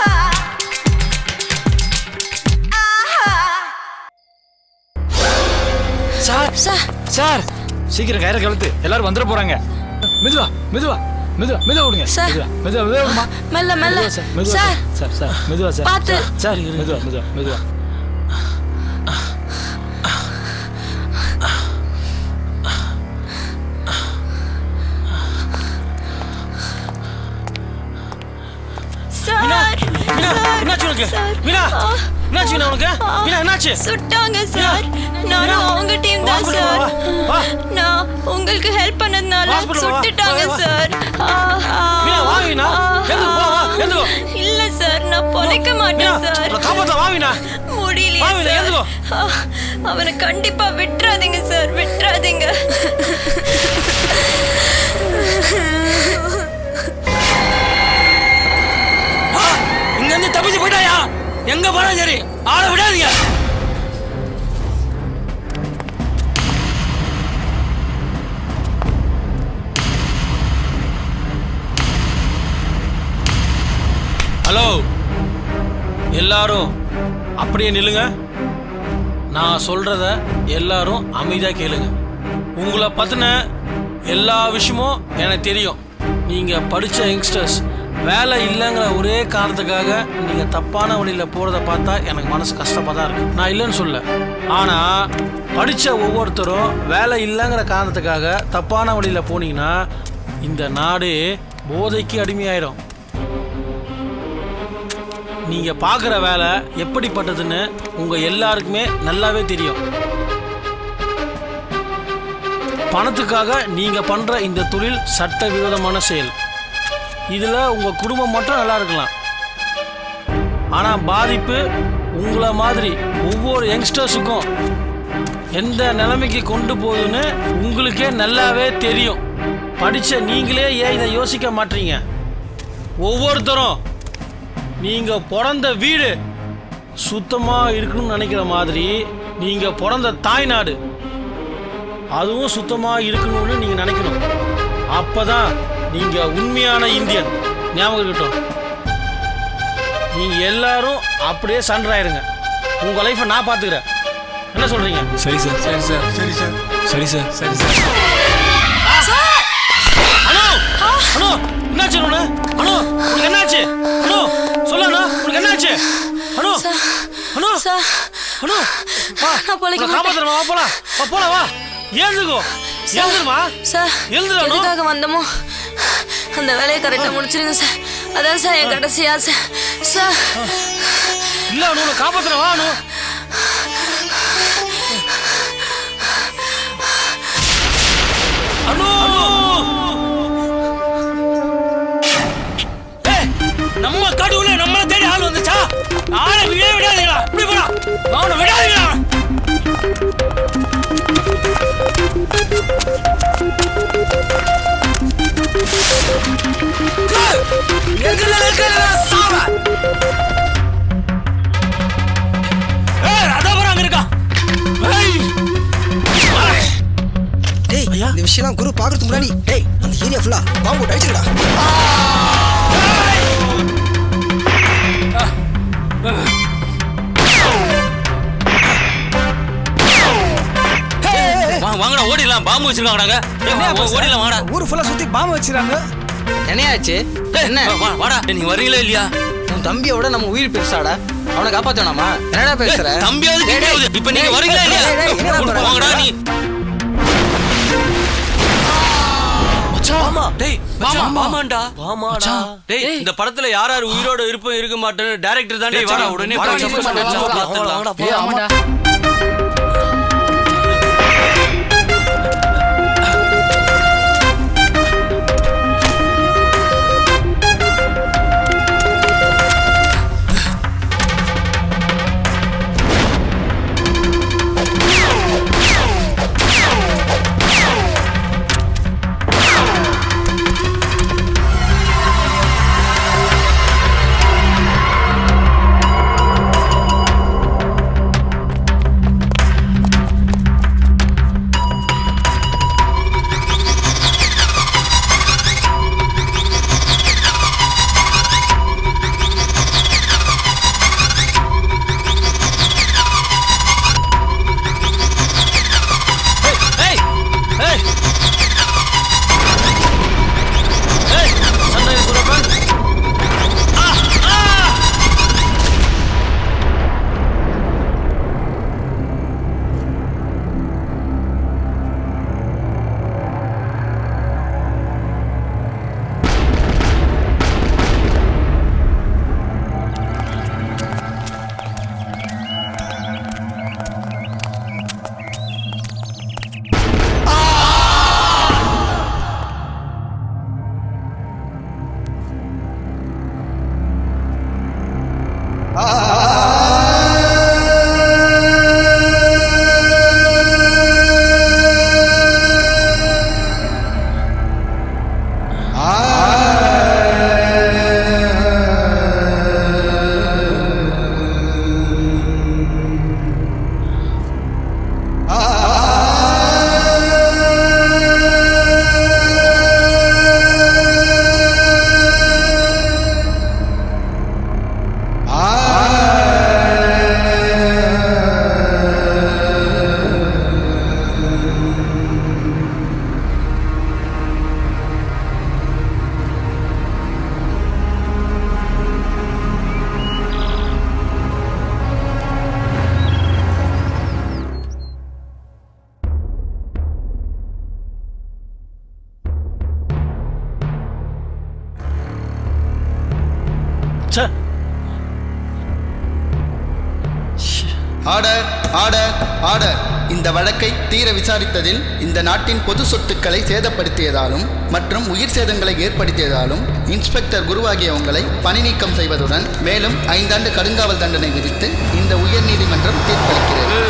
சார் சார் சீக்கிரம் கயிறை கழுத்து எல்லாரும் வந்துட போறாங்க மெதுவா மெதுவா மெதுவா மெதுவா விடுங்க மெதுவா மெதுவா விடுமா மெல்ல மெல்ல மெதுவா சார் சார் சார் மெதுவா சார் பாத்து சார் மெதுவா மெதுவா மெதுவா சார் என்னாச்சு உனக்கு மீனா என்னாச்சு மீனா உனக்கு மீனா என்னாச்சு சுட்டாங்க சார் நானும் அவங்க டீம் தான் சார் நான் உங்களுக்கு ஹெல்ப் பண்ணதுனால சுட்டுட்டாங்க சார் மீனா வா மீனா எந்து போ வா எந்து இல்ல சார் நான் பொழைக்க மாட்டேன் சார் காப்பாத்த வா மீனா முடியலையே சார் அவனை கண்டிப்பா விட்டுறாதீங்க சார் விட்டுறாதீங்க இங்க இருந்து தப்பிச்சு போயிட்டாயா எங்க போனாலும் சரி ஆளை விடாதீங்க ஹலோ எல்லாரும் அப்படியே நில்லுங்க நான் சொல்றத எல்லாரும் அமைதியா கேளுங்க உங்களை பத்தின எல்லா விஷயமும் எனக்கு தெரியும் நீங்க படிச்ச யங்ஸ்டர்ஸ் வேலை இல்லைங்கிற ஒரே காரணத்துக்காக நீங்க தப்பான வழியில போறத பார்த்தா எனக்கு மனசு கஷ்டமா தான் இருக்கு நான் இல்லைன்னு சொல்ல ஆனா படிச்ச ஒவ்வொருத்தரும் வேலை இல்லைங்கிற காரணத்துக்காக தப்பான வழியில போனீங்கன்னா இந்த நாடு போதைக்கு அடிமையாயிரும் நீங்க பார்க்குற வேலை எப்படிப்பட்டதுன்னு உங்க எல்லாருக்குமே நல்லாவே தெரியும் பணத்துக்காக நீங்க பண்ற இந்த தொழில் சட்ட விரோதமான செயல் இதுல உங்க குடும்பம் மட்டும் நல்லா இருக்கலாம் ஆனா பாதிப்பு உங்களை மாதிரி ஒவ்வொரு யங்ஸ்டர்ஸுக்கும் எந்த நிலைமைக்கு கொண்டு போகுதுன்னு உங்களுக்கே நல்லாவே தெரியும் படிச்ச நீங்களே ஏன் இதை யோசிக்க மாட்டீங்க ஒவ்வொருத்தரும் நீங்க பிறந்த வீடு சுத்தமா இருக்கணும்னு நினைக்கிற மாதிரி நீங்க பிறந்த தாய்நாடு அதுவும் சுத்தமா இருக்கணும்னு நீங்க நினைக்கணும் அப்பதான் நீங்க உண்மையான இந்தியன் ஞாபகம் இருக்கட்டும் நீங்க எல்லாரும் அப்படியே சண்டர் ஆயிருங்க உங்க லைஃபை நான் பாத்துக்கிறேன் என்ன சொல்றீங்க சரி சார் சரி சார் சரி சார் சரி சார் சரி சார் அனு அனு என்னாச்சு அனு அனு உனக்கு என்னாச்சு அனு சொல்ல அனு உனக்கு என்னாச்சு அனு அனு அனு வா காப்பாத்துறமா வா போலாம் வா போலாம் வா எழுந்துக்கோ எழுந்துருமா சார் எதுக்காக வந்தோமோ அந்த வேலையை கரெக்டாக முடிச்சிருங்க சார் அதான் சார் என் கடைசி ஆசை சார் இல்ல அனு காப்பாத்துறேன் வா அனு அனு நம்ம கடவுளே நம்மள தேடி ஆள் வந்துச்சா ஆளை விடாதீங்களா இப்படி போடா அவனை விடாதீங்களா இந்த விஷயம் குரு பாக்குறதுக்கு முன்னாடி அந்த ஏரியா ஃபுல்லா பாம்பு போட்டு அடிச்சுடா வாங்கடா ஓடிடலாம் பாம்பு வச்சிருக்காங்கடாங்க ஓடிடலாம் வாடா ஊர் ஃபுல்லா சுத்தி பாம்பு வச்சிருக்காங்க என்னையாச்சு என்ன வாடா நீங்க வரீங்களா இல்லையா உன் தம்பியோட நம்ம உயிர் பெருசாடா அவனை காப்பாத்தணுமா என்னடா பேசுற தம்பியாவது இப்ப நீங்க வரீங்களா இல்லையா வாங்கடா நீ இந்த படத்துல யார் யார் உயிரோட இருக்க மாட்டேன்னு டைரக்டர் தான் உடனே ஆர்டர் ஆர்டர் ஆர்டர். இந்த வழக்கை தீர விசாரித்ததில் இந்த நாட்டின் பொது சொத்துக்களை சேதப்படுத்தியதாலும் மற்றும் உயிர் சேதங்களை ஏற்படுத்தியதாலும் இன்ஸ்பெக்டர் குருவாகிய உங்களை பணி நீக்கம் செய்வதுடன் மேலும் 5 ஆண்டு கடுங்காவல் தண்டனை விதித்து இந்த உயர் நீதிமன்றம் தீர்ப்பளிக்கிறது.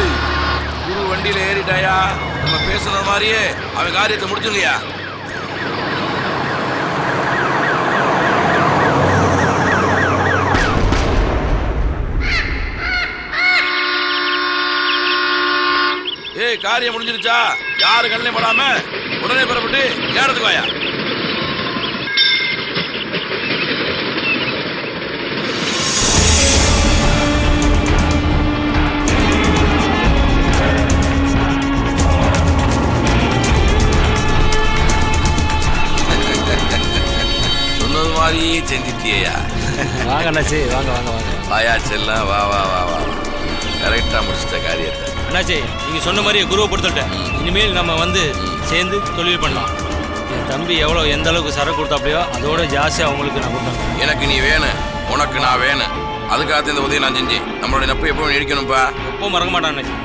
குரு வண்டியில ஏறிட்டாயா? நம்ம பேசுன மாதிரியே அவன் காரியத்தை முடிச்சுங்கயா. ஏய், காரியம் முடிஞ்சிருச்சா? யாரு கண்ணிலே படாம உடனே பெறப்பட்டு ஏறதுக்கு வாயா. சொன்னது மாதிரியே செஞ்சிட்டியா? வாங்க அண்ணாச்சி, வாங்க வாங்க வாங்க. வாயா செல்லம், வா வா வா வா. கரெக்டா முடிச்சிட்ட காரியத்தை. அண்ணாச்சி, நீங்கள் சொன்ன மாதிரியே குருவை பொறுத்துட்டேன். இனிமேல் நம்ம வந்து சேர்ந்து தொழில் பண்ணலாம். என் தம்பி எந்த அளவுக்கு சரக்கு கொடுத்தாப்பலையோ அதோட ஜாஸ்தியாக அவங்களுக்கு நான் கொடுத்தேன். எனக்கு நீ வேணும், உனக்கு நான் வேணும். அதுக்காக இந்த உதவி நான் செஞ்சேன். நம்மளுடைய நட்பு எப்பவும் நீடிக்கணும்ப்பா. எப்போ மறக்க மாட்டான் அண்ணாச்சி.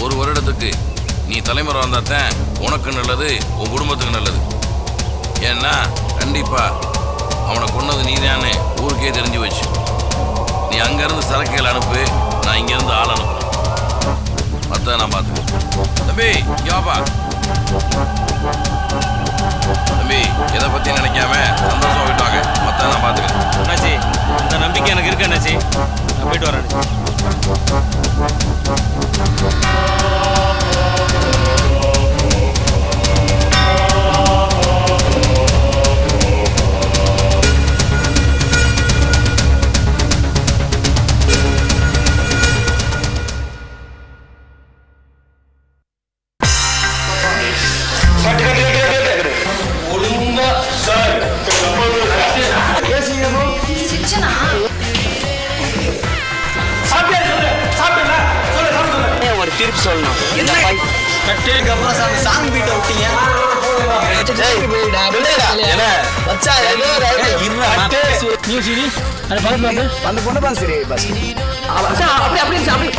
ஒரு வருடத்துக்கு நீ தலைமுறை வந்தாத்தான் உனக்கு நல்லது, உன் குடும்பத்துக்கு நல்லது. ஏன்னா கண்டிப்பா அவனை கொன்னது நீதான்னு ஊருக்கே தெரிஞ்சு வச்சு. நீ அங்கேருந்து சரக்குகள் அனுப்பு, நான் இங்கேருந்து ஆள் அனுப்புறேன். மற்ற நான் பார்த்துக்கிறேன். தம்பி யோபா, தம்பி எதை பற்றி நினைக்காம சந்தோஷமா விட்டாங்க. மற்ற நான் பார்த்துக்கிறேன். அண்ணாச்சி, அந்த நம்பிக்கை எனக்கு இருக்கு அண்ணாச்சி. நான் போயிட்டு வரேன் திருப்பி சொல்லணும். சாங் பீட்டை விட்டீங்க. அந்த பொண்ணு பாரு. சரி பஸ் அப்படி